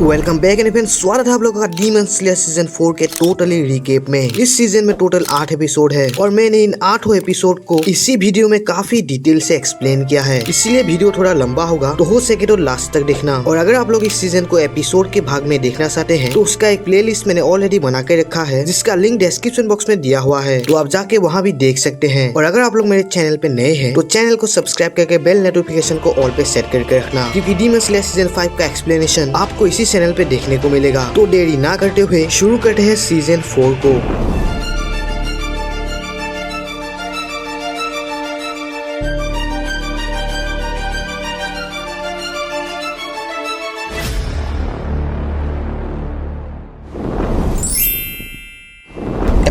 Welcome back and friends, स्वागत है आप लोगों का डीमन स्लेयर सीजन 4 के टोटली रिकेप में। इस सीजन में टोटल 8 एपिसोड है और मैंने इन 8 एपिसोड को इसी वीडियो में काफी डिटेल से एक्सप्लेन किया है, इसलिए वीडियो थोड़ा लंबा होगा, तो हो सके तो लास्ट तक देखना। और अगर आप लोग इस सीजन को एपिसोड के भाग में देखना चाहते हैं तो उसका एक प्लेलिस्ट मैंने ऑलरेडी बना के रखा है, जिसका लिंक डिस्क्रिप्शन बॉक्स में दिया हुआ है, तो आप जाके वहाँ भी देख सकते हैं। और अगर आप लोग मेरे चैनल पे नए हैं तो चैनल को सब्सक्राइब करके बेल नोटिफिकेशन को ऑल पे सेट करके रखना, क्योंकि डीमन स्लेयर सीजन 5 का एक्सप्लेनेशन आपको इसी चैनल पे देखने को मिलेगा। तो देरी ना करते हुए शुरू करते हैं सीजन 4 को।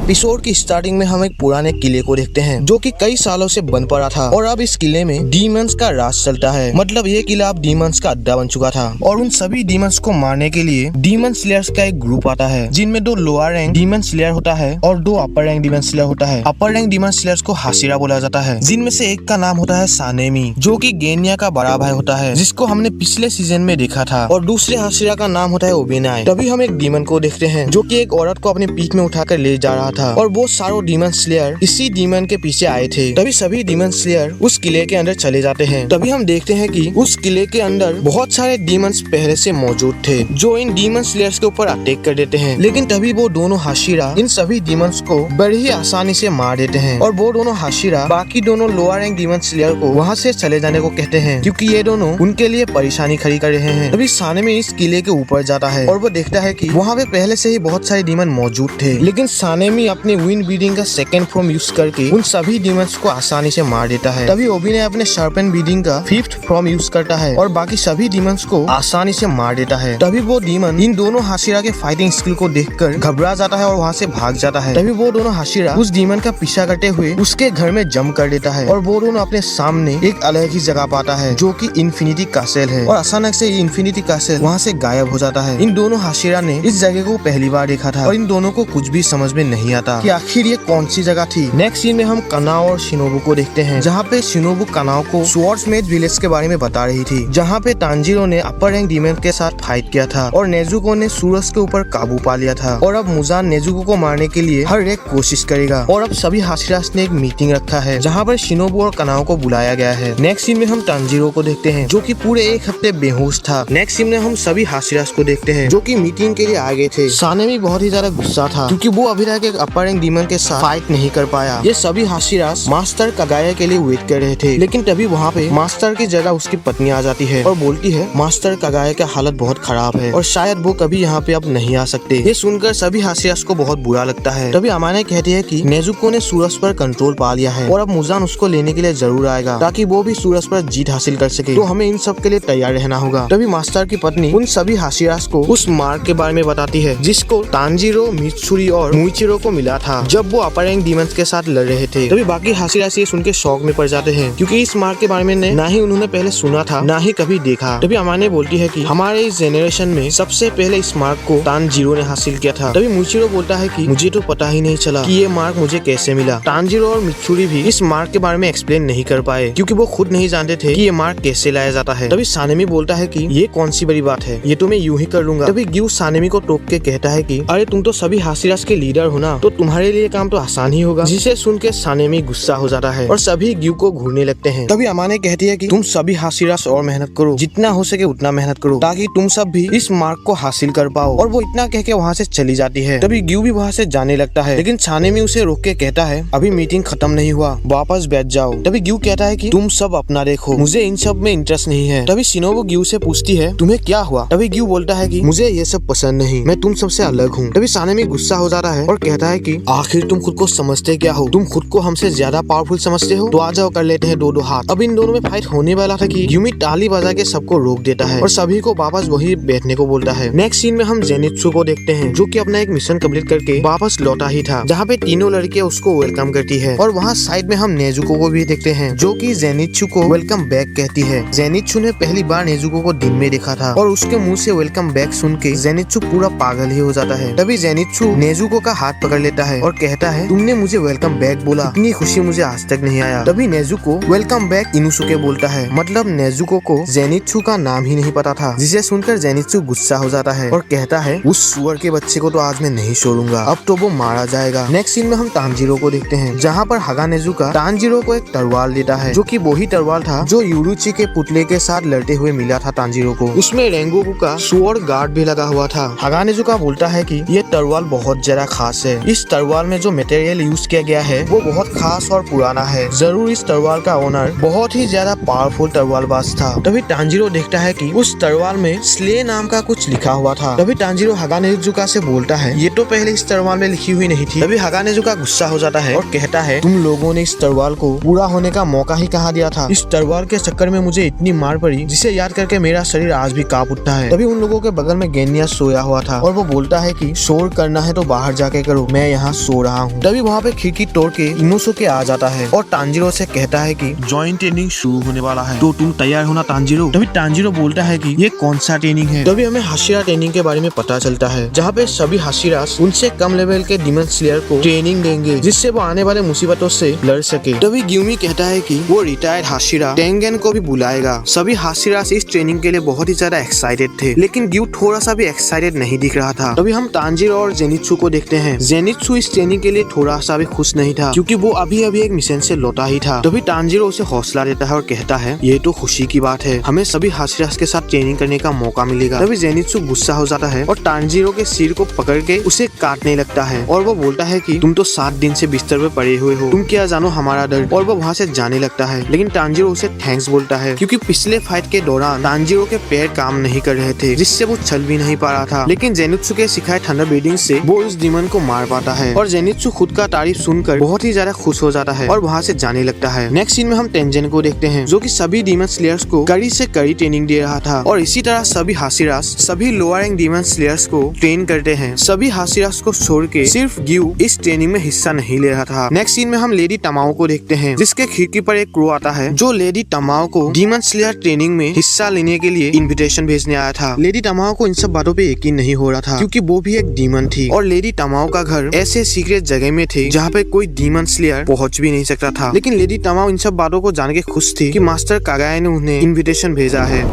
एपिसोड की स्टार्टिंग में हम एक पुराने किले को देखते हैं जो कि कई सालों से बंद पड़ा था और अब इस किले में डीमंस का राज चलता है। मतलब ये किला अब डीमंस का अड्डा बन चुका था और उन सभी डीमंस को मारने के लिए डीमन स्लेयर्स का एक ग्रुप आता है, जिनमें 2 लोअर रैंक डीमन स्लेयर होता है और 2 अपर रैंक डीमन स्लेयर होता है। अपर रैंक डीमन स्लेयर्स को हाशिरा बोला जाता है, जिनमें से एक का नाम होता है सानेमी, जो कि गेनिया का बड़ा भाई होता है, जिसको हमने पिछले सीजन में देखा था, और दूसरे हाशिरा का नाम होता है ओबेनाई। तभी हम एक डीमन को देखते हैं जो कि एक औरत को अपने पीठ में उठाकर ले जा रहा था और वो सारों डीमन स्लेयर इसी डीमन के पीछे आए थे। तभी सभी डीमन स्लेयर उस किले के अंदर चले जाते हैं। तभी हम देखते हैं कि उस किले के अंदर बहुत सारे डीमंस पहले से मौजूद थे जो इन डीमन स्लेयर्स के ऊपर अटैक कर देते हैं। लेकिन तभी वो दोनों हाशिरा इन सभी डीमंस को बड़ी ही आसानी से मार देते हैं और वो दोनों हाशिरा बाकी दोनों लोअर रैंक डीमन स्लेयर को वहाँ से चले जाने को कहते हैं, क्योंकि ये दोनों उनके लिए परेशानी खड़ी कर रहे हैं। तभी सानेमी इस किले के ऊपर जाता है और वो देखता है कि वहाँ पे पहले से ही बहुत सारे डीमन मौजूद थे, लेकिन सानेमी अपने विंड ब्रीडिंग का सेकंड फॉर्म यूज करके उन सभी डीमंस को आसानी से मार देता है। तभी ओबी ने अपने शार्पन ब्रीडिंग का 5th फॉर्म यूज करता है और बाकी सभी डीमंस को आसानी से मार देता है। तभी वो डीमन इन दोनों हाशिरा के फाइटिंग स्किल को देखकर घबरा जाता है और वहाँ से भाग जाता है। तभी वो दोनों हाशिरा उस डीमन का पीछा करते हुए उसके घर में जंप कर देता है और वो दोनों अपने सामने एक अलग ही जगह पाता है जो कि इन्फिनिटी कासल है, और अचानक से ये इन्फिनिटी कासल वहाँ से गायब हो जाता है। इन दोनों हाशिरा ने इस जगह को पहली बार देखा था और इन दोनों को कुछ भी समझ में नहीं आता कि आखिर ये कौन सी जगह थी। नेक्स्ट सीन में हम कनाओ और शिनोबु को देखते हैं, जहाँ पे शिनोबु कनाओ को स्वॉर्ड्समेथ विलेज के बारे में बता रही थी, जहाँ पे तांजीरो ने अपर रैंक डीमन के साथ फाइट किया था और नेजुको ने सूरज के ऊपर काबू पा लिया था, और अब मुजान नेजुको को मारने के लिए हर एक कोशिश करेगा। और अब सभी हाशिरास ने एक मीटिंग रखा है जहाँ पर शिनोबु और कनाओ को बुलाया गया है। नेक्स्ट सीन में हम तांजीरो को देखते हैं जो कि पूरे 1 हफ्ते बेहोश था। नेक्स्ट सीन में हम सभी हाशिरास को देखते हैं जो कि मीटिंग के लिए आ गए थे। सानेमी बहुत ही ज्यादा गुस्सा था क्योंकि वो अभी तक एक अपर रैंक डीमन के साथ फाइट नहीं कर पाया। ये सभी हाशिरास मास्टर कागाया के लिए वेट कर रहे थे, लेकिन तभी वहाँ पे मास्टर की जगह उसकी पत्नी आ जाती है और बोलती है मास्टर कागाया का हालत बहुत खराब है और शायद वो कभी यहाँ पे अब नहीं आ सकते। ये सुनकर सभी हाशिरास को बहुत बुरा लगता है। तभी अमाने कहती है कि नेजुको ने सूरज पर कंट्रोल पा लिया है और अब मुजान उसको लेने के लिए जरूर आएगा ताकि वो भी सूरज पर जीत हासिल कर सके, तो हमें इन सब के लिए तैयार रहना होगा। तभी मास्टर की पत्नी उन सभी हाशिरास को उस मार्ग के बारे में बताती है जिसको तांजीरो, मित्सुरी और मुइचिरो को मिला था जब वो अपर रैंक डीमंस के साथ लड़ रहे थे। तभी बाकी हाशिरास ये सुन के शौक में पड़ जाते हैं क्योंकि इस मार्ग के बारे में ना ही उन्होंने पहले सुना था ना ही कभी देखा। तभी अमाने बोलती है कि हमारे इस जेनरेशन में सबसे पहले इस मार्ग को तांजीरो ने हासिल किया था। तभी मुइचिरो बोलता है कि मुझे तो पता ही नहीं चला कि ये मार्ग मुझे कैसे मिला। तांजीरो और मित्सुरी भी इस मार्ग के बारे में एक्सप्लेन नहीं कर पाए क्योंकि वो खुद नहीं जानते थे कि ये मार्ग कैसे लाया जाता है। तभी सानेमी बोलता है कि ये कौन सी बड़ी बात है, ये तो मैं यूं ही कर लूंगा। तभी ग्यू सानेमी को टोक के कहता है कि अरे तुम तो सभी हाशिरास के लीडर हो ना, तो तुम्हारे लिए काम तो आसान ही होगा। जिसे सुन के सानेमी गुस्सा हो जाता है और सभी ग्यू को घूरने लगते हैं। तभी अमाने कहती है कि तुम सभी हाशिरास और मेहनत करो, जितना हो सके उतना मेहनत करो ताकि तुम सब भी इस मार्ग को हासिल कर पाओ, और वो इतना कह के वहाँ से चली जाती है। तभी ग्यू भी वहाँ से जाने लगता है, लेकिन सानेमी उसे रोक के कहता है अभी मीटिंग खत्म नहीं हुआ, वापस बैठ जाओ। तभी ग्यू कहता है कि तुम सब अपना देखो, मुझे इन सब में इंटरेस्ट नहीं है। तभी शिनोबु ग्यू से पूछती है तुम्हें क्या हुआ। तभी ग्यू बोलता है कि मुझे ये सब पसंद नहीं, मैं तुम सबसे अलग हूँ। तभी सानेमी गुस्सा हो जाता है और कहता है कि आखिर तुम खुद को समझते क्या हो, तुम खुद को हमसे ज्यादा पावरफुल समझते हो, तो आ जाओ कर लेते हैं 2-2 हाथ। अब इन दोनों में फाइट होने वाला था कि यूमी ताली बजा के सबको रोक देता है और सभी को वापस वही बैठने को बोलता है। नेक्स्ट सीन में हम जेनित्सु को देखते हैं जो कि अपना एक मिशन कंप्लीट करके वापस लौटा ही था, जहाँ पे तीनों लड़कियां उसको वेलकम करती है, और वहाँ साइड में हम नेजुको को भी देखते हैं जो कि जेनित्सु को वेलकम बैक कहती है। जेनित्सु ने पहली बार नेजुको को दिन में देखा था और उसके मुंह से वेलकम बैक सुन के जेनित्सु पूरा पागल ही हो जाता है। तभी जेनित्सु नेजुको का हाथ पकड़ कर लेता है और कहता है तुमने मुझे वेलकम बैक बोला, इतनी खुशी मुझे आज तक नहीं आया। तभी नेजुको वेलकम बैक इनुसुके बोलता है। मतलब नेजुको को जेनित्सु का नाम ही नहीं पता था, जिसे सुनकर जेनित्सु गुस्सा हो जाता है और कहता है उस सुअर के बच्चे को तो आज मैं नहीं छोड़ूंगा, अब तो वो मारा जाएगा। नेक्स्ट सीन में हम तांजीरो को देखते हैं, जहाँ पर हागानेजुका तांजीरो को एक तलवार देता है, जो कि वही तलवार था जो यूरुची के पुतले के साथ लड़ते हुए मिला था तांजीरो को। उसमें रेंगोकू का स्वॉर्ड गार्ड भी लगा हुआ था। हागानेजुका बोलता है कि ये तलवार बहुत ज्यादा खास है। इस तलवार में जो मटेरियल यूज किया गया है वो बहुत खास और पुराना है। जरूर इस तलवार का ओनर बहुत ही ज्यादा पावरफुल तलवारबाज था। तभी तांजीरो देखता है कि उस तलवार में स्ले नाम का कुछ लिखा हुआ था। तभी तांजीरो हागानेजुका से बोलता है ये तो पहले इस तलवार में लिखी हुई नहीं थी। तभी हागानेजुका गुस्सा हो जाता है और कहता है तुम लोगों ने इस तलवार को पूरा होने का मौका ही कहाँ दिया था। इस तलवार के चक्कर में मुझे इतनी मार पड़ी जिसे याद करके मेरा शरीर आज भी कांप उठता है। तभी उन लोगों के बगल में गेनिया सोया हुआ था और वो बोलता है कि शोर करना है तो बाहर जाके करो, मैं यहाँ सो रहा हूँ। तभी वहाँ पे खिड़की तोड़ के इनुसुके आ जाता है और तांजीरो से कहता है कि जॉइंट ट्रेनिंग शुरू होने वाला है, तो तुम तैयार होना तांजीरो। तभी तांजीरो बोलता है कि ये कौन सा ट्रेनिंग है। तभी हमें हाशिरा ट्रेनिंग के बारे में पता चलता है, जहाँ पे सभी हाशिरास उनसे कम लेवल के डीमन स्लेयर को ट्रेनिंग देंगे, जिससे वो आने वाले मुसीबतों से लड़ सके। तभी ग्यूमी कहता है कि वो रिटायर्ड हाशिरा टेंगेन को भी बुलाएगा। सभी हाशिरास इस ट्रेनिंग के लिए बहुत ही ज्यादा एक्साइटेड थे, लेकिन ग्यू थोड़ा सा भी एक्साइटेड नहीं दिख रहा था। तभी हम तांजीरो और जेनित्सु को देखते हैं। जेनित्सु इस ट्रेनिंग के लिए थोड़ा सा भी खुश नहीं था, क्योंकि वो अभी अभी एक मिशन से लौटा ही था। तभी तांजीरो उसे हौसला देता है और कहता है ये तो खुशी की बात है, हमें सभी हाशिरास के साथ ट्रेनिंग करने का मौका मिलेगा। तभी जेनित्सु गुस्सा हो जाता है और तांजीरो के सिर को पकड़ के उसे काटने लगता है और वो बोलता है कि तुम तो 7 दिन से बिस्तर पे पड़े हुए हो, तुम क्या जानो हमारा दर्द। और वो वहाँ से जाने लगता है, लेकिन तांजीरो उसे थैंक्स बोलता है, क्योंकि पिछले फाइट के दौरान तांजीरो के पैर काम नहीं कर रहे थे, जिससे वो चल भी नहीं पा रहा था। लेकिन जेनित्सु के सिखाए थंडर ब्रीडिंग से वो उस डीमन को मार पाता है और जेनित्सु खुद का तारीफ सुनकर बहुत ही ज्यादा खुश हो जाता है और वहाँ से जाने लगता है। नेक्स्ट सीन में हम टेंजन को देखते हैं, जो कि सभी डीमन स्लेयर्स को कड़ी से कड़ी ट्रेनिंग दे रहा था और इसी तरह सभी हाशिरास सभी लोअर रैंक डीमन स्लेयर्स को ट्रेन करते हैं। सभी हाशिरास को छोड़ के सिर्फ ग्यू इस ट्रेनिंग में हिस्सा नहीं ले रहा था। नेक्स्ट सीन में हम लेडी तमाओ को देखते हैं, जिसके खिड़की पर एक क्रू आता है जो लेडी तमाओ को डीमन स्लेयर ट्रेनिंग में हिस्सा लेने के लिए इन्विटेशन भेजने आया था। लेडी तमाओ को इन सब बातों पे यकीन नहीं हो रहा था, क्योंकि वो भी एक डीमन थी और लेडी तमाओ का घर ऐसे सीक्रेट जगह में थे जहाँ पे कोई डीमन स्लेयर पहुंच भी नहीं सकता था। लेकिन लेडी तमाओ इन सब बातों को जान के खुश थी कि मास्टर कागाया ने उन्हें इन्विटेशन भेजा है।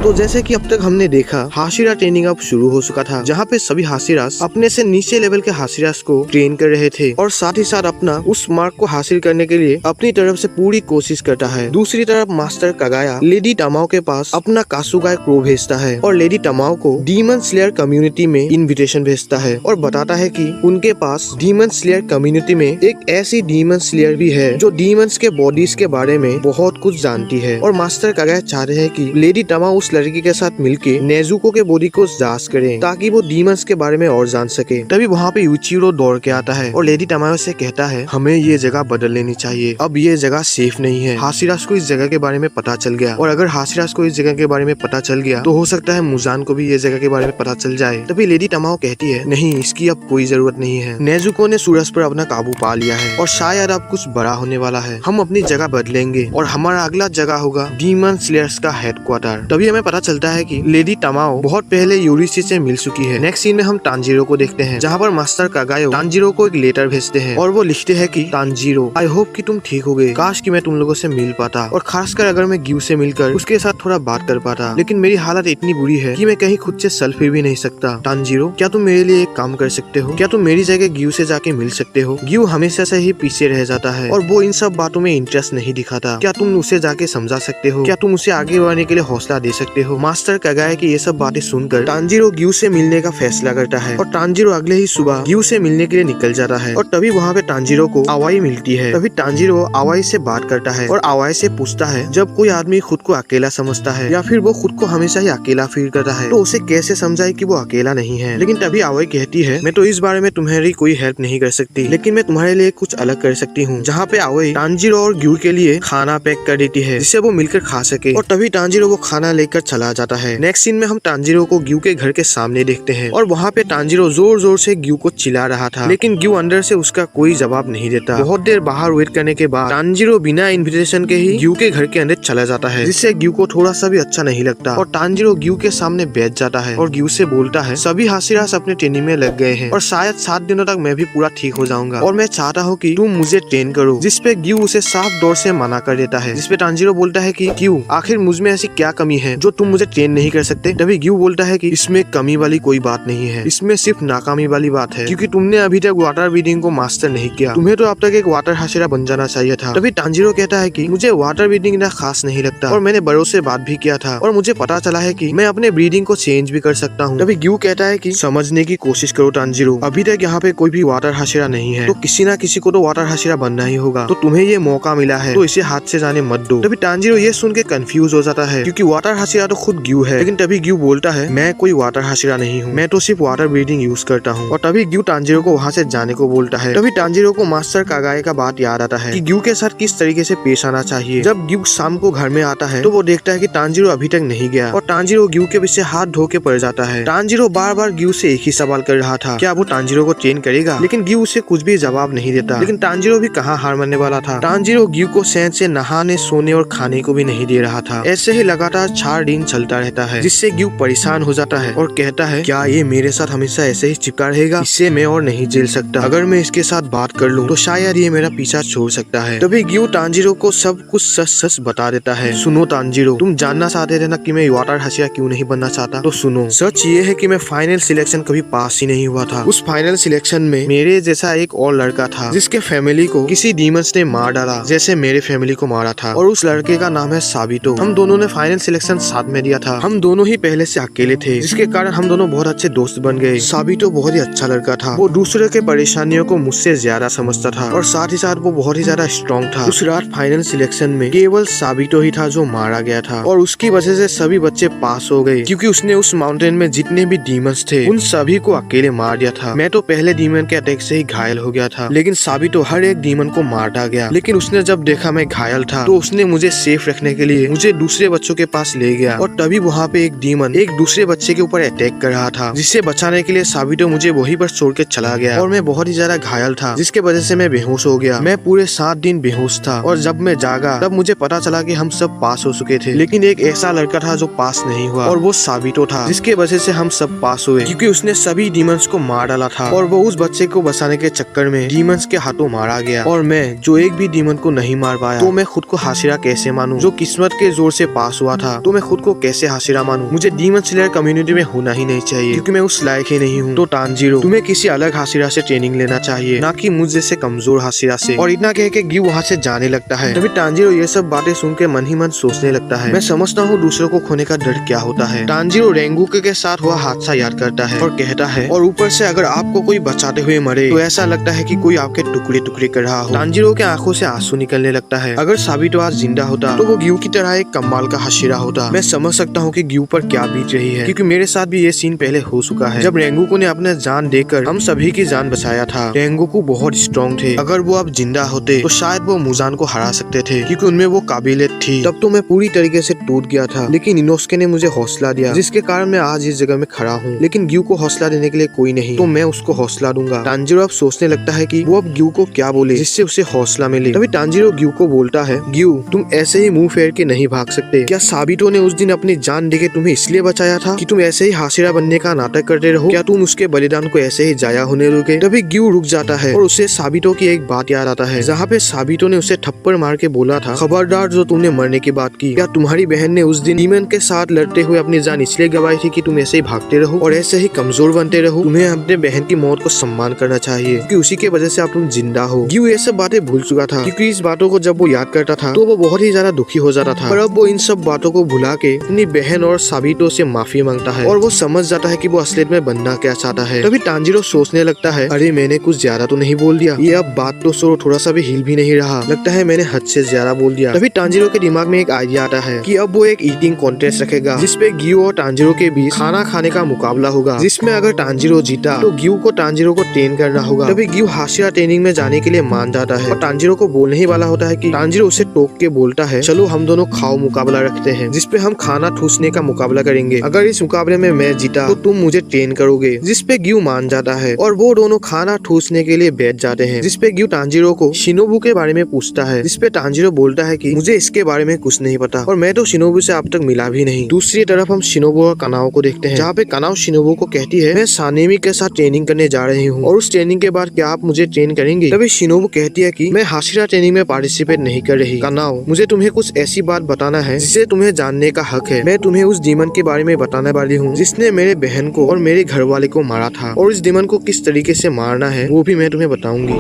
तो जैसे कि अब तक हमने देखा, हाशिरा ट्रेनिंग अब शुरू हो चुका था, जहाँ पे सभी हाशिरास अपने से नीचे लेवल के हाशिरास को ट्रेन कर रहे थे और साथ ही साथ अपना उस मार्क को हासिल करने के लिए अपनी तरफ से पूरी कोशिश करता है। दूसरी तरफ मास्टर कागाया लेडी तमाओ के पास अपना कासुगाई क्रू भेजता है और लेडी तमाओ को डीमन स्लेयर कम्युनिटी में इन्विटेशन भेजता है और बताता है कि उनके पास डीमन स्लेयर कम्युनिटी में एक ऐसी डीमन स्लेयर भी है जो डीमंस के बॉडीज के बारे में बहुत कुछ जानती है। और मास्टर कागाया चाहते हैं कि लेडी तमाओ उस लड़की के साथ मिलके नेजुको के बॉडी को जांच करें, ताकि वो डीमंस के बारे में और जान सके। तभी वहाँ पे यूचिरो दौड़ के आता है और लेडी तमाओ से कहता है हमें ये जगह बदल लेनी चाहिए, अब ये जगह सेफ नहीं है। हाशिरास को इस जगह के बारे में पता चल गया और अगर हाशिरास को इस जगह के बारे में पता चल गया तो हो सकता है मुजान को भी ये जगह के बारे में पता चल जाए। तभी लेडी तमाओ कहती है नहीं, इसकी अब कोई जरूरत नहीं है, नेजुको ने सूरज पर अपना काबू पा लिया है और शायद अब कुछ बड़ा होने वाला है, हम अपनी जगह बदलेंगे और हमारा अगला जगह होगा डीमन स्लेयर्स का हेडक्वार्टर। तभी हमें पता चलता है कि लेडी तमाओ बहुत पहले यूरिसी से मिल चुकी है। नेक्स्ट सीन में हम तांजीरो को देखते हैं, जहाँ पर मास्टर कागायो तांजीरो को एक लेटर भेजते हैं और वो लिखते हैं कि तांजीरो, आई होप कि तुम ठीक हो गए, काश कि मैं तुम लोगों से मिल पाता और खासकर अगर मैं ग्यू से मिलकर उसके साथ थोड़ा बात कर पाता, लेकिन मेरी हालत इतनी बुरी है कि मैं कहीं खुद से चल फिर भी नहीं सकता। तांजीरो, क्या तुम मेरे लिए एक काम कर सकते हो? क्या तुम मेरी जगह ग्यू से जाके मिल सकते हो? ग्यू हमेशा से ही पीछे रह जाता है और वो इन सब बातों में इंटरेस्ट नहीं दिखाता, क्या तुम उसे जाके समझा सकते हो? क्या तुम उसे आगे बढ़ने के लिए हौसला दे सकते हो? मास्टर कागाया की ये सब बातें सुनकर तांजीरो ग्यू से मिलने का फैसला करता है और तांजीरो अगले ही सुबह ग्यू से मिलने के लिए निकल जाता है और तभी वहाँ पे तांजीरो को आवाई मिलती है। तभी तांजीरो आवाई से बात करता है और आवाई से पूछता है जब कोई आदमी खुद को अकेला समझता है या फिर वो खुद को हमेशा ही अकेला फील करता है तो उसे कैसे समझाए कि वो अकेला नहीं है। लेकिन तभी आवाई कहती है मैं तो इस बारे में तुम्हारी कोई हेल्प नहीं कर सकती, लेकिन मैं तुम्हारे लिए कुछ अलग कर सकती हूँ। जहाँ पे आवाई तांजीरो और ग्यू के लिए खाना पैक कर देती है जिससे वो मिलकर खा सके और तभी तांजीरो वो खाना लेकर चला जाता है। नेक्स्ट सीन में हम तांजीरो को ग्यू के घर के सामने देखते हैं और वहाँ पे तांजीरो जोर जोर से ग्यू को चिल्ला रहा था, लेकिन ग्यू अंदर से उसका कोई जवाब नहीं देता। बहुत देर बाहर वेट करने के बाद तांजीरो बिना इन्विटेशन के ही ग्यू के घर के अंदर चला जाता है, जिससे ग्यू को थोड़ा सा भी अच्छा नहीं लगता और तांजीरो ग्यू के सामने बैठ जाता है और ग्यू से बोलता है सभी हाशिरास अपने ट्रेनिंग में लग गए हैं और शायद 7 दिनों तक मैं भी पूरा ठीक हो जाऊंगा और मैं चाहता हूँ कि तुम मुझे ट्रेन करो। जिसपे ग्यू उसे साफ तौर से मना कर देता है, जिसपे तांजीरो बोलता है कि ग्यू आखिर मुझ में ऐसी क्या कमी है जो तुम मुझे ट्रेन नहीं कर सकते। तभी ग्यू बोलता है कि इसमें कमी वाली कोई बात नहीं है, इसमें सिर्फ नाकामी वाली बात है, क्योंकि तुमने अभी तक वाटर ब्रीदिंग को मास्टर नहीं किया। तुम्हें तो अब तक एक वाटर हाशिरा बन जाना चाहिए था। तभी तांजीरो कहता है कि मुझे वाटर ब्रीदिंग इतना खास नहीं लगता और मैंने बड़ों से बात भी किया था और मुझे पता चला है कि मैं अपने ब्रीदिंग को चेंज भी कर सकता हूँ। तभी ग्यू कहता है कि समझने की कोशिश करो तांजीरो, अभी तक यहाँ पे कोई भी वाटर हाशिरा नहीं है, तो किसी ना किसी को तो वाटर हाशिरा बनना ही होगा, तो तुम्हें ये मौका मिला है तो इसे हाथ से जाने मत दो। तभी तांजीरो ये सुन के कंफ्यूज हो जाता है, क्योंकि वाटर हाशिरा तो खुद ग्यू है, लेकिन तभी ग्यू बोलता है मैं कोई वाटर हाशिरा नहीं हूँ, मैं तो सिर्फ वाटर ब्रीदिंग यूज करता हूँ। और तभी ग्यू तांजीरो को वहाँ से जाने को बोलता है। तभी तांजीरो को मास्टर कागाए का बात याद आता है कि ग्यू के साथ किस तरीके से पेश आना चाहिए। जब ग्यू शाम को घर में आता है तो वो देखता है कि तांजीरो अभी तक नहीं गया और तांजीरो ग्यू के पीछे हाथ धो के पड़ जाता है। तांजीरो बार बार ग्यू से एक ही सवाल कर रहा था, क्या वो तांजीरो को ट्रेन करेगा, लेकिन ग्यू उसे कुछ भी जवाब नहीं देता। लेकिन तांजीरो भी कहाँ हार मानने वाला था। तांजीरो ग्यू को सैन से नहाने, सोने और खाने को भी नहीं दे रहा था। ऐसे ही लगातार 4 दिन चलता रहता है, जिससे ग्यू परेशान हो जाता है और कहता है क्या ये मेरे साथ हमेशा ऐसे ही चिपका रहेगा, इससे मैं और नहीं झेल सकता। अगर मैं इसके साथ बात कर लूं तो शायद ये मेरा पीछा छोड़ सकता है। तभी ग्यू तांजीरो को सब कुछ सच सच बता देता है। सुनो तांजीरो, तुम जानना चाहते थे ना कि मैं वाटर हाशिरा क्यों नहीं बनना चाहता, तो सुनो, सच ये है कि मैं फाइनल सिलेक्शन कभी पास ही नहीं हुआ था। उस फाइनल सिलेक्शन में मेरे जैसा एक और लड़का था, जिसके फैमिली को किसी डीमंस ने मार डाला, जैसे मेरे फैमिली को मारा था, और उस लड़के का नाम है साबितो। हम दोनों ने फाइनल सिलेक्शन साथ में दिया था। हम दोनों ही पहले से अकेले थे, जिसके कारण हम दोनों बहुत अच्छे दोस्त बन गए। साबितो बहुत ही अच्छा लड़का था, वो दूसरे के परेशानियों को मुझसे ज्यादा समझता था और साथ ही साथ वो बहुत ही ज्यादा स्ट्रॉन्ग था। उस रात फाइनल सिलेक्शन में केवल साबितो ही था जो मारा गया था और उसकी वजह से सभी बच्चे पास हो गए, क्योंकि उसने उस माउंटेन में जितने भी डीमंस थे उन सभी को अकेले मार दिया था। मैं तो पहले डीमन के अटैक से ही घायल हो गया था, लेकिन साबितो हर एक डीमन को मार डाल गया। लेकिन उसने जब देखा मैं घायल था तो उसने मुझे सेफ रखने के लिए मुझे दूसरे बच्चों के पास ले गया और तभी वहाँ पे एक डीमन एक दूसरे बच्चे के ऊपर अटैक कर रहा था, जिससे बचाने के लिए साबितो मुझे वहीं पर छोड़ के चला गया और मैं बहुत ही ज्यादा घायल था, जिसके वजह से मैं बेहोश हो गया। मैं पूरे 7 दिन बेहोश था और जब मैं जागा तब मुझे पता चला कि हम सब पास हो चुके थे, लेकिन एक ऐसा लड़का था जो पास नहीं हुआ और वो साबितो था, जिसके वजह से हम सब पास हुए, क्योंकि उसने सभी डीमंस को मार डाला था और वो उस बच्चे को बचाने के चक्कर में डीमंस के हाथों मारा गया। और मैं जो एक भी डीमन को नहीं मार पाया, तो मैं खुद को हाशिरा कैसे मानूं? जो किस्मत के जोर से पास हुआ था तो मैं खुद को कैसे हाशिरा मानूं? मुझे डीमन स्लेयर कम्युनिटी में होना ही नहीं चाहिए, क्योंकि मैं उस लायक ही नहीं हूँ। तो तांजीरो, तुम्हें किसी अलग हाशिरा से ट्रेनिंग लेना चाहिए, ना कि मुझ जैसे कमजोर हाशिरा से। और इतना कह के ग्यू वहाँ से जाने लगता है। तभी तांजीरो ये सब बातें सुन के मन ही मन सोचने लगता है, मैं समझता हूँ दूसरों को खोने का डर क्या होता है। तांजीरो रेंगुके के साथ हुआ हादसा याद करता है और कहता है, और ऊपर से अगर आपको कोई बचाते हुए मरे तो ऐसा लगता है कि कोई आपके टुकड़े टुकड़े कर रहा हो। तांजीरो के आंखों से आंसू निकलने लगता है। अगर साबितो आज जिंदा होता तो वो ग्यू की तरह एक कमाल का हाशिरा होता। मैं समझ सकता हूँ कि ग्यू पर क्या बीत रही है, क्योंकि मेरे साथ भी ये सीन पहले हो चुका है, जब रेंगुको ने अपने जान देकर हम सभी की जान बचाया था। रेंगुको बहुत स्ट्रॉन्ग थे, अगर वो अब जिंदा होते तो शायद वो मुजान को हरा सकते थे, क्योंकि उनमें वो काबिलियत थी। तब तो मैं पूरी तरीके से टूट गया था, लेकिन इनोस्के ने मुझे हौसला दिया, जिसके कारण मैं आज इस जगह में खड़ा हूँ। लेकिन ग्यू को हौसला देने के लिए कोई नहीं, तो मैं उसको हौसला दूंगा। तांजीरो अब सोचने लगता है कि वो अब ग्यू को क्या बोले जिससे उसे हौसला मिले। तभी तांजीरो ग्यू को बोलता है, ग्यू तुम ऐसे ही मुंह फेर के नहीं भाग सकते। क्या साबितो ने उस दिन अपनी जान देके तुम्हें इसलिए बचाया था कि तुम ऐसे ही हाशिरा बनने का नाटक करते रहो? क्या तुम उसके बलिदान को ऐसे ही जाया होने दोगे? तभी ग्यू रुक जाता है और उसे साबितो की एक बात याद आता है, जहाँ पे साबितो ने उसे थप्पड़ मार के बोला था, खबरदार जो तुमने मरने की बात की। क्या तुम्हारी बहन ने उस दिन डीमन के साथ लड़ते हुए अपनी जान इसलिए गवाई थी कि तुम ऐसे ही भागते रहो और ऐसे ही कमजोर बनते रहो? तुम्हें अपने बहन की मौत को सम्मान करना चाहिए, क्योंकि उसी के वजह से आप तुम जिंदा हो। ग्यू ये सब बातें भूल चुका था, क्योंकि इस बातों को जब वो याद करता था तो वो बहुत ही ज्यादा दुखी हो जाता था। पर अब वो इन सब बातों को भुला के अपनी बहन और साबितो से माफी मांगता है और वो समझ जाता है कि वो असलियत में बनना क्या चाहता है। तभी तांजीरो सोचने लगता है, अरे मैंने कुछ ज्यादा तो नहीं बोल दिया? ये अब बात तो सो थोड़ा सा भी हिल भी नहीं रहा, लगता है मैंने हद से ज्यादा बोल दिया। तभी तांजीरो के दिमाग में एक आइडिया आता है कि अब वो एक ईटिंग कॉन्टेस्ट रखेगा, जिसपे ग्यू और तांजीरो के बीच खाना खाने का मुकाबला होगा, जिसमें अगर तांजीरो जीता तो ग्यू को तांजीरो को ट्रेन करना होगा। तभी ग्यू हाशिरा ट्रेनिंग में जाने के लिए मान जाता है और तांजीरो को बोलने ही वाला होता है कि तांजीरो उसे टोक के बोलता है, चलो हम दोनों खाओ मुकाबला रखते हैं, जिसपे हम हम खाना ठूसने का मुकाबला करेंगे। अगर इस मुकाबले में मैं जीता तो तुम मुझे ट्रेन करोगे। जिसपे ग्यू मान जाता है और वो दोनों खाना ठूसने के लिए बैठ जाते हैं। जिसपे ग्यू तांजीरो को शिनोबू के बारे में पूछता है, जिसपे तांजीरो बोलता है कि मुझे इसके बारे में कुछ नहीं पता और मैं तो शिनोबू से अब तक मिला भी नहीं। दूसरी तरफ हम शिनोबू और कानाओ को देखते हैं, जहाँ पे कानाओ शिनोबू को कहती है मैं सानेमी के साथ ट्रेनिंग करने जा रही हूँ और उस ट्रेनिंग के बाद क्या आप मुझे ट्रेन करेंगे। तभी शिनोबू कहती है कि मैं हाशिरा ट्रेनिंग में पार्टिसिपेट नहीं कर रही। कानाओ, मुझे तुम्हें कुछ ऐसी बात बताना है जिसे तुम्हें जानने का हक है। मैं तुम्हें उस डीमन के बारे में बताने वाली हूँ जिसने मेरे बहन को और मेरे घर वाले को मारा था और इस डीमन को किस तरीके से मारना है वो भी मैं तुम्हें बताऊंगी।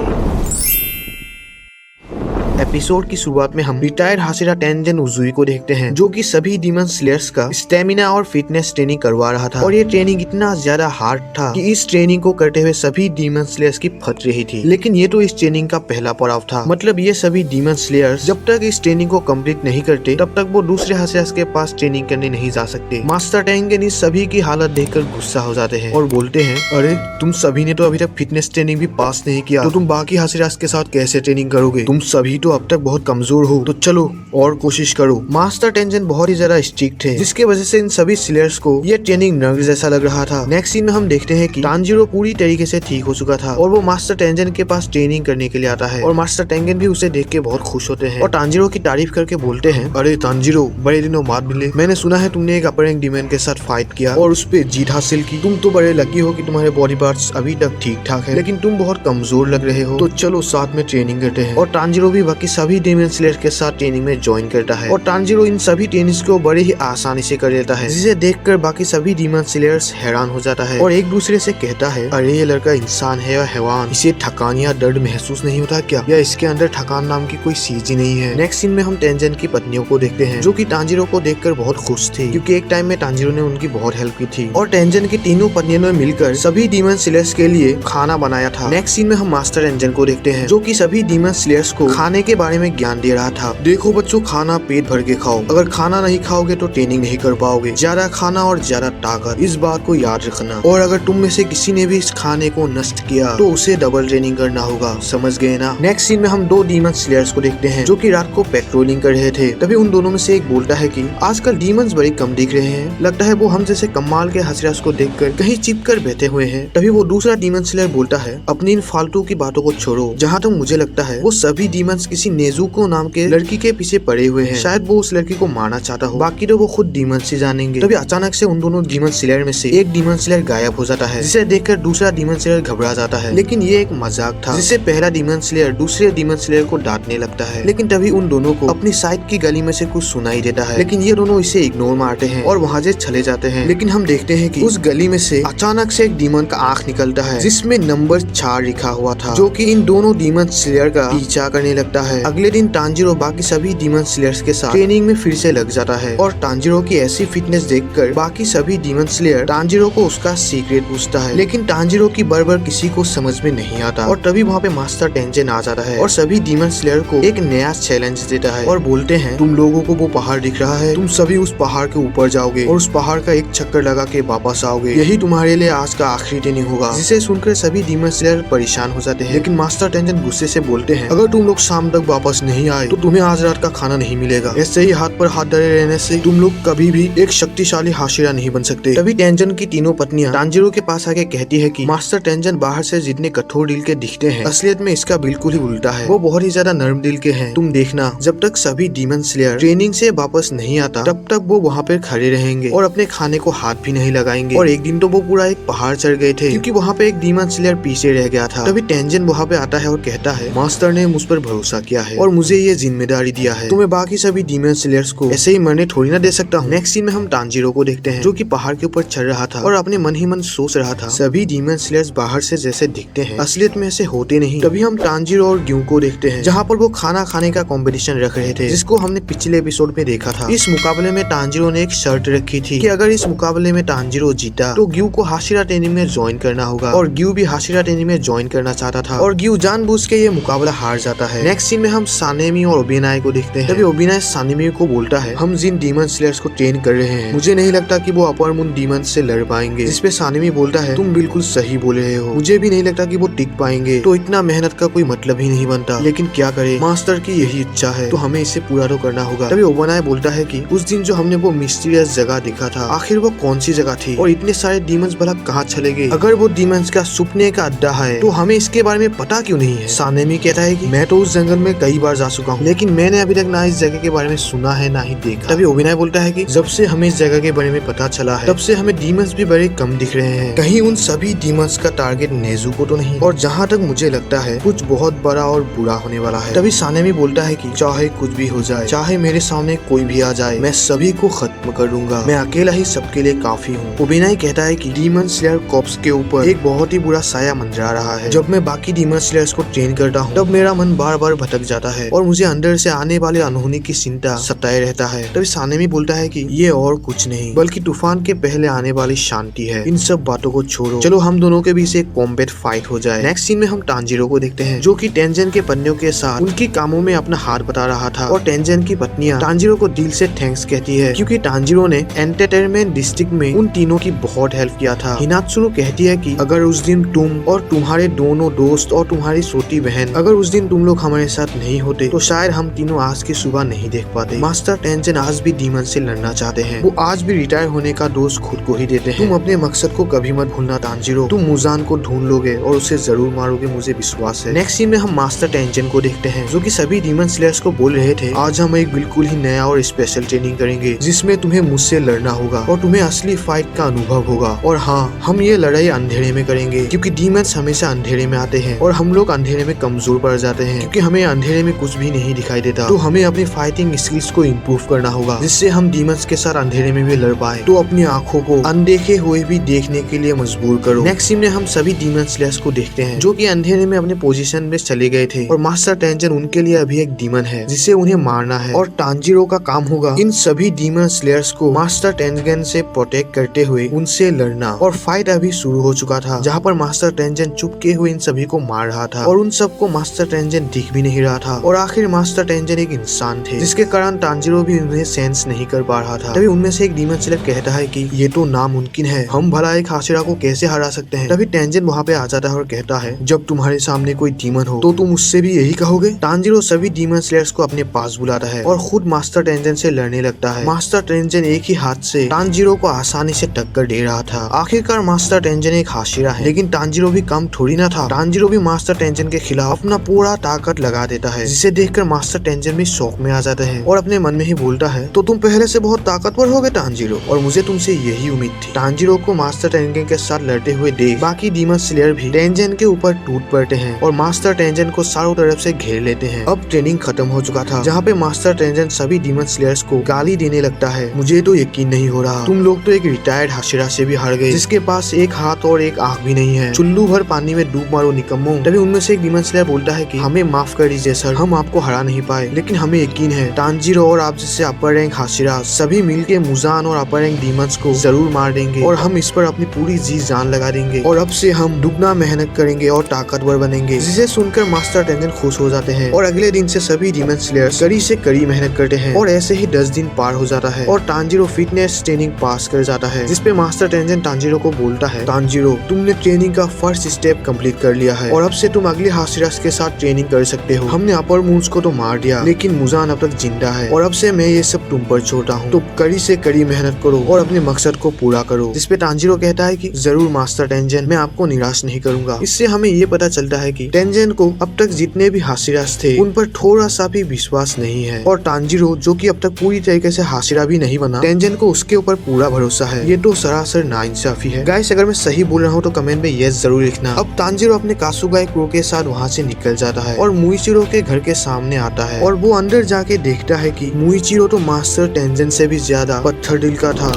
एपिसोड की शुरुआत में हम रिटायर्ड हाशिरा टेंजन उजुई को देखते हैं, जो कि सभी डीमन स्लेयर्स का स्टेमिना और फिटनेस ट्रेनिंग करवा रहा था। और ये ट्रेनिंग इतना ज्यादा हार्ड था कि इस ट्रेनिंग को करते हुए सभी डीमन स्लेयर्स की फट रही थी। लेकिन ये तो इस ट्रेनिंग का पहला पड़ाव था। मतलब ये सभी डीमन स्लेयर्स जब तक इस ट्रेनिंग को कंप्लीट नहीं करते तब तक वो दूसरे हाशिरास के पास ट्रेनिंग करने नहीं जा सकते। मास्टर टेंगन इस सभी की हालत देखकर गुस्सा हो जाते हैं और बोलते हैं, अरे तुम सभी ने तो अभी तक फिटनेस ट्रेनिंग भी पास नहीं किया, तो तुम बाकी हाशिरास के साथ कैसे ट्रेनिंग करोगे? तुम सभी तो अब तक बहुत कमजोर हो, तो चलो और कोशिश करो। मास्टर टेंजन बहुत ही ज्यादा स्ट्रिक्ट थे, जिसके वजह से इन सभी स्लेयर्स को ये ट्रेनिंग नर्व जैसा लग रहा था। नेक्स्ट सीन में हम देखते हैं कि तांजीरो पूरी तरीके से ठीक हो चुका था और वो मास्टर टेंजन के पास ट्रेनिंग करने के लिए आता है और मास्टर टेंजन भी उसे देख के बहुत खुश होते हैं और तांजीरो की तारीफ करके बोलते हैं, अरे तांजीरो, बड़े दिनों बाद मिले। मैंने सुना है तुमने एक अपर रैंक डीमन के साथ फाइट किया और उस पे जीत हासिल की। तुम तो बड़े लकी हो कि तुम्हारे बॉडी पार्ट्स अभी तक ठीक ठाक है, लेकिन तुम बहुत कमजोर लग रहे हो, तो चलो साथ में ट्रेनिंग करते हैं। और तांजीरो भी बाकी सभी डीमन स्लेयर के साथ ट्रेनिंग में ज्वाइन करता है और तांजीरो इन सभी ट्रेनिंग्स को बड़े ही आसानी से कर लेता है, जिसे देखकर बाकी सभी डीमन स्लेयर्स हैरान हो जाता है और एक दूसरे से कहता है, अरे ये लड़का इंसान है या हैवान, इसे थकान या दर्द महसूस नहीं होता क्या, या इसके अंदर थकान नाम की कोई चीज ही नहीं है। नेक्स्ट सीन में हम टेंजन की पत्नियों को देखते हैं, जो कि तांजीरो को देखकर बहुत खुश थी, क्योंकि एक टाइम में तांजीरो ने उनकी बहुत हेल्प की थी और टेंजन की तीनों पत्नियों ने मिलकर सभी डीमन स्लेयर्स के लिए खाना बनाया था। नेक्स्ट सीन में हम मास्टर टेंजन को देखते हैं, जो कि सभी डीमन स्लेयर्स को खाने के बारे में ज्ञान दे रहा था। देखो बच्चों, खाना पेट भर के खाओ, अगर खाना नहीं खाओगे तो ट्रेनिंग नहीं कर पाओगे। ज्यादा खाना और ज्यादा ताकत, इस बात को याद रखना। और अगर तुम में से किसी ने भी इस खाने को नष्ट किया तो उसे डबल ट्रेनिंग करना होगा, समझ गए ना। नेक्स्ट सीन में हम दो डीमन स्लेयर्स को देखते हैं, जो कि रात को पेट्रोलिंग कर रहे थे। तभी उन दोनों में से एक बोलता है कि आजकल डीमंस बड़े कम दिख रहे हैं, लगता है वो हम जैसे कमाल के हाशिरास को देखकर कहीं चिप कर बैठे हुए हैं। तभी वो दूसरा डीमन स्लेयर बोलता है, अपनी इन फालतू की बातों को छोड़ो, जहाँ तक मुझे लगता है वो सभी डीमंस किसी नेजुको नाम के लड़की के पीछे पड़े हुए हैं। शायद वो उस लड़की को मारना चाहता हो, बाकी तो वो खुद डीमन से जानेंगे। तभी अचानक से उन दोनों डीमन स्लेयर में से एक डीमन स्लेयर गायब हो जाता है, जिसे देखकर दूसरा डीमन स्लेयर घबरा जाता है। लेकिन ये एक मजाक था, जिससे पहला डीमन स्लेयर दूसरे डीमन स्लेयर को डांटने लगता है। लेकिन तभी उन दोनों को अपनी साइड की गली में से कुछ सुनाई देता है, लेकिन ये दोनों इसे इग्नोर मारते हैं और वहाँ से चले जाते हैं। लेकिन हम देखते हैं कि उस गली में से अचानक से एक डीमन का आंख निकलता है, जिसमें नंबर 4 लिखा हुआ था, जो कि इन दोनों डीमन स्लेयर का पीछा करने लगता है। अगले दिन तांजीरो बाकी सभी डीमन स्लेयर्स के साथ ट्रेनिंग में फिर से लग जाता है और तांजीरो की ऐसी फिटनेस देखकर बाकी सभी डीमन स्लेयर तांजीरो को उसका सीक्रेट पूछता है, लेकिन तांजीरो की बर्बर किसी को समझ में नहीं आता। और तभी वहाँ पे मास्टर टेंजन आ जाता है और सभी डीमन स्लेयर को एक नया चैलेंज देता है और बोलते हैं, तुम लोगों को वो पहाड़ दिख रहा है, तुम सभी उस पहाड़ के ऊपर जाओगे और उस पहाड़ का एक चक्कर लगा के वापस आओगे, यही तुम्हारे लिए आज का आखिरी ट्रेनिंग होगा। जिसे सुनकर सभी डीमन स्लेयर परेशान हो जाते हैं, लेकिन मास्टर टेंजन गुस्से से बोलते हैं, अगर तुम लोग शाम तक वापस नहीं आए तो तुम्हें आज रात का खाना नहीं मिलेगा। ऐसे ही हाथ पर हाथ धरे रहने से तुम लोग कभी भी एक शक्तिशाली हाशिरा नहीं बन सकते। तभी टेंजन की तीनों पत्नियां तांजीरो के पास आके कहती है कि मास्टर टेंजन बाहर से जितने कठोर दिल के दिखते हैं, असलियत में इसका बिल्कुल ही उल्टा है, वो बहुत ही ज्यादा नर्म दिल के हैं। तुम देखना, जब तक सभी डीमन स्लेयर ट्रेनिंग से वापस नहीं आता तब तक वो वहाँ पर खड़े रहेंगे और अपने खाने को हाथ भी नहीं लगाएंगे। और एक दिन तो वो पूरा एक पहाड़ चढ़ गए थे, क्योंकि वहाँ पे एक डीमन स्लेयर पीछे रह गया था। तभी टेंजन वहाँ पे आता है और कहता है, मास्टर ने मुझ पर भरोसा किया है और मुझे ये जिम्मेदारी दिया है, तो मैं बाकी सभी डीमन स्लेयर्स को ऐसे ही मरने थोड़ी ना दे सकता हूँ। नेक्स्ट सीन में हम तांजीरो को देखते हैं, जो कि पहाड़ के ऊपर चढ़ रहा था और अपने मन ही मन सोच रहा था, सभी डीमन स्लेयर्स बाहर से जैसे दिखते हैं, असलियत में ऐसे होते नहीं। तभी हम तांजीरो और ग्यू को देखते हैं, जहाँ पर वो खाना खाने का कंपटीशन रख रहे थे, जिसको हमने पिछले एपिसोड में देखा था। इस मुकाबले में तांजीरो ने एक शर्त रखी थी कि अगर इस मुकाबले में तांजीरो जीता तो ग्यू को हाशिरा ट्रेनिंग में ज्वाइन करना होगा, और ग्यू भी हाशिरा ट्रेनिंग में ज्वाइन करना चाहता था और ग्यू जानबूझ के ये मुकाबला हार जाता है। नेक्स्ट सीन सीन में हम सानेमी और ओबेनाई को देखते हैं। तभी ओबेनाई सानेमी को बोलता है, हम जिन डीमन स्लेयर्स को ट्रेन कर रहे हैं, मुझे नहीं लगता कि वो अपर मून डीमन से लड़ पाएंगे। जिसपे सानेमी बोलता है, तुम बिल्कुल सही बोल रहे हो, मुझे भी नहीं लगता कि वो टिक पाएंगे। तो इतना मेहनत का कोई मतलब ही नहीं बनता, लेकिन क्या करे, मास्टर की यही इच्छा है तो हमें इसे पूरा तो करना होगा। तभी ओबेनाई बोलता है कि उस दिन जो हमने वो मिस्टीरियस जगह देखा था, आखिर वो कौन सी जगह थी और इतने सारे डीमंस भला कहाँ चले गए? अगर वो डीमंस का सुपने का अड्डा है तो हमें इसके बारे में पता क्यों नहीं है? सानेमी कहता है कि मैं तो उस जंगल में कई बार जा चुका हूँ, लेकिन मैंने अभी तक ना इस जगह के बारे में सुना है ना ही देखा। तभी ओबेनाई बोलता है कि जब से हमें इस जगह के बारे में पता चला है, तब से हमें डीमंस भी बड़े कम दिख रहे हैं। कहीं उन सभी डीमंस का टारगेट नेजुको तो नहीं? और जहाँ तक मुझे लगता है कुछ बहुत बड़ा और बुरा होने वाला है। तभी सानेमी बोलता है कि चाहे कुछ भी हो जाए, चाहे मेरे सामने कोई भी आ जाए, मैं सभी को खत्म कर दूंगा। मैं अकेला ही सबके लिए काफी हूँ। ओबेनाई कहता है कि डीमन स्लेयर कॉर्प्स के ऊपर एक बहुत ही बुरा साया मंडरा रहा है। जब मैं बाकी डीमन स्लेयर्स को ट्रेन करता हूँ, तब मेरा मन बार बार भटक जाता है और मुझे अंदर से आने वाले अनहोनी की चिंता सताए रहता है। तभी सानेमी बोलता है कि ये और कुछ नहीं बल्कि तूफान के पहले आने वाली शांति है। इन सब बातों को छोड़ो, चलो हम दोनों के बीच एक कॉम्बैट फाइट हो जाए। नेक्स्ट सीन में हम तांजीरो को देखते हैं, जो कि टेंजन के पन्नियों के साथ उनकी कामों में अपना हाथ बता रहा था। और टेंजन की पत्नियां तांजीरो को दिल से थैंक्स कहती है, क्योंकि तांजीरो ने एंटरटेनमेंट डिस्ट्रिक्ट में उन तीनों की बहुत हेल्प किया था। हिनात्सुरो कहती है कि अगर उस दिन तुम और तुम्हारे दोनों दोस्त और तुम्हारी छोटी बहन, अगर उस दिन तुम लोग हमारे साथ नहीं होते तो शायद हम तीनों आज की सुबह नहीं देख पाते। मास्टर टेंजन आज भी डीमन से लड़ना चाहते हैं। वो आज भी रिटायर होने का दोष खुद को ही देते हैं। तुम अपने मकसद को कभी मत भूलना तांजीरो, तुम मुजान को ढूंढ लोगे और उसे जरूर मारोगे, मुझे विश्वास है। नेक्स्ट सीन में हम मास्टर टेंजन को देखते हैं, जो कि सभी डीमन स्लेयर्स को बोल रहे थे, आज हम एक बिल्कुल ही नया और स्पेशल ट्रेनिंग करेंगे, जिसमें तुम्हें मुझसे लड़ना होगा और तुम्हें असली फाइट का अनुभव होगा। और हाँ, हम ये लड़ाई अंधेरे में करेंगे, क्योंकि डीमंस हमेशा अंधेरे में आते हैं और हम लोग अंधेरे में कमजोर पड़ जाते हैं, क्योंकि हमें अंधेरे में कुछ भी नहीं दिखाई देता। तो हमें अपनी फाइटिंग स्किल्स को इम्प्रूव करना होगा, जिससे हम डीमंस के साथ अंधेरे में भी लड़ पाए। तो अपनी आंखों को अनदेखे हुए भी देखने के लिए मजबूर करो। नेक्स्ट सीन में हम सभी डीमन स्लेयर्स को देखते हैं, जो कि अंधेरे में अपने पोजीशन में चले गए थे और मास्टर टेंजन उनके लिए अभी एक डीमन है जिसे उन्हें मारना है। और तांजीरो का काम होगा इन सभी डीमन स्लेयर्स को मास्टर टेंजन से प्रोटेक्ट करते हुए उनसे लड़ना। और फाइट अभी शुरू हो चुका था, जहाँ पर मास्टर टेंजन चुपके हुए इन सभी को मार रहा था और उन सबको मास्टर टेंजन दिख भी नहीं रहा था। और आखिर मास्टर टेंजन एक इंसान थे, जिसके कारण तांजीरो भी उन्हें सेंस नहीं कर पा रहा था। तभी उनमें से एक डीमन स्लेयर कहता है कि ये तो नामुमकिन है, हम भला एक हाशिरा को कैसे हरा सकते हैं? तभी टेंजन वहाँ पे आ जाता है और कहता है, जब तुम्हारे सामने कोई डीमन हो तो तुम उससे भी यही कहोगे? तांजीरो सभी डीमन स्लेयर्स को अपने पास बुलाता है और खुद मास्टर टेंजन से लड़ने लगता है। मास्टर टेंजन एक ही हाथ से तांजीरो को आसानी से टक्कर दे रहा था। आखिरकार मास्टर टेंजन एक हाशिरा है, लेकिन तांजीरो भी कम थोड़ी ना था। तांजीरो भी मास्टर टेंजन के खिलाफ अपना पूरा ताकत लगा देता है, जिसे देखकर मास्टर टेंजन भी शौक में आ जाता है और अपने मन में ही बोलता है, तो तुम पहले से बहुत ताकतवर हो गए तांजीरो, और मुझे तुमसे यही उम्मीद थी। तांजीरो को मास्टर टेंजन के साथ लड़ते हुए देख बाकी डीमन स्लेयर भी टेंजन के ऊपर टूट पड़ते हैं और मास्टर टेंजन को चारों तरफ से घेर लेते हैं। अब ट्रेनिंग खत्म हो चुका था, जहाँ पे मास्टर टेंजन सभी डीमन स्लेयर्स को गाली देने लगता है, मुझे तो यकीन नहीं हो रहा, तुम लोग तो एक रिटायर्ड हाशिरा से भी हार गए, जिसके पास एक हाथ और एक आंख भी नहीं है। चुल्लू भर पानी में डूब मारो निकम्मो। तभी उनमें से एक डीमन स्लेयर बोलता है कि हमें माफ कर दीजिए सर, हम आपको हरा नहीं पाए, लेकिन हमें यकीन है तांजीरो और आप जैसे अपर रैंक हाशिरा सभी मिलके मुजान और अपर रैंक डीमंस को जरूर मार देंगे और हम इस पर अपनी पूरी जी जान लगा देंगे और अब से हम दुगना मेहनत करेंगे और ताकतवर बनेंगे। जिसे सुनकर मास्टर टेंजन खुश हो जाते हैं और अगले दिन से सभी डीमन स्लेयर्स कड़ी से कड़ी मेहनत करते हैं और ऐसे ही 10 दिन पार हो जाता है और तांजीरो फिटनेस ट्रेनिंग पास कर जाता है, जिसपे मास्टर टेंजन तांजीरो को बोलता है, तांजीरो तुमने ट्रेनिंग का फर्स्ट स्टेप कंप्लीट कर लिया है और अब से तुम अगले हाशिरास के साथ ट्रेनिंग कर सकते हो। हमने अपर मून्स को तो मार दिया, लेकिन मुजान अब तक जिंदा है और अब से मैं ये सब तुम पर छोड़ता हूँ, तो कड़ी से कड़ी मेहनत करो और अपने मकसद को पूरा करो। जिसपे तांजीरो कहता है कि जरूर मास्टर टेंजन, मैं आपको निराश नहीं करूंगा। इससे हमें ये पता चलता है कि टेंजन को अब तक जितने भी हाशिरास थे उन पर थोड़ा सा भी विश्वास नहीं है और तांजीरो जो कि अब तक पूरी तरीके से हाशिरा भी नहीं बना, टेंजन को उसके ऊपर पूरा भरोसा है। ये तो सरासर नाइंसाफी है। गाइस अगर मैं सही बोल रहा हूँ तो कमेंट में यस जरूर लिखना। अब तांजीरो अपने कासुगाई क्रो के साथ वहाँ से निकल जाता है और मुइचिरो के घर के सामने आता है और वो अंदर जाके देखता है कि मुइचिरो तो मास्टर टेंजन से भी ज्यादा पत्थर दिल का था।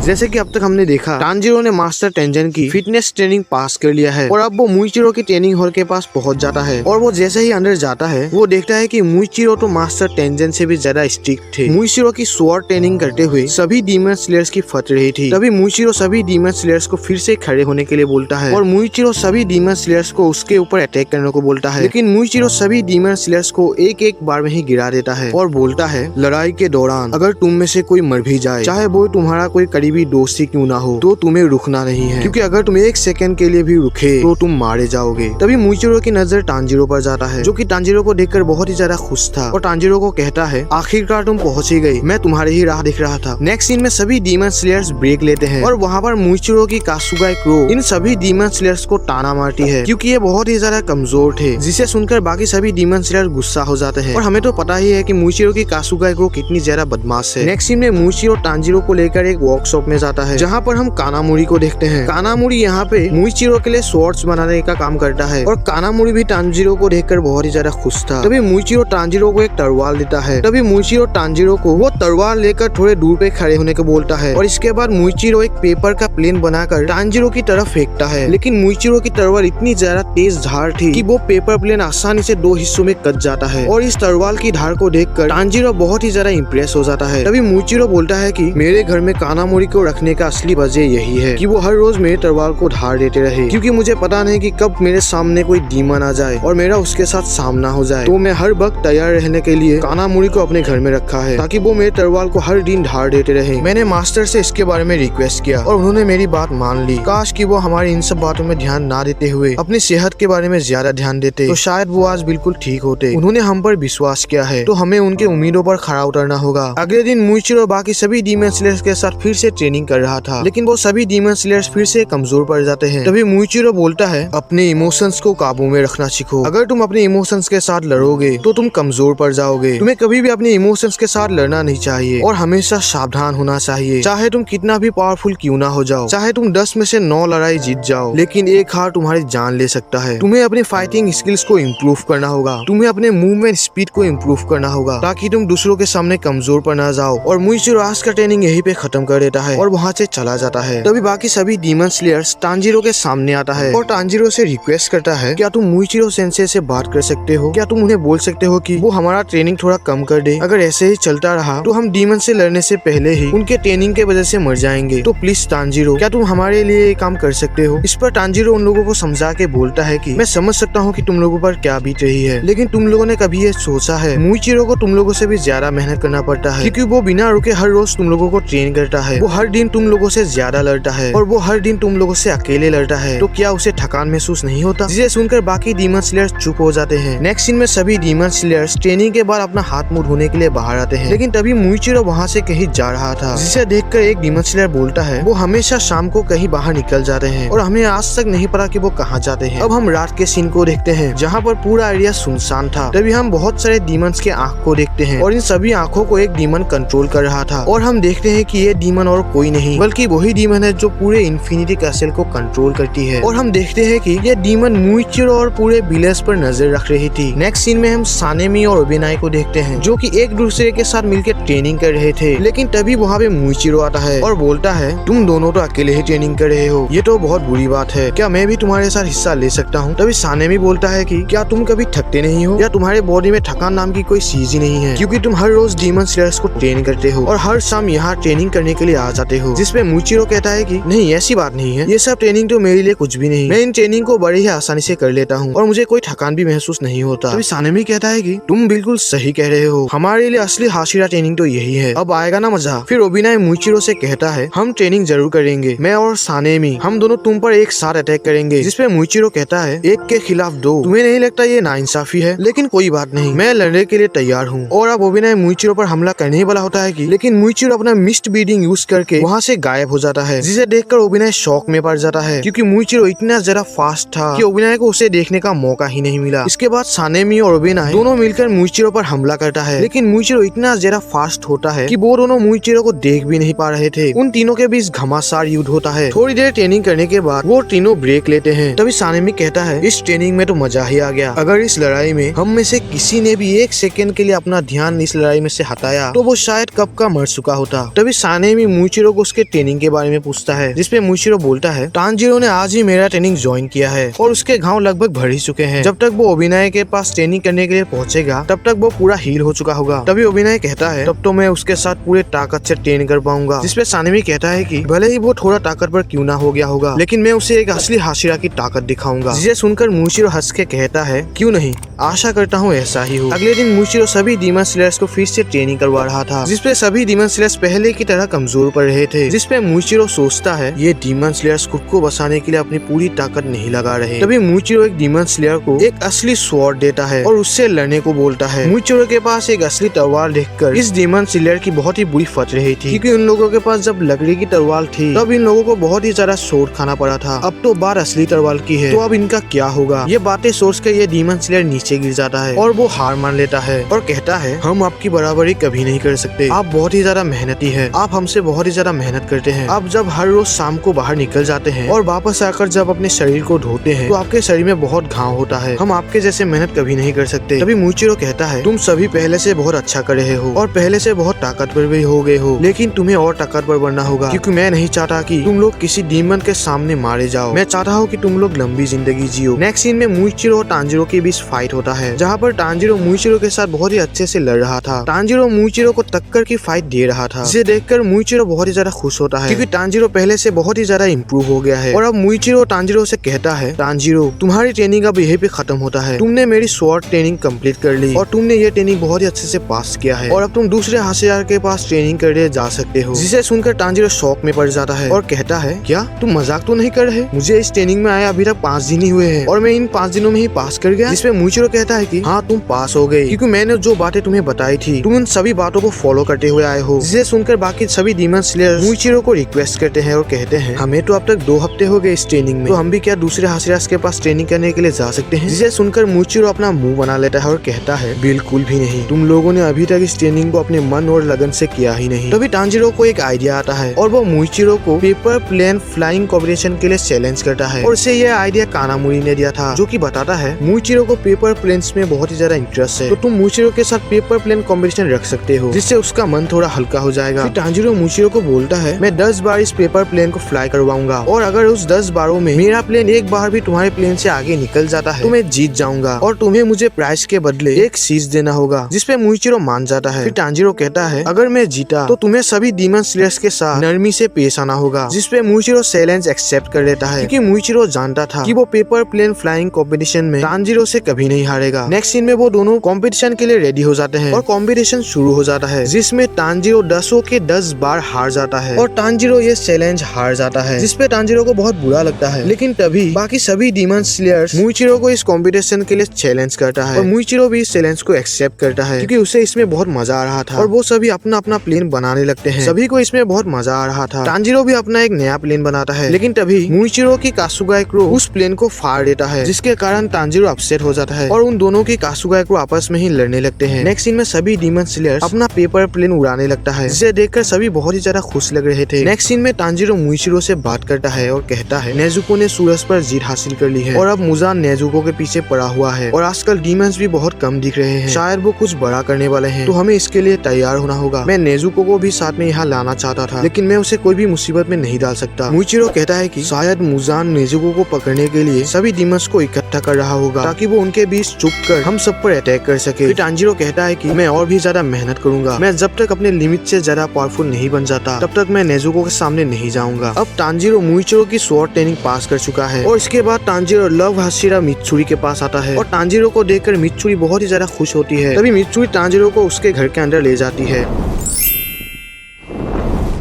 जैसे कि अब तक हमने देखा, तांजीरो ने मास्टर टेंजन की फिटनेस ट्रेनिंग पास कर लिया है और अब वो मुइचिरो की ट्रेनिंग हॉल के पास पहुंच जाता है। और वो जैसे ही अंदर जाता है वो देखता है कि मुइचिरो तो मास्टर टेंजन से भी ज्यादा स्ट्रिक्ट थे। मुइचिरो की स्वॉर्ड ट्रेनिंग करते हुए सभी डीमन स्लेयर्स की फट रही थी। तभी मुइचिरो सभी डीमन स्लेयर्स को फिर से खड़े होने के लिए बोलता है और मुइचिरो सभी डीमन स्लेयर्स को उसके ऊपर अटैक करने को बोलता है। लेकिन मुइचिरो सभी डीमन स्लेयर्स को एक एक बार में ही गिरा देता है और बोलता है, लड़ाई के दौरान अगर तुम में से कोई मर भी जाए, चाहे वो तुम्हारा कोई करीबी दोस्त ही क्यों ना हो, तो तुम्हें रुकना नहीं है, क्योंकि अगर तुम एक सेकंड के लिए भी रुके तो तुम मारे जाओगे। तभी मुइचिरो की नजर तांजीरो पर जाता है, जो कि तांजीरो को देखकर बहुत ही ज्यादा खुश था और तांजीरो को कहता है, आखिरकार तुम पहुंच ही गई, मैं तुम्हारी ही राह दिख रहा था। नेक्स्ट सीन में सभी डीमन स्लेयर्स ब्रेक लेते हैं और वहाँ पर मुइचिरो की कासुगाई क्रो इन सभी डीमन स्लेयर्स को ताना मारती है, क्योंकि ये बहुत ही ज्यादा कमजोर थे, जिसे सुनकर बाकी सभी डीमन स्लेयर गुस्सा हो जाते हैं। और हमें तो पता ही है कि मुइचिरो की कासुगाई क्रो कितनी ज्यादा बदमाश है। नेक्स्ट सीन में मुइचिरो तांजीरो को लेकर एक वर्कशॉप में जाता है, जहाँ पर हम कानामुरी को देखते हैं। कानामुरी यहाँ पे मुइचिरो के लिए स्वॉर्ड्स बनाने का काम करता है और कानामुरी भी तांजीरो को देखकर बहुत ही ज्यादा खुश था। तभी मुइचिरो तांजीरो को एक तलवार देता है। तभी मुइचिरो तांजीरो को वो तलवार लेकर थोड़े दूर पे खड़े होने को बोलता है और इसके बाद मुइचिरो एक पेपर का प्लेन बनाकर तांजीरो की तरफ फेंकता है। लेकिन मुइचिरो की तलवार इतनी ज्यादा तेज धार थी कि वो पेपर प्लेन आसानी से दो हिस्सों में कट जाता है और इस तलवार की धार को देखकर तांजीरो बहुत ही ज्यादा इम्प्रेस हो जाता है। तभी मुइचिरो बोलता है कि मेरे घर में कानामुरी को रखने का असली वजह यही है कि वो हर रोज मेरे तलवार को धार देते रहे, क्योंकि मुझे पता नहीं कि कब मेरे सामने कोई डीमन आ जाए और मेरा उसके साथ सामना हो जाए, तो मैं हर वक्त तैयार रहने के लिए कानामुरी को अपने घर में रखा है ताकि वो मेरे तलवार को हर दिन धार देते रहे। मैंने मास्टर से इसके बारे में रिक्वेस्ट किया और उन्होंने मेरी बात मान ली। काश कि वो हमारी इन सब बातों में ध्यान ना देते हुए अपनी सेहत के बारे में ज्यादा ध्यान देते, तो शायद वो आज बिल्कुल ठीक होते। उन्होंने हम पर विश्वास किया है, तो हमें उनके उम्मीदों पर खरा उतरना होगा। अगले दिन मुइचिरो बाकी सभी डीमन स्लेयर्स के साथ फिर से ट्रेनिंग कर रहा था, लेकिन वो सभी डीमन स्लेयर्स फिर से कमजोर पड़ जाते हैं। तभी मुइचिरो बोलता है, अपने इमोशंस को काबू में रखना सीखो। अगर तुम अपने इमोशंस के साथ लड़ोगे तो तुम कमजोर पड़ जाओगे। तुम्हें कभी भी अपने इमोशंस के साथ लड़ना नहीं चाहिए और हमेशा सावधान होना चाहिए। चाहे तुम कितना भी पावरफुल क्यों ना हो जाओ, चाहे तुम 10 में से 9 लड़ाई जीत जाओ, लेकिन एक हार तुम्हारी जान ले सकता है। तुम्हें अपने फाइटिंग स्किल्स को इम्प्रूव करना होगा, तुम्हें अपने मूवमेंट स्पीड को इम्प्रूव करना होगा, ताकि तुम दूसरों के सामने कमजोर पर ना जाओ। और मुइचिरो आज का ट्रेनिंग यहीं पे खत्म कर देता है और वहाँ से चला जाता है। तभी बाकी सभी डीमन स्लेयर्स तांजीरो के सामने आता है और तांजीरो से रिक्वेस्ट करता है, क्या तुम मुइचिरो सेंसे से बात कर सकते हो? क्या तुम उन्हें बोल सकते हो कि वो हमारा ट्रेनिंग थोड़ा कम कर दे? अगर ऐसे ही चलता रहा तो हम डीमन से लड़ने से पहले ही उनके ट्रेनिंग के वजह से मर जाएंगे। तो प्लीज तांजीरो, क्या तुम हमारे लिए काम कर सकते हो? इस पर तांजीरो उन लोगों को समझा के बोलता है कि मैं समझ सकता हूँ कि तुम लोगों पर क्या बीत रही है, लेकिन तुम लोगों ने कभी ये सोचा है मुइचिरो को तुम लोगों से भी ज्यादा मेहनत करना पड़ता है, क्योंकि वो बिना रुके हर रोज तुम लोगों को ट्रेन करता है। वो हर दिन तुम लोगों से ज्यादा लड़ता है और वो हर दिन तुम लोगों से अकेले लड़ता है। तो क्या उसे थकान महसूस नहीं होता? जिसे सुनकर बाकी डीमन स्लेयर्स चुप हो जाते हैं। नेक्स्ट सीन में सभी डीमन स्लेयर्स ट्रेनिंग के बाद अपना हाथ मुंह धोने के लिए बाहर आते हैं, लेकिन तभी मुइचिरो वहाँ से कहीं जा रहा था, जिसे देखकर एक डीमन स्लेयर बोलता है, वो हमेशा शाम को कहीं बाहर निकल जाते हैं और हमें आज तक नहीं पता कि वो कहाँ जाते हैं। अब हम रात के सीन को देखते हैं, जहाँ पर पूरा एरिया सुनसान था। तभी हम बहुत सारे डीमंस के आँख को देखते हैं और इन सभी आँखों को एक डीमन कंट्रोल कर रहा था और हम देखते हैं कि ये डीमन और कोई नहीं बल्कि वही डीमन है जो पूरे इन्फिनिटी कैसल को कंट्रोल करती है। और हम देखते हैं कि ये डीमन मुइचिरो और पूरे विलेज पर नजर रख रही थी। नेक्स्ट सीन में हम सानेमी और ओबेनाई को देखते हैं, जो कि एक दूसरे के साथ मिलकर ट्रेनिंग कर रहे थे। लेकिन तभी वहाँ पे मुइचिरो आता है और बोलता है, तुम दोनों तो अकेले ही ट्रेनिंग कर रहे हो, ये तो बहुत बुरी बात है, क्या मैं भी तुम्हारे साथ हिस्सा ले सकता हूँ? तभी सानेमी बोलता है कि क्या तुम कभी थकते नहीं हो, या तुम्हारे बॉडी में थकान नाम की कोई चीज ही नहीं है, क्योंकि तुम हर रोज डीमन स्लेयर्स को ट्रेन करते हो और हर शाम यहाँ ट्रेनिंग करने के लिए आ जाते हो। जिसपे मुइचिरो कहता है कि नहीं, ऐसी बात नहीं है, ये सब ट्रेनिंग तो मेरे लिए कुछ भी नहीं, मैं इन ट्रेनिंग को बड़ी ही आसानी से कर लेता हूँ और मुझे कोई थकान भी महसूस नहीं होता। तभी सानेमी कहता है कि तुम बिल्कुल सही कह रहे हो, हमारे लिए असली हाशिरा ट्रेनिंग तो यही है, अब आएगा ना मजा। फिर ओबेनाई मुइचिरो से कहता है, हम ट्रेनिंग जरूर करेंगे, मैं और सानेमी हम दोनों तुम पर एक साथ अटैक करेंगे। जिसपे मुइचिरो कहता है, एक के खिलाफ दो, तुम्हें नहीं लगता ये नाइंसाफी है? लेकिन कोई बात नहीं, मैं लड़ने के लिए तैयार हूँ। और अब ओबेनाई मुइचिरो पर हमला करने ही वाला होता है कि लेकिन मुइचिरो अपना मिस्ट ब्रीडिंग यूज करके वहाँ से गायब हो जाता है, जिसे देखकर ओबेनाई शॉक में पड़ जाता है, क्योंकि मुइचिरो इतना ज्यादा फास्ट था कि ओबेनाई को उसे देखने का मौका ही नहीं मिला। इसके बाद सानेमी और ओबेनाई दोनों मिलकर मुइचिरो पर हमला करता है, लेकिन मुइचिरो इतना ज्यादा फास्ट होता है कि वो दोनों मुइचिरो को देख भी नहीं पा रहे थे। उन तीनों के बीच घमासान युद्ध होता है। थोड़ी देर ट्रेनिंग करने के बाद वो तीनों ब्रेक लेते हैं। तभी सानेमी कहता है, इस ट्रेनिंग में तो मजा ही आ गया, अगर इस लड़ाई में हम में से किसी ने भी एक सेकंड के लिए अपना ध्यान इस लड़ाई में से हटाया तो वो शायद कब का मर चुका होता। तभी सानेमी मुइचिरो मुइचिरो को उसके ट्रेनिंग के बारे में पूछता है, जिसपे मुइचिरो बोलता है तानजीरो ने आज ही मेरा ट्रेनिंग ज्वाइन किया है और उसके घाव लगभग भर ही चुके हैं। जब तक वो अभिनय के पास ट्रेनिंग करने के लिए पहुंचेगा तब तक वो पूरा हील हो चुका होगा। तभी अभिनय कहता है तब तो मैं उसके साथ पूरे ताकत से ट्रेन कर पाऊंगा। जिसपे सानिमी कहता है कि भले ही वो थोड़ा ताकतवर क्यों ना हो गया होगा, लेकिन मैं उसे एक असली हाशिरा की ताकत दिखाऊंगा। जिसे सुनकर मुइचिरो हंस के कहता है क्यों नहीं, आशा करता हूँ ऐसा ही हो। अगले दिन मुइचिरो सभी डीमन स्लेयर्स को फिर से ट्रेनिंग करवा रहा था, जिसपे सभी डीमन स्लेयर्स पहले की तरह कमजोर पड़ रहे थे। जिसपे मुइचिरो सोचता है ये डीमन स्लेयर्स खुद को बचाने के लिए अपनी पूरी ताकत नहीं लगा रहे। तभी मुइचिरो एक डीमन स्लेयर को एक असली स्वॉर्ड देता है और उससे लड़ने को बोलता है। मुइचिरो के पास एक असली तलवार देखकर इस डीमन स्लेयर की बहुत ही बुरी फट रही थी, क्योंकि उन लोगों के पास जब लकड़ी की तलवार थी तब इन लोगों को बहुत ही ज्यादा चोट खाना पड़ा था। अब तो बात असली तलवार की है, तो अब इनका क्या होगा। ये बातें सोच कर ये डीमन स्लेयर नीचे गिर जाता है और वो हार मान लेता है और कहता है हम आपकी बराबरी कभी नहीं कर सकते, आप बहुत ही ज्यादा मेहनती है, आप हमसे बहुत ही ज्यादा मेहनत करते हैं। आप जब हर रोज शाम को बाहर निकल जाते हैं और वापस आकर जब अपने शरीर को धोते हैं तो आपके शरीर में बहुत घाव होता है, हम आपके जैसे मेहनत कभी नहीं कर सकते। तभी मुइचिरो कहता है तुम सभी पहले से बहुत अच्छा कर रहे हो और पहले से बहुत ताकतवर भी हो गए हो, लेकिन तुम्हें और ताकतवर बनना होगा, क्योंकि मैं नहीं चाहता कि तुम लोग किसी डीमन के सामने मारे जाओ। मैं चाहता हूँ कि तुम लोग लंबी जिंदगी जियो। नेक्स्ट सीन में मुइचिरो और तानजीरो के बीच फाइट होता है, जहाँ पर तानजीरो मुइचिरो के साथ बहुत ही अच्छे से लड़ रहा था। तानजीरो मुइचिरो को टक्कर की फाइट दे रहा था, जिसे देखकर मुइचिरो बहुत ही ज्यादा खुश होता है, क्योंकि तानजीरो पहले से बहुत ही ज्यादा इम्प्रूव हो गया है। और अब मुइचिरो तानजीरो से कहता है तानजीरो तुम्हारी ट्रेनिंग अब यहीं पे खत्म होता है, तुमने मेरी स्वॉर्ड ट्रेनिंग कंप्लीट कर ली और तुमने ये ट्रेनिंग बहुत ही अच्छे से पास किया है और अब तुम दूसरे हाशियार के पास ट्रेनिंग करने जा सकते हो। जिसे सुनकर तानजीरो शॉक में पड़ जाता है और कहता है क्या तुम मजाक तो नहीं कर रहे, मुझे इस ट्रेनिंग में आया अभी तक 5 दिन ही हुए हैं और मैं इन 5 दिनों में ही पास कर गया। जिसपे मुइचिरो कहता है कि हाँ तुम पास हो गए, क्योंकि मैंने जो बातें तुम्हें बताई थी तुम उन सभी बातों को फॉलो करते हुए आए हो। जिसे सुनकर बाकी सभी डीमन स्लेयर्स मुइचिरो को रिक्वेस्ट करते हैं और कहते हैं हमें तो अब तक 2 हफ्ते हो गए इस ट्रेनिंग में, तो हम भी क्या दूसरे हाशिरास के पास ट्रेनिंग करने के लिए जा सकते हैं। जिसे सुनकर मुइचिरो अपना मुंह बना लेता है और कहता है बिल्कुल भी नहीं, तुम लोगों ने अभी तक इस ट्रेनिंग को अपने मन और लगन से किया ही नहीं। तभी तानजीरो को एक आइडिया आता है और वो मुइचिरो को पेपर प्लेन फ्लाइंग कॉम्पिटिशन के लिए चैलेंज करता है और उसे यह आइडिया कानामुरी ने दिया था, जो कि बताता है मुइचिरो को पेपर प्लेन्स में बहुत ही ज्यादा इंटरेस्ट है, तो तुम मुइचिरो के साथ पेपर प्लेन कॉम्पिटिशन रख सकते हो, जिससे उसका मन थोड़ा हल्का हो जाएगा। फिर तानजीरो मुइचिरो को बोलता है मैं 10 बार इस पेपर प्लेन को फ्लाई करवाऊंगा और अगर उस 10 बारों में मेरा प्लेन एक बार भी तुम्हारे प्लेन से आगे निकल जाता है तो मैं जीत जाऊंगा और तुम्हें मुझे प्राइज के बदले एक चीज देना होगा। जिसपे मुइचिरो मान जाता है। फिर तानजीरो कहता है अगर मैं जीता तो तुम्हें सभी डीमन स्लेयर्स के साथ नरमी से पेश आना होगा। जिसपे मुइचिरो चैलेंज एक्सेप्ट कर लेता है, क्योंकि मुइचिरो जानता था कि वो पेपर प्लेन फ्लाइंग कॉम्पिटिशन में तानजीरो से कभी नहीं हारेगा। नेक्स्ट सीन में वो दोनों कॉम्पिटिशन के लिए रेडी हो जाते हैं और कॉम्पिटिशन शुरू हो जाता है, जिसमें तानजीरो 10 के 10 बार हार जाता है और तानजीरो ये चैलेंज हार जाता है, जिसपे तानजीरो को बहुत बुरा लगता है। लेकिन तभी बाकी सभी डीमन स्लेयर्स मुइचिरो को इस कॉम्पिटिशन के लिए चैलेंज करता है और मुइचिरो भी इस चैलेंज को एक्सेप्ट करता है, क्योंकि उसे इसमें बहुत मजा आ रहा था और वो सभी अपना अपना प्लेन बनाने लगते हैं। सभी को इसमें बहुत मजा आ रहा था। तानजीरो भी अपना एक नया प्लेन बनाता है, लेकिन तभी मुइचिरो की कासुगाई क्रो उस प्लेन को फाड़ देता है, जिसके कारण तानजीरो अपसेट हो जाता है और उन दोनों की कासुगाई क्रो आपस में ही लड़ने लगते हैं। नेक्स्ट सीन में सभी डीमन स्लेयर्स अपना पेपर प्लेन उड़ाने लगता है, जिसे देखकर सभी बहुत ही ज्यादा खुश लग रहे थे। नेक्स्ट सीन में तानजीरो मुइचिरो से बात करता है और कहता है नेजुको ने सूरज पर जीत हासिल कर ली है और अब मुजान नेजुको के पीछे पड़ा हुआ है और आजकल डीमंस भी बहुत कम दिख रहे हैं, शायद वो कुछ बड़ा करने वाले हैं, तो हमें इसके लिए तैयार होना होगा। मैं नेजुको को भी साथ में यहाँ लाना चाहता था, लेकिन मैं उसे कोई भी मुसीबत में नहीं डाल सकता। मुइचिरो कहता है कि शायद मुजान नेजुको को पकड़ने के लिए सभी डीमंस को इकट्ठा कर रहा होगा, ताकि वो उनके बीच चुप कर हम सब पर अटैक कर सके। फिर तानजीरो कहता है कि मैं और भी ज्यादा मेहनत करूंगा, मैं जब तक अपने लिमिट से ज्यादा पावरफुल नहीं बन जाता तब तक मैं नेजुको के सामने नहीं जाऊंगा। अब तानजीरो मुइचिरो की स्वॉर्ड ट्रेनिंग पास कर चुका है और इसके बाद तानजीरो लव हाशिरा मित्सुरी के पास आता है और तानजीरो को देखकर मित्सुरी बहुत ही ज्यादा खुश होती है। तभी मित्सुरी तानजीरो को उसके घर के अंदर ले जाती है।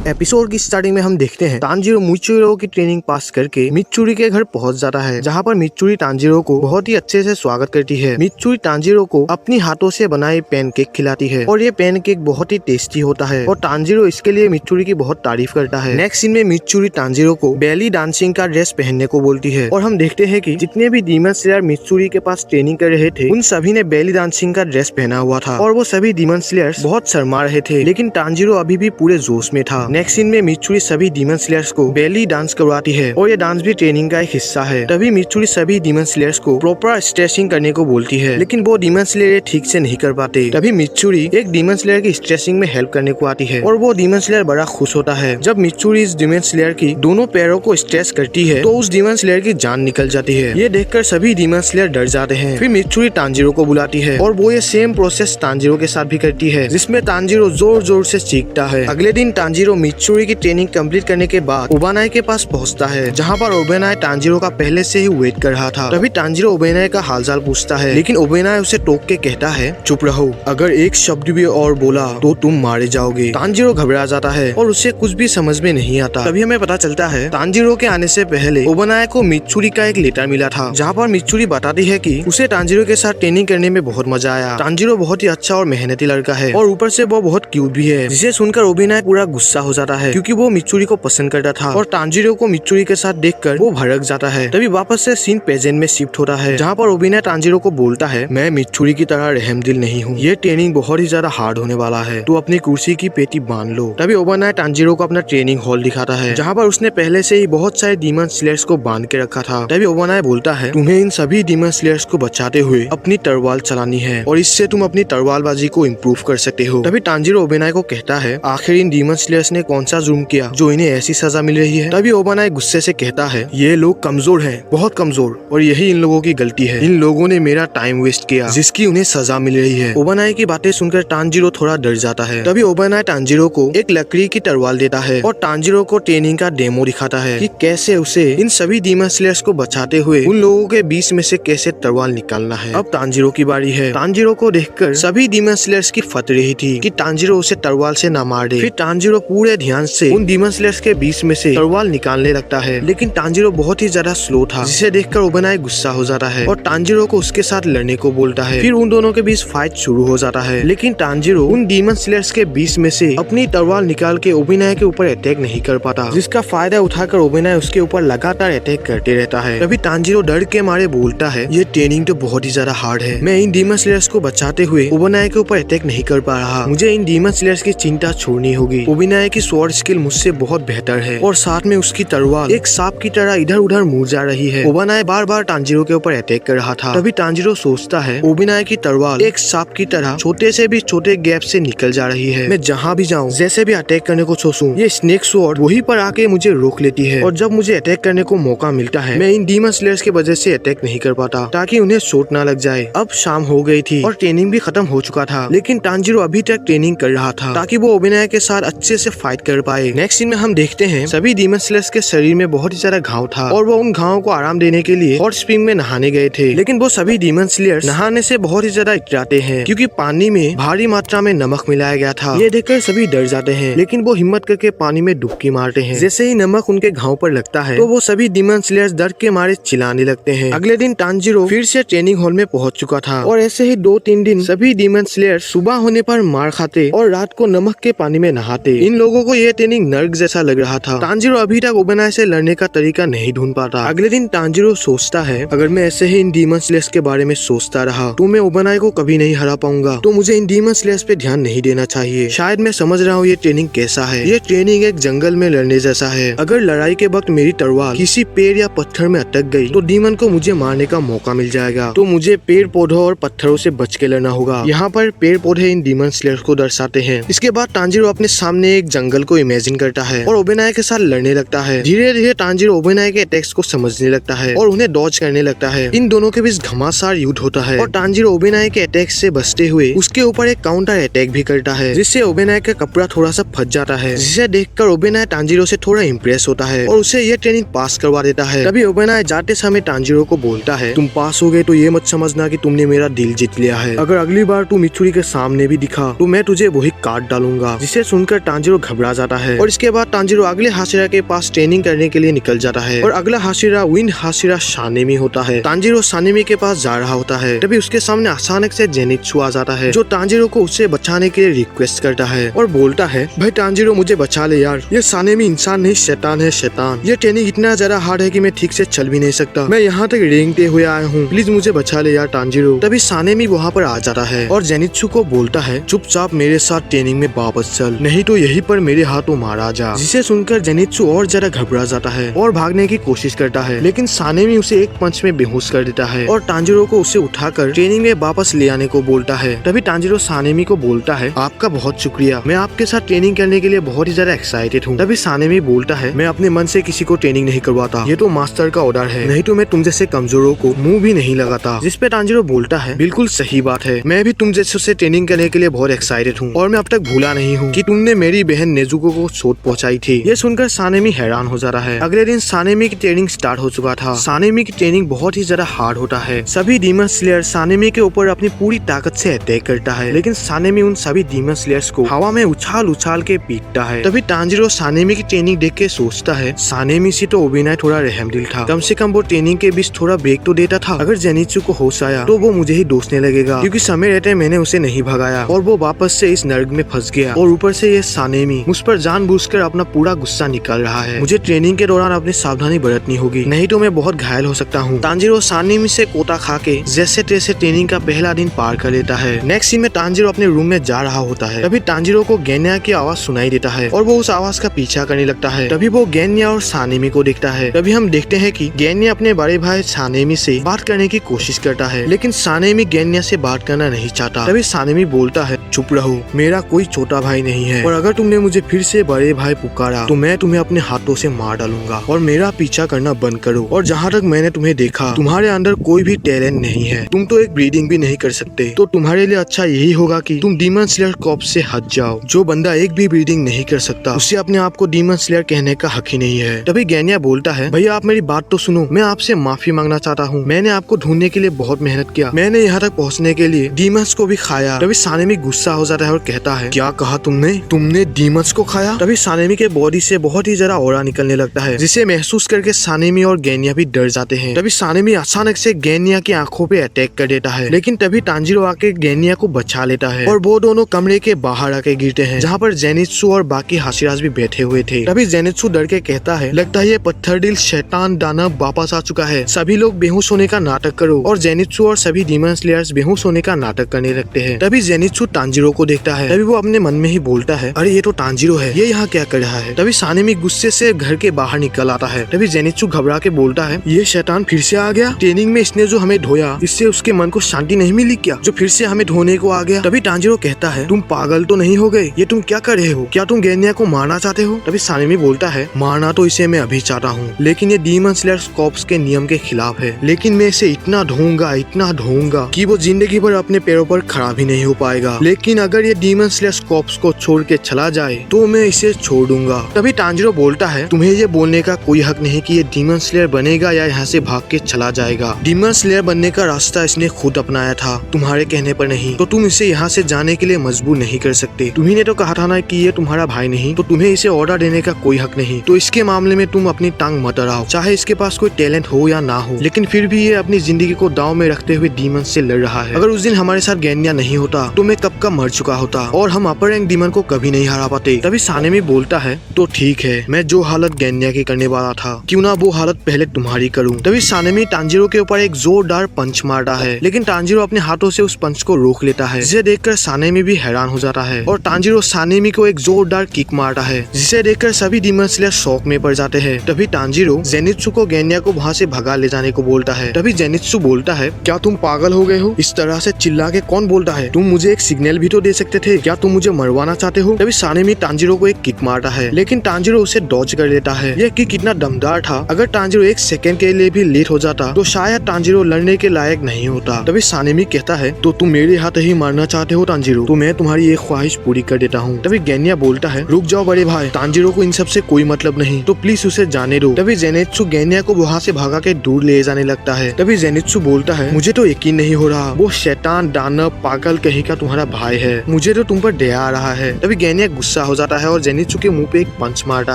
एपिसोड की स्टार्टिंग में हम देखते हैं तानजीरो मुइचिरो की ट्रेनिंग पास करके मित्सुरी के घर पहुंच जाता है, जहां पर मित्सुरी तानजीरो को बहुत ही अच्छे से स्वागत करती है। मित्सुरी तानजीरो को अपनी हाथों से बनाए पैनकेक खिलाती है और ये पैनकेक बहुत ही टेस्टी होता है और तानजीरो इसके लिए मित्सुरी की बहुत तारीफ करता है। नेक्स्ट सीन में मित्सुरी तानजीरो को बेली डांसिंग का ड्रेस पहनने को बोलती है और हम देखते हैं कि जितने भी डीमन स्लेयर मित्सुरी के पास ट्रेनिंग कर रहे थे उन सभी ने बेली डांसिंग का ड्रेस पहना हुआ था और वो सभी डीमन स्लेयर्स बहुत शर्मा रहे थे, लेकिन तानजीरो अभी भी पूरे जोश में था। नेक्स्ट सीन में मित्सुरी सभी डीमन स्लेयर्स को बेली डांस करवाती है और ये डांस भी ट्रेनिंग का एक हिस्सा है। तभी मित्सुरी सभी डीमन स्लेयर्स को प्रॉपर स्ट्रेचिंग करने को बोलती है, लेकिन वो डीमन स्लेयर ठीक से नहीं कर पाते। तभी मित्सुरी एक डीमन स्लेयर की स्ट्रेचिंग में हेल्प करने को आती है और वो डीमन स्लेयर बड़ा खुश होता है। जब मित्सुरी इस डीमन स्लेयर की दोनों पैरों को स्ट्रेच करती है तो उस डीमन स्लेयर की जान निकल जाती है। ये देखकर सभी डीमन स्लेयर डर जाते हैं। फिर मित्सुरी तांजीरो को बुलाती है और वो ये सेम प्रोसेस तांजीरो के साथ भी करती है, जिसमें तांजीरो जोर जोर से चीखता है। अगले दिन तांजीरो मित्सुरी की ट्रेनिंग कंप्लीट करने के बाद ओबानाई के पास पहुंचता है, जहां पर ओबानाई तांजीरो का पहले से ही वेट कर रहा था। तभी तांजीरो ओबानाई का हालचाल पूछता है, लेकिन ओबानाई उसे टोक के कहता है, चुप रहो, अगर एक शब्द भी और बोला तो तुम मारे जाओगे। तांजीरो घबरा जाता है और उसे कुछ भी समझ में नहीं आता। तभी हमें पता चलता है तांजीरो के आने से पहले ओबानाई को मित्सुरी का एक लेटर मिला था, जहाँ पर मित्सुरी बताती है कि उसे तांजीरो के साथ ट्रेनिंग करने में बहुत मजा आया। तांजीरो बहुत ही अच्छा और मेहनती लड़का है और ऊपर से वो बहुत क्यूट भी है, जिसे सुनकर ओबानाई पूरा गुस्सा हो जाता है, क्योंकि वो मित्सुरी को पसंद करता था और तांजीरो को मित्सुरी के साथ देखकर वो भड़क जाता है। तभी वापस से सीन प्रेजेंट में शिफ्ट होता है, जहाँ पर ओबानाई तांजीरो को बोलता है, मैं मित्सुरी की तरह रहमदिल नहीं हूँ, ये ट्रेनिंग बहुत ही ज्यादा हार्ड होने वाला है, तो अपनी कुर्सी की पेटी बांध लो। तभी ओबानाई तांजीरो को अपना ट्रेनिंग हॉल दिखाता है, जहाँ पर उसने पहले से ही बहुत सारे डीमन स्लेयर्स को बांध के रखा था। तभी ओबानाई बोलता है, तुम्हें इन सभी डीमन स्लेयर्स को बचाते हुए अपनी तलवार चलानी है और इससे तुम अपनी तलवारबाजी को इम्प्रूव कर सकते हो। तभी तांजीरो ओबानाई को कहता है, आखिर इन डीमन स्लेयर्स ने कौन सा जुर्म किया जो इन्हें ऐसी सजा मिल रही है। तभी ओबानाई गुस्से से कहता है, ये लोग कमजोर हैं, बहुत कमजोर, और यही इन लोगों की गलती है। इन लोगों ने मेरा टाइम वेस्ट किया, जिसकी उन्हें सजा मिल रही है। ओबानाई की बातें सुनकर तांजीरो थोड़ा डर जाता है। तभी ओबानाई तांजीरो को एक लकड़ी की तलवार देता है और तांजीरो को ट्रेनिंग का डेमो दिखाता है कि कैसे उसे इन सभी डीमन स्लेयर्स को बचाते हुए उन लोगों के बीच में से कैसे तलवार निकालना है। अब तांजीरो की बारी है। तांजीरो को देखकर सभी डीमन स्लेयर्स की फट रही थी कि तांजीरो उसे तलवार से न मार दे। फिर तांजीरो पूरे ध्यान से उन डीमन स्लेयर्स के बीच में से तलवार निकालने लगता है, लेकिन तांजीरो बहुत ही ज्यादा स्लो था, जिसे देखकर ओबानाई गुस्सा हो जाता है और तांजीरो को उसके साथ लड़ने को बोलता है। फिर उन दोनों के बीच फाइट शुरू हो जाता है, लेकिन तांजीरो उन डीमन स्लेयर्स के बीच में से अपनी तलवार निकाल के ओबानाई के ऊपर अटैक नहीं कर पाता, जिसका फायदा उठाकर ओबानाई उसके ऊपर लगातार अटैक करते रहता है। तभी तांजीरो डर के मारे बोलता है, ये ट्रेनिंग तो बहुत ही ज्यादा हार्ड है, मैं इन डीमन स्लेयर्स को बचाते हुए ओबानाई के ऊपर अटैक नहीं कर पा रहा, मुझे इन डीमन स्लेयर्स की चिंता छोड़नी होगी। ओबानाई की स्वॉर्ड स्किल मुझसे बहुत बेहतर है और साथ में उसकी तलवार एक सांप की तरह इधर उधर मुड़ जा रही है। ओबानाई बार बार तांजीरो के ऊपर अटैक कर रहा था। तभी तांजीरो सोचता है, ओबानाई की तलवार एक सांप की तरह छोटे से भी छोटे गैप से निकल जा रही है, मैं जहाँ भी जाऊँ, जैसे भी अटैक करने को सोचूं, ये स्नेक स्वॉर्ड वहीं पर आके मुझे रोक लेती है और जब मुझे अटैक करने को मौका मिलता है, मैं इन डीमन स्लेयर्स की वजह से अटैक नहीं कर पाता ताकि उन्हें चोट ना लग जाए। अब शाम हो गई थी और ट्रेनिंग भी खत्म हो चुका था, लेकिन तांजीरो अभी तक ट्रेनिंग कर रहा था ताकि वो ओबानाई के साथ अच्छे से फाइट कर पाए। नेक्स्ट सीन में हम देखते हैं सभी डीमन स्लेयर्स के शरीर में बहुत ही ज्यादा घाव था और वो उन घावों को आराम देने के लिए हॉट स्प्रिंग में नहाने गए थे, लेकिन वो सभी डीमन स्लेयर्स नहाने से बहुत ही ज्यादा इतराते हैं क्योंकि पानी में भारी मात्रा में नमक मिलाया गया था। ये देखकर सभी डर जाते हैं, लेकिन वो हिम्मत करके पानी में डुबकी मारते हैं। जैसे ही नमक उनके घाव पर लगता है तो वो सभी डीमन स्लेयर्स डर के मारे चिल्लाने लगते हैं। अगले दिन तांजीरो फिर से ट्रेनिंग हॉल में पहुंच चुका था और ऐसे ही 2-3 दिन सभी डीमन स्लेयर्स सुबह होने पर मार खाते और रात को नमक के पानी में नहाते। इन लोगों को ये ट्रेनिंग नर्क जैसा लग रहा था। तांजीरो अभी तक ओबानाई से लड़ने का तरीका नहीं ढूंढ पाता। अगले दिन तांजीरो सोचता है, अगर मैं ऐसे ही इन डीमन स्लेयर्स के बारे में सोचता रहा तो मैं ओबानाई को कभी नहीं हरा पाऊंगा, तो मुझे इन डीमन स्लेयर्स पे ध्यान नहीं देना चाहिए। शायद मैं समझ रहा हूँ ये ट्रेनिंग कैसा है। ये ट्रेनिंग एक जंगल में लड़ने जैसा है। अगर लड़ाई के वक्त मेरी तलवार किसी पेड़ या पत्थर में अटक गई तो डीमन को मुझे मारने का मौका मिल जाएगा, तो मुझे पेड़ पौधों और पत्थरों से बच के लड़ना होगा। यहाँ पर पेड़ पौधे इन डीमन स्लेयर्स को दर्शाते हैं। इसके बाद तांजीरो अपने सामने एक जंगल को इमेजिन करता है और ओबानाई के साथ लड़ने लगता है। धीरे धीरे तांजीरो ओबानाई के अटैक्स को समझने लगता है और उन्हें डॉज करने लगता है। इन दोनों के बीच घमासान युद्ध होता है और तांजीरो ओबानाई के अटैक से बचते हुए उसके ऊपर एक काउंटर अटैक भी करता है, जिससे ओबानाई का कपड़ा थोड़ा सा फट जाता है, जिसे देखकर ओबानाई तांजीरो से थोड़ा इम्प्रेस होता है और उसे ये ट्रेनिंग पास करवा देता है। तभी ओबानाई जाते समय तांजीरो को बोलता है, तुम पास हो गए तो ये मत समझना कि तुमने मेरा दिल जीत लिया है। अगर अगली बार तू मित्सुरी के सामने भी दिखा तो मैं तुझे वही काट डालूंगा। जिसे सुनकर तांजीरो घबरा जाता है और इसके बाद तांजीरो अगले हाशिरा के पास ट्रेनिंग करने के लिए निकल जाता है और अगला हाशिरा विंड हाशिरा सानेमी होता है। तांजीरो सानेमी के पास जा रहा होता है, तभी उसके सामने अचानक से जेनित्सु आ जाता है, जो तांजीरो को उससे बचाने के लिए रिक्वेस्ट करता है और बोलता है, भाई तांजीरो मुझे बचा ले यार, ये सानेमी इंसान नहीं शैतान है शैतान। ये ट्रेनिंग इतना ज्यादा हार्ड है कि मैं ठीक से चल भी नहीं सकता, मैं यहाँ तक रेंगते हुए आया हूँ, प्लीज मुझे बचा ले यार तांजीरो। तभी सानेमी वहाँ पर आ जाता है और जेनित्सु को बोलता है, चुपचाप मेरे साथ ट्रेनिंग में वापस चल, नहीं तो यहीं पर मेरे हाथों मारा जा। जिसे सुनकर जेनित्सु और ज्यादा घबरा जाता है और भागने की कोशिश करता है, लेकिन सानेमी उसे एक पंच में बेहोश कर देता है और तांजिरो को उसे उठाकर ट्रेनिंग में वापस ले आने को बोलता है। तभी तांजिरो सानेमी को बोलता है, आपका बहुत शुक्रिया, मैं आपके साथ ट्रेनिंग करने के लिए बहुत ही ज्यादा एक्साइटेड हूँ। तभी सानेमी बोलता है, मैं अपने मन से किसी को ट्रेनिंग नहीं करवाता, ये तो मास्टर का ऑर्डर है, नहीं तो मैं तुम जैसे कमजोरों को मुंह भी नहीं लगाता। जिस पे तांजिरो बोलता है, बिल्कुल सही बात है, मैं भी तुम जैसे से ट्रेनिंग करने के लिए बहुत एक्साइटेड हूँ और मैं अब तक भूला नहीं हूँ कि तुमने मेरी बहन नेजुको को चोट पहुँचाई थी। ये सुनकर सानेमी हैरान हो जाता है। अगले दिन सानेमी की ट्रेनिंग स्टार्ट हो चुका था। सानेमी की ट्रेनिंग बहुत ही ज्यादा हार्ड होता है। सभी डीमन स्लेयर सानेमी के ऊपर अपनी पूरी ताकत से अटैक करता है, लेकिन सानेमी उन सभी डीमन स्लेयर्स को हवा में उछाल उछाल के पीटता है। तभी तांजिरो सानेमी की ट्रेनिंग देख के सोचता है, सानेमी से तो अभिनय थोड़ा रहमदिल था, कम से कम वो ट्रेनिंग के बीच थोड़ा ब्रेक तो देता था। अगर जेनित्सु को होश आया तो वो मुझे ही दोषने लगेगा, क्योंकि समय रहते मैंने उसे नहीं भगाया और वो वापस से इस नर्क में फंस गया। और ऊपर से ये सानेमी मुझ पर जानबूझकर अपना पूरा गुस्सा निकाल रहा है। मुझे ट्रेनिंग के दौरान अपनी सावधानी बरतनी होगी, नहीं तो मैं बहुत घायल हो सकता हूँ। तांजिरो सानेमी से कोता खा के जैसे तैसे ट्रेनिंग का पहला दिन पार कर लेता है। नेक्स्ट सीन में तांजिरो अपने रूम में जा रहा होता है। तभी तांजिरो को गेन्या की आवाज सुनाई देता है और वो उस आवाज का पीछा करने लगता है। तभी वो गेन्या और सानेमी को देखता है। तभी हम देखते हैं कि गेन्या अपने बड़े भाई सानेमी से बात करने की कोशिश करता है, लेकिन सानेमी गेन्या से बात करना नहीं चाहता। तभी सानेमी बोलता है, चुप रहो, मेरा कोई छोटा भाई नहीं है और अगर तुमने मुझे फिर से बड़े भाई पुकारा तो मैं तुम्हें अपने हाथों से मार डालूंगा और मेरा पीछा करना बंद करो। और जहाँ तक मैंने तुम्हें देखा, तुम्हारे अंदर कोई भी टैलेंट नहीं है, तुम तो एक ब्रीडिंग भी नहीं कर सकते, तो तुम्हारे लिए अच्छा यही होगा कि तुम डीमन स्लेयर कॉर्प्स से हट जाओ। जो बंदा एक भी ब्रीडिंग नहीं कर सकता उसे अपने आप को डीमन स्लेयर कहने का हक ही नहीं है। तभी गेन्या बोलता है, भैया आप मेरी बात तो सुनो, मैं आपसे माफी मांगना चाहता हूँ, मैंने आपको ढूंढने के लिए बहुत मेहनत किया, मैंने यहाँ तक पहुँचने के लिए डीमंस को भी खाया। तभी सानेमी गुस्सा हो जाता है और कहता है, क्या कहा तुमने डीमंस को खाया? तभी सानेमी के बॉडी से बहुत ही ज्यादा ऑरा निकलने लगता है, जिसे महसूस करके सानेमी और गेन्या भी डर जाते हैं। तभी सानेमी अचानक से गेन्या की आंखों पे अटैक कर देता है, लेकिन तभी तांजिरो आके गेन्या को बचा लेता है और वो दोनों कमरे के बाहर आके गिरते हैं, जहाँ पर जेनित्सु और बाकी हाशिराज भी बैठे हुए थे। तभी जेनित्सु डर के कहता है, लगता है ये पत्थर दिल शैतान दानव वापस आ चुका है, सभी लोग बेहोश होने का नाटक करो। और जेनित्सु और सभी डीमन स्लेयर्स बेहोश होने का नाटक करने लगते हैं। तभी जेनित्सु तांजिरो को देखता है। तभी वो अपने मन में ही बोलता है, अरे ये तो तांजिरो है, ये यहाँ क्या कर रहा है? तभी सानेमी गुस्से से घर के बाहर निकल आता है। तभी जेनित्सु घबरा के बोलता है, ये शैतान फिर से आ गया, ट्रेनिंग में इसने जो हमें धोया, इससे उसके मन को शांति नहीं मिली क्या, जो फिर से हमें धोने को आ गया? तभी तांजिरो कहता है, तुम पागल तो नहीं हो गए, ये तुम क्या कर रहे हो? क्या तुम गेन्या को मारना चाहते हो? तभी सानेमी बोलता है, मारना तो इसे मैं अभी चाहता हूँ, लेकिन ये डीमन स्लेयर्स कॉर्प्स के नियम के खिलाफ है, लेकिन मैं इसे इतना ढोऊंगा कि वो जिंदगी भर अपने पैरों पर खड़ा भी नहीं हो पाएगा। लेकिन अगर ये डीमन स्लेयर्स कॉर्प्स को छोड़ के चला जाए तो मैं इसे छोड़ दूंगा। तभी तांजिरो बोलता है, तुम्हें ये बोलने का कोई हक नहीं कि ये डीमन स्लेयर बनेगा या यहाँ से भाग के चला जाएगा। डीमन स्लेयर बनने का रास्ता इसने खुद अपनाया था, तुम्हारे कहने पर नहीं, तो तुम इसे यहाँ से जाने के लिए मजबूर नहीं कर सकते। तुम्ही ने तो कहा था ना कि ये तुम्हारा भाई नहीं, तो तुम्हें इसे ऑर्डर देने का कोई हक नहीं, तो इसके मामले में तुम अपनी टांग मत अड़ाओ, चाहे इसके पास कोई टैलेंट हो या ना हो, लेकिन फिर भी ये अपनी जिंदगी को दांव में रखते हुए डीमन से लड़ रहा है। अगर उस दिन हमारे साथ गेन्या नहीं होता तो मैं कब का मर चुका होता और हम अपर रैंक डीमन को कभी नहीं हरा पाते। तभी सानेमी बोलता है, तो ठीक है, मैं जो हालत गेन्या की करने वाला था, क्यों ना वो हालत पहले तुम्हारी करूं। तभी सानेमी तांजिरो के ऊपर एक जोरदार पंच मारता है, लेकिन तांजिरो अपने हाथों से उस पंच को रोक लेता है, जिसे देखकर सानेमी भी हैरान हो जाता है और तांजिरो सानेमी को एक जोरदार किक मारता है, जिसे देखकर सभी डीमन स्लेयर शॉक में पड़ जाते हैं। तभी तांजिरो जेनित्सु को गेन्या को वहाँ से भगा ले जाने को बोलता है। तभी जेनित्सु बोलता है, क्या तुम पागल हो गए हो? इस तरह से चिल्ला के कौन बोलता है? तुम मुझे एक सिग्नल भी तो दे सकते थे, क्या तुम मुझे मरवाना चाहते हो? तभी सानेमी तांजिरो को एक किक मारता है, लेकिन तांजिरो उसे डॉज कर लेता है। यह किक इतना दमदार था, अगर तांजिरो एक सेकंड के लिए भी लेट हो जाता तो शायद तांजिरो लड़ने के लायक नहीं होता। तभी सानेमी कहता है, तो तुम मेरे हाथ ही मारना चाहते हो तांजिरो, तो मैं तुम्हारी एक ख्वाहिश पूरी कर देता हूँ। तभी गेन्या बोलता है, रुक जाओ बड़े भाई, तांजिरो को इन सब से कोई मतलब नहीं, तो प्लीज उसे जाने दो। तभी जेनित्सु गेन्या को वहाँ से भगा के दूर ले जाने लगता है। तभी जेनित्सु बोलता है, मुझे तो यकीन नहीं हो रहा, वो शैतान दानव पागल कहीं का तुम्हारा भाई है, मुझे तो तुम पर दया आ रहा है। तभी गेन्या गुस्सा हो जाता है और जेनित्सु के मुंह पे एक पंच मारता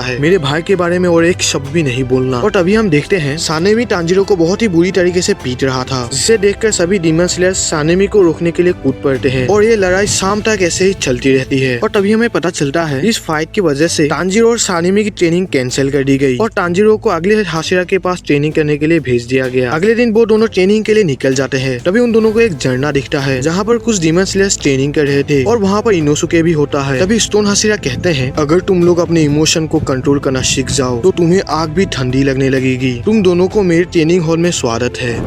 है, मेरे भाई के बारे में और एक शब्द भी नहीं बोलना। और तभी हम देखते हैं सानेमी तांजिरो को बहुत ही बुरी तरीके से पीट रहा था, जिसे देखकर सभी डीमन स्लेयर्स सानेमी को रोकने के लिए कूद पड़ते हैं और ये लड़ाई शाम तक ऐसे ही चलती रहती है। और तभी हमें पता चलता है इस फाइट की वजह से तांजिरो और सानेमी की ट्रेनिंग कैंसिल कर दी गई और तांजिरो को अगले हाशिरा के पास ट्रेनिंग करने के लिए भेज दिया गया। अगले दिन वो दोनों ट्रेनिंग के लिए निकल जाते हैं। तभी उन दोनों को एक झरना दिखता है, जहाँ पर कुछ डीमन स्लेयर्स ट्रेनिंग कर रहे थे और वहाँ पर इनोसुके भी होता है। तभी स्टोन हाशिरा कहते हैं अगर तुम लोग अपने इमोशन को कंट्रोल करना सीख जाओ तो तुम्हें आग भी ठंडी लगने लगेगी। तुम दोनों को मेरे ट्रेनिंग हॉल में स्वागत है।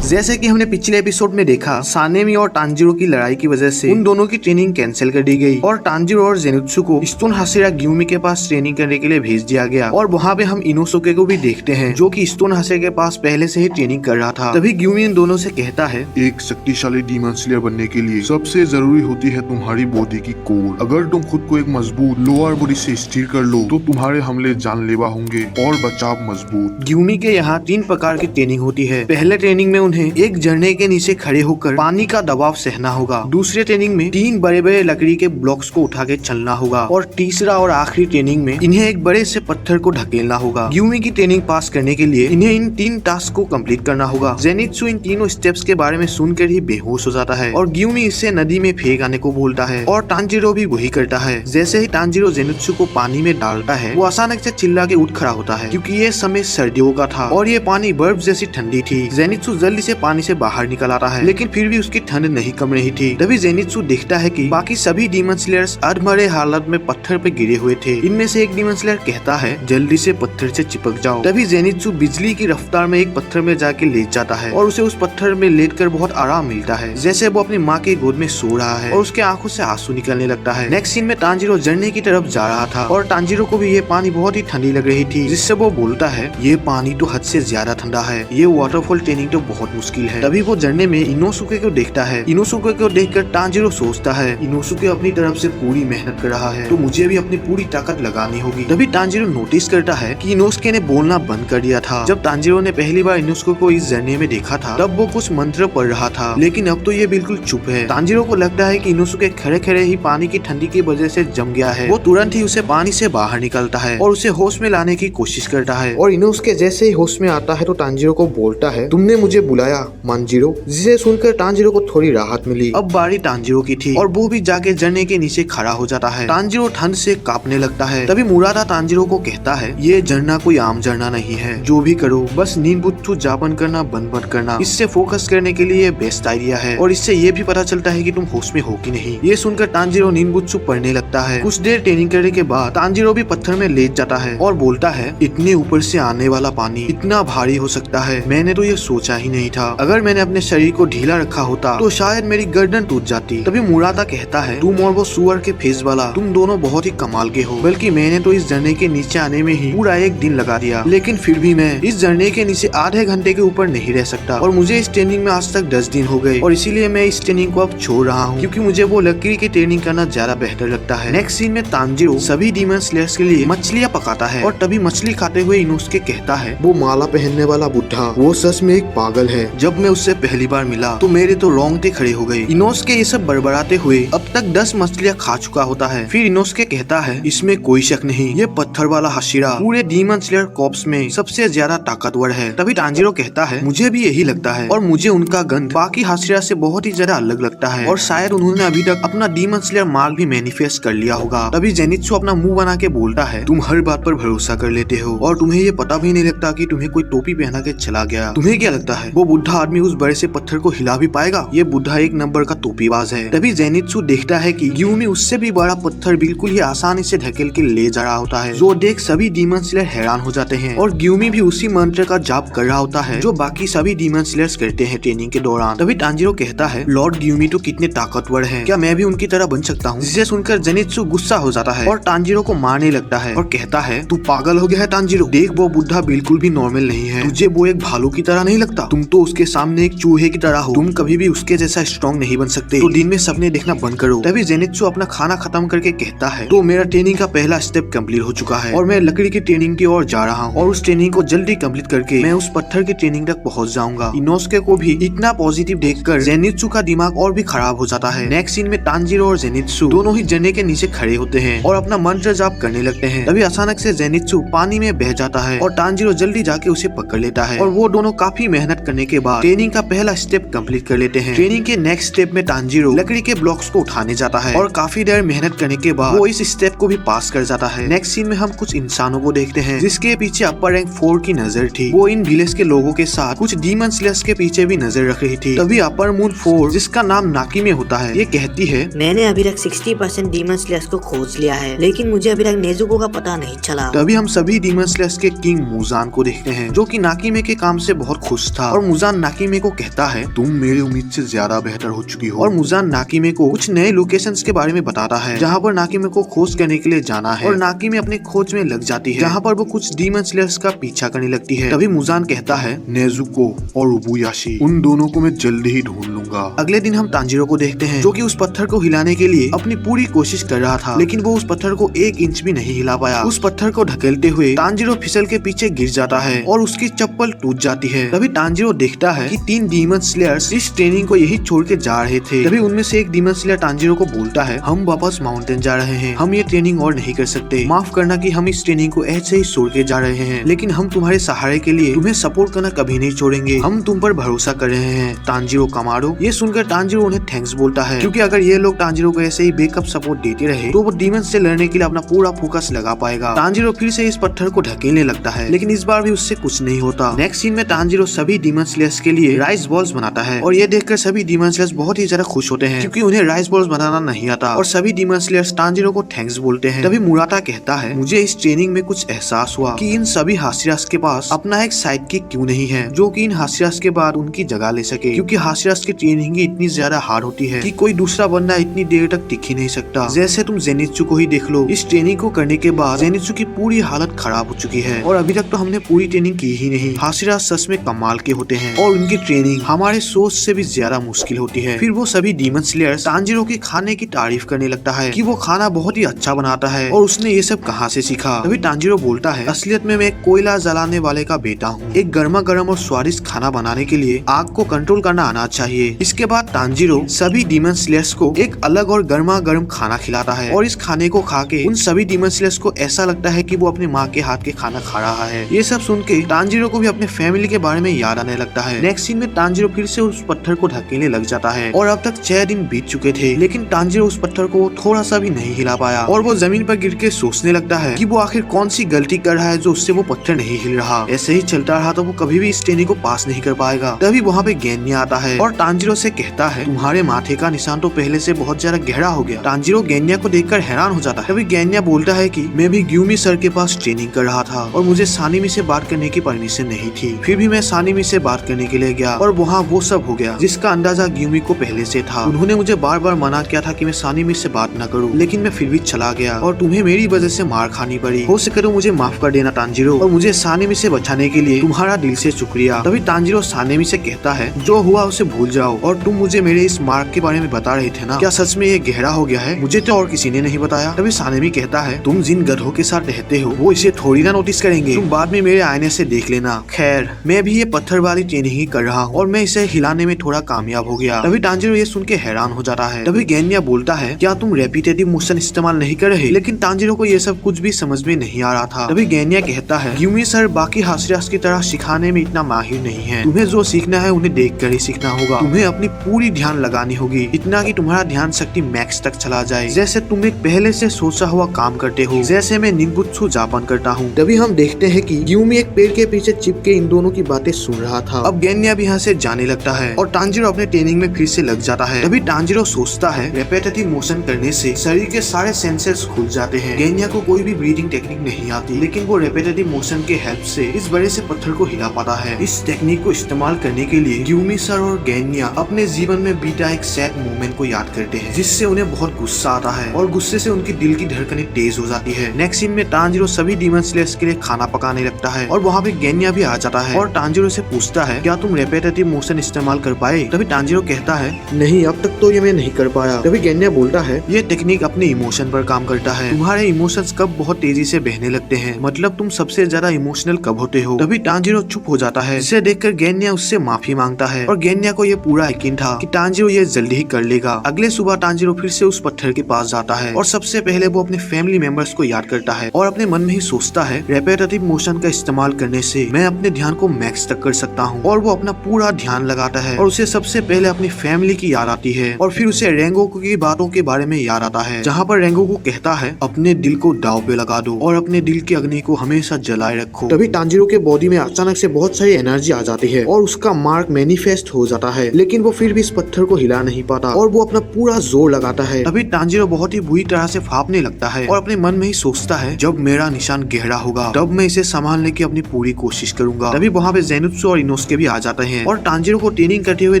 जैसे कि हमने पिछले एपिसोड में देखा, सानेमी और तांजीरो की लड़ाई की वजह से उन दोनों की ट्रेनिंग कैंसिल कर दी गई और तांजीरो और जेनित्सु को स्टोन हाशिरा ग्यूमी के पास ट्रेनिंग करने के लिए भेज दिया गया। और वहाँ पे हम इनोसुके को भी देखते हैं जो कि स्टोन हाशिरा के पास पहले से ही ट्रेनिंग कर रहा था। तभी ग्यूमी इन दोनों से कहता है, एक शक्तिशाली डीमन स्लेयर बनने के लिए सबसे जरूरी होती है तुम्हारी बॉडी की कोर। अगर तुम खुद को एक मजबूत लोअर बॉडी से स्थिर कर लो तो तुम्हारे हमले जानलेवा होंगे और बचाव मजबूत। ग्यूमी के यहाँ 3 प्रकार की ट्रेनिंग होती है। पहले ट्रेनिंग में उन्हें एक झरने के नीचे खड़े होकर पानी का दबाव सहना होगा। दूसरे ट्रेनिंग में 3 बड़े बड़े लकड़ी के ब्लॉक्स को उठा के चलना होगा और तीसरा और आखिरी ट्रेनिंग में इन्हें एक बड़े से पत्थर को ढकेलना होगा। ग्यूमी की ट्रेनिंग पास करने के लिए इन्हें इन 3 टास्क को कंप्लीट करना होगा। जेनित्सु इन तीनों स्टेप्स के बारे में सुनकर ही बेहोश हो जाता है और ग्यूमी इससे नदी में फेंक आने को बोलता है और तांजीरो भी वही करता है। जैसे ही तांजीरो जेनित्सु को पानी में डालता है वो अचानक से चिल्ला के उठ खड़ा होता है क्योंकि ये समय सर्दियों का था और ये पानी बर्फ जैसी ठंडी थी। जेनित्सु जल्दी से पानी से बाहर निकल आता है लेकिन फिर भी उसकी ठंड नहीं कम रही थी। तभी जेनित्सु देखता है कि बाकी सभी डीमन स्लेयर्स अधमरे हालत में पत्थर पे गिरे हुए थे। इनमें से एक डीमन स्लेयर कहता है जल्दी से पत्थर से चिपक जाओ। तभी जेनित्सु बिजली की रफ्तार में एक पत्थर में जाके लेट जाता है और उसे उस पत्थर में लेटकर बहुत आराम मिलता है जैसे वो अपनी माँ की गोद में सो रहा है और उसके आंखों से आंसू निकलने लगता है। नेक्स्ट सीन में तांजीरो झरने की तरफ जा रहा था और तांजीरो को भी ये पानी बहुत ही ठंडी लग रही थी जिससे वो बोलता है ये पानी तो हद से ज्यादा ठंडा है, ये वाटरफॉल ट्रेनिंग तो बहुत मुश्किल है। तभी वो झरने में इनोसुके को देखता है। इनोसुके को देखकर तांजीरो सोचता है इनोसुके अपनी तरफ से पूरी मेहनत कर रहा है तो मुझे भी अपनी पूरी ताकत लगानी होगी। तभी तांजीरो नोटिस करता है कि इनोसुके ने बोलना बंद कर दिया था। जब तांजीरो ने पहली बार इनोसुके को इस झरने में देखा था तब वो कुछ मंत्र पढ़ रहा था लेकिन अब तो ये बिल्कुल चुप है। तांजीरो को लगता है कि इनोसुके खड़े खड़े ही पानी की ठंडी की वजह से जम गया है। वो तुरंत ही उसे पानी से बाहर निकलता है और उसे होश में लाने की कोशिश करता है और इनोसुके जैसे ही होश में आता है तो तांजीरो को बोलता है तुमने मुझे बुलाया मांजीरो, जिसे सुनकर तांजीरो को थोड़ी राहत मिली। अब बारी तांजीरो की थी और वो भी जाके झरने के नीचे खड़ा हो जाता है। तांजीरो ठंड से कांपने लगता है। तभी मुरादा तांजीरो को कहता है ये झरना कोई आम झरना नहीं है, जो भी करो बस नींबुत्सु जापन करना बंद मत करना, इससे फोकस करने के लिए बेस्ट आइडिया है और इससे ये भी पता चलता है कि तुम होश में हो कि नहीं। ये सुनकर तांजीरो नींबुत्सु पढ़ने लगता है। कुछ देर ट्रेनिंग करने के बाद तांजीरो भी पत्थर में लेट जाता है और बोलता है इतने ऊपर से आने वाला पानी इतना भारी हो सकता है, मैंने तो ये सोचा ही नहीं था। अगर मैंने अपने शरीर को ढीला रखा होता तो शायद मेरी गर्दन टूट जाती। तभी मुरादा कहता है तुम और वो सुअर के फेस वाला तुम दोनों बहुत ही कमाल के हो, बल्कि मैंने तो इस झरने के नीचे आने में ही पूरा 1 दिन लगा दिया लेकिन फिर भी मैं इस झरने के नीचे आधे घंटे के ऊपर नहीं रह सकता और मुझे इस ट्रेनिंग में आज तक 10 दिन हो गए और इसीलिए मैं इस ट्रेनिंग को अब छोड़ रहा हूँ क्योंकि मुझे वो लकड़ी की ट्रेनिंग करना ज्यादा बेहतर लगता है। नेक्स्ट सीन में तांजीरो सभी डीमन स्लेयर्स के लिए मछलियाँ पकाता है और तभी मछली खाते हुए इनोसुके कहता है वो माला पहनने वाला बुढ़ा वो सच में एक पागल है, जब मैं उससे पहली बार मिला तो मेरे तो रोंगटे खड़े हो गए। इनोसुके ये सब बड़बड़ाते हुए अब तक 10 मछलियाँ खा चुका होता है। फिर इनोसुके कहता है इसमें कोई शक नहीं, ये पत्थर वाला हाशिरा पूरे डीमन स्लेयर कॉर्प्स में सबसे ज्यादा ताकतवर है। तभी तांजीरो कहता है मुझे भी यही लगता है और मुझे उनका गंध बाकी हाशिरा से बहुत ही ज्यादा अलग लगता है और शायद उन्होंने अभी तक अपना डीमन स्लेयर मार्क भी मैनिफेस्ट कर लिया होगा। तभी जेनित्सु अपना मुंह बना के बोलता है तुम हर बात पर भरोसा कर लेते हो और तुम्हें ये पता भी नहीं लगता कि तुम्हें कोई टोपी पहना के चला गया। तुम्हें क्या लगता है वो बुढ़ा आदमी उस बड़े से पत्थर को हिला भी पाएगा? ये बुढ़ा 1 नंबर का टोपीबाज है। तभी जेनित्सु देखता है कि ग्यूमी उससे भी बड़ा पत्थर बिल्कुल ही आसानी से ढकेल के ले जा रहा होता है, जो देख सभी डीमन स्लेयर हैरान हो जाते हैं और ग्यूमी भी उसी मंत्र का जाप कर रहा होता है जो बाकी सभी डीमन स्लेयर्स करते हैं ट्रेनिंग के दौरान। तभी तांजीरो कहता है लॉर्ड ग्यूमी तो कितने ताकतवर हैं, क्या मैं भी उनकी तरह बन सकता हूँ? जिसे सुनकर जेनित्सु गुस्सा हो जाता है और तांजीरो को मारने लगता है और कहता है तू पागल हो गया है तांजीरो, देख वो बुढ़ा बिल्कुल भी नॉर्मल नहीं है, तुझे वो एक भालू की तरह नहीं लगता, तुम तो उसके सामने एक चूहे की तरह हो, तुम कभी भी उसके जैसा स्ट्रॉन्ग नहीं बन सकते, तो दिन में सपने देखना बंद करो। तभी जेनित्सु अपना खाना खत्म करके कहता है तो मेरा ट्रेनिंग का पहला स्टेप कंप्लीट हो चुका है और मैं लकड़ी की ट्रेनिंग की ओर जा रहा हूँ और उस ट्रेनिंग को जल्दी कंप्लीट करके मैं उस पत्थर की ट्रेनिंग तक पहुँच जाऊंगा। इनोसुके को भी इतना पॉजिटिव देखकर जेनित्सु का दिमाग और भी खराब हो जाता है। नेक्स्ट सीन में तांजीरो और जेनित्सु दोनों ही झरने के नीचे खड़े होते हैं और अपना मंत्र जाप करने लगते हैं। तभी अचानक से जेनित्सु पानी में बह जाता है और तांजीरो जल्दी जाके उसे पकड़ लेता है और वो दोनों काफी मेहनत करने के बाद ट्रेनिंग का पहला स्टेप कंप्लीट कर लेते हैं। ट्रेनिंग के नेक्स्ट स्टेप में तांजीरो लकड़ी के ब्लॉक्स को उठाने जाता है और काफी देर मेहनत करने के बाद वो इस स्टेप को भी पास कर जाता है। नेक्स्ट सीन में हम कुछ इंसानों को देखते हैं जिसके पीछे अपर रैंक 4 की नजर थी। वो इन विलेज के लोगों के साथ कुछ डीमन स्लेयर्स के पीछे भी नजर रख रही थी। तभी अपर मून 4, जिसका नाम नाकी में होता है, ये कहती है, मैंने अभी तक 60% डीमन स्लेयर्स को खोज लिया है, लेकिन मुझे अभी तक नेजुको का पता नहीं चला। तभी हम सभी डीमन स्लेयर्स के किंग मुजान को देखते हैं जो कि नाकीमे के काम से बहुत खुश था। और मुजान नाकीमे को कहता है, तुम मेरी उम्मीद से ज्यादा बेहतर हो चुकी हो। और मुजान नाकीमे को कुछ नए लोकेशंस के बारे में बताता है जहाँ पर नाकीमे को खोज करने के लिए जाना है। और नाकीमे अपने खोज में लग जाती है जहाँ पर वो कुछ डीमन स्लेयर्स का पीछा करने लगती है। तभी मुजान कहता है, नेजुको और उबुयाशी, उन दोनों को मैं जल्दी ही ढूंढ लूंगा। अगले दिन हम तांजीरो को देखते हैं जो कि उस पत्थर को हिलाने के लिए अपनी पूरी कोशिश कर रहा था, लेकिन वो उस पत्थर को 1 इंच भी नहीं हिला पाया। उस पत्थर को ढकेलते हुए तांजीरो फिसल के पीछे गिर जाता है और उसकी चप्पल टूट जाती है। तभी तांजीरो देखता है कि 3 डीमन स्लेयर्स इस ट्रेनिंग को यही छोड़ के जा रहे थे। तभी उनमें से एक डीमन स्लेयर तांजीरो को बोलता है, हम वापस माउंटेन जा रहे हैं, हम ये ट्रेनिंग और नहीं कर सकते, माफ करना कि हम इस ट्रेनिंग को ऐसे ही छोड़ के जा रहे हैं, लेकिन हम तुम्हारे सहारे के लिए तुम्हें सपोर्ट करना कभी नहीं छोड़ेंगे, हम तुम पर भरोसा कर रहे हैं तांजीरो कामारो। ये सुनकर तांजीरो उन्हें थैंक्स बोलता है, क्योंकि अगर ये लोग तांजीरो को ऐसे ही बैकअप सपोर्ट देते रहे तो वो डीमन से लड़ने के लिए अपना पूरा फोकस लगा पाएगा। तांजीरो फिर से इस पत्थर को ढकेलने लगता है, लेकिन इस बार भी उससे कुछ नहीं होता। नेक्स्ट सीन में तांजीरो सभी डीमन स्लेयर्स के लिए राइस बॉल्स बनाता है और ये देखकर सभी डीमन स्लेयर्स बहुत ही ज्यादा खुश होते हैं क्योंकि उन्हें राइस बॉल्स बनाना नहीं आता। और सभी डीमन स्लेयर्स तांजीरो को थैंक्स बोलते हैं। तभी मुराता कहता है, मुझे इस ट्रेनिंग में कुछ एहसास हुआ कि इन सभी हाशिरास के पास अपना एक साइड किक क्यों नहीं है जो कि इन हाशिरास के बाद उनकी जगह ले सके, क्योंकि हाशिरास की ट्रेनिंग ही इतनी ज्यादा हार्ड होती है कि कोई दूसरा बंदा इतनी देर तक टिक ही नहीं सकता। जैसे तुम जेनित्सु को ही देख लो, इस ट्रेनिंग को करने के बाद जेनित्सु की पूरी हालत खराब हो चुकी है और अभी तक तो हमने पूरी ट्रेनिंग की ही नहीं। हाशिरास सच में कमाल के होते हैं और उनकी ट्रेनिंग हमारे सोच से भी ज्यादा मुश्किल होती है। फिर वो सभी डीमन स्लेयर्स तांजीरो के खाने की तारीफ करने लगता है कि वो खाना बहुत ही अच्छा बनाता है और उसने ये सब कहाँ से सीखा। तभी तांजीरो बोलता है, असलियत में मैं एक कोयला जलाने वाले का बेटा हूँ, एक गर्मा गर्म और स्वादिष्ट खाना बनाने के लिए आग को कंट्रोल करना आना चाहिए। इसके बाद तांजीरो सभी डीमन स्लेयर्स को एक अलग और गर्मा गर्म खाना खिलाता है और इस खाने को खा के उन सभी डीमन स्लेयर्स को ऐसा लगता है कि वो अपने माँ के हाथ के खाना खा रहा है। ये सब सुन के तांजीरो को भी अपने फैमिली के बारे में याद आने लगता है। नेक्स्ट सीन में तांजीरो फिर से उस पत्थर को ढकेलने लग जाता है और अब तक 6 दिन बीत चुके थे, लेकिन तांजीरो उस पत्थर को थोड़ा सा भी नहीं हिला पाया और वो जमीन पर गिर के सोचने लगता है कि वो आखिर कौन सी गलती कर रहा है जो उससे वो पत्थर नहीं हिल रहा। ऐसे ही चलता रहा तो वो कभी भी इस ट्रेनिंग को पास नहीं कर पाएगा। तभी वहाँ पे गेन्या आता है और तांजीरो से कहता है, तुम्हारे माथे का निशान तो पहले से बहुत ज्यादा गहरा हो गया। तांजीरो गेन्या को देखकर हैरान हो जाता है। तभी गेन्या बोलता है कि मैं भी ग्यूमी सर के पास ट्रेनिंग कर रहा था और मुझे सानिमी से बात करने की परमिशन नहीं थी, फिर भी मैं सानिमी से बात करने के लिए गया और वहाँ वो सब हो गया जिसका अंदाजा ग्यूमी को पहले से था। उन्होंने मुझे बार बार मना किया था कि मैं सानिमी से बात न करूं, लेकिन मैं फिर भी चला गया और तुम्हें मेरी वजह से मार खानी पड़ी। हो सके तो मुझे माफ कर देना तांजीरो, और मुझे सानिमी से बचाने के लिए तुम्हारा दिल से शुक्रिया। तभी तांजीरो सानिमी से कहता है, जो हुआ उसे भूल जाओ और तुम मुझे मेरे इस मार्क के बारे में बता रहे थे ना, क्या सच में ये गहरा हो गया है? मुझे तो और किसी ने नहीं बताया। तभी सानिमी कहता है, तुम जिन गधों के साथ रहते हो वो इसे थोड़ी ना नोटिस करेंगे, तुम बाद में मेरे आईने से देख लेना। खैर मैं भी ये पत्थर वाली ट्रेनिंग ही कर रहा हूँ और मैं इसे हिलाने में थोड़ा कामयाब हो गया। तभी तांजीरो ये सुन के हैरान हो जाता है। तभी गेन्या बोलता है, क्या तुम रेपिटेटिव मोशन इस्तेमाल नहीं कर रहे? लेकिन तांजीरो को ये सब कुछ भी समझ में नहीं आ रहा था। तभी गेन्या कहता है, ग्यूमी सर बाकी हाशिरास की तरह सिखाने में इतना माहिर नहीं है, तुम्हें जो सीखना है उन्हें देख कर ही सीखना होगा। तुम्हें अपनी पूरी ध्यान लगानी होगी, इतना कि तुम्हारा ध्यान शक्ति मैक्स तक चला जाए, जैसे तुम एक पहले से सोचा हुआ काम करते हो, जैसे मैं निंबुत्सु जापान करता हूँ। तभी हम देखते हैं कि ग्यूमी एक पेड़ के पीछे चिपके इन दोनों की बातें सुन रहा था। अब गेन्या भी यहाँ से जाने लगता है और तांजीरो अपने ट्रेनिंग में फिर से लग जाता है। तभी तांजीरो सोचता है, रेपिटेटिव मोशन करने से शरीर के सारे सेंसर्स खुल जाते हैं। गेन्या को कोई भी ब्रीदिंग टेक्निक नहीं आती, लेकिन वो रेपिटेटिव मोशन के हेल्प से इस बड़े से पत्थर को हिला पाता है। इस टेक्निक को इस्तेमाल करने के लिए ग्यूमी सर और गेन्या अपने जीवन में बीता एक सैड मोमेंट को याद करते हैं, जिससे उन्हें बहुत गुस्सा आता है और गुस्से से उनकी दिल की धड़कनें तेज हो जाती है। नेक्स्ट सीन में तांजीरो सभी डीमन स्लेयर्स के लिए खाना पकाने लगता है और वहाँ पे गेन्या भी आ जाता है और तांजीरो से पूछता है, क्या तुम रेपिटेटिव मोशन इस्तेमाल कर पाए? तभी तांजीरो कहता है, नहीं अब तक तो ये मैं नहीं कर पाया। तभी गेन्या बोलता है, ये टेक्निक अपने इमोशन पर काम करता है। तुम्हारे इमोशंस कब बहुत तेजी से बहने लगते हैं, मतलब तुम सबसे ज्यादा इमोशनल कब होते हो? तभी तांजीरो चुप हो जाता है, जिसे देखकर गेन्या उससे माफी मांगता है और गेन्या को ये पूरा यकीन था कि तांजीरो ये जल्दी ही कर लेगा। अगले सुबह तांजीरो फिर से उस पत्थर के पास जाता है और सबसे पहले वो अपने फैमिली मेंबर्स को याद करता है और अपने मन में ही सोचता है, रेपिटेटिव मोशन का इस्तेमाल करने से मैं अपने ध्यान को मैक्स तक कर सकता हूँ। और वो अपना पूरा ध्यान लगाता है और उसे सबसे पहले अपनी फैमिली की याद आती है और फिर उसे रेंगोकू की बातों के बारे में याद आता है, जहाँ पर रेंगोकू कहता है अपने दिल को दाव पे लगा दो और अपने दिल की अग्नि को हमेशा जलाए रखो। तभी तांजीरो के बॉडी में अचानक से बहुत सारी एनर्जी आ जाती है और उसका मार्क मैनिफेस्ट हो जाता है, लेकिन वो फिर भी इस पत्थर को हिला नहीं पाता और वो अपना पूरा जोर लगाता है। तभी तांजीरो बहुत ही बुरी तरह से फाँपने लगता है और अपने मन में ही सोचता है जब मेरा निशान गहरा होगा तब मैं इसे संभालने की अपनी पूरी कोशिश करूंगा। तभी वहाँ पे जेनुत्सु और इनोस्के भी आ जाते हैं और तांजीरो को ट्रेनिंग करते हुए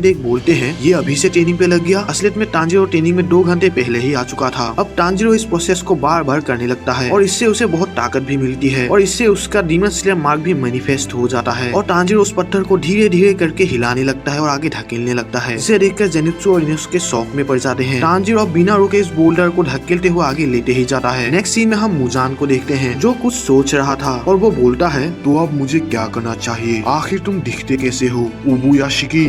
देख बोलते हैं ये अभी से ट्रेनिंग पे लग गया। असलियत में तांजीरो ट्रेनिंग में 2 घंटे पहले ही आ चुका था। अब तांजीरो इस प्रोसेस को बार बार करने लगता है और इससे उसे बहुत ताकत भी मिलती है और इससे उसका डीमन स्लेयर मार्क भी मैनिफेस्ट हो जाता है और तांजीरो उस पत्थर को धीरे धीरे करके हिलाने लगता है और आगे धकेलने लगता है। इसे देखकर जेनुत्सु और इनोस्के शौक में पड़ जाते हैं। तांजीरो बिना रुके इस बोल्डर को धकेलते हुए आगे लेते ही जाता है। नेक्स्ट सीन में हम मुजान को देखते हैं जो कुछ सोच रहा था और वो बोलता है तो अब मुझे क्या करना चाहिए? आखिर तुम दिखते कैसे हो, उबुयाशिकी?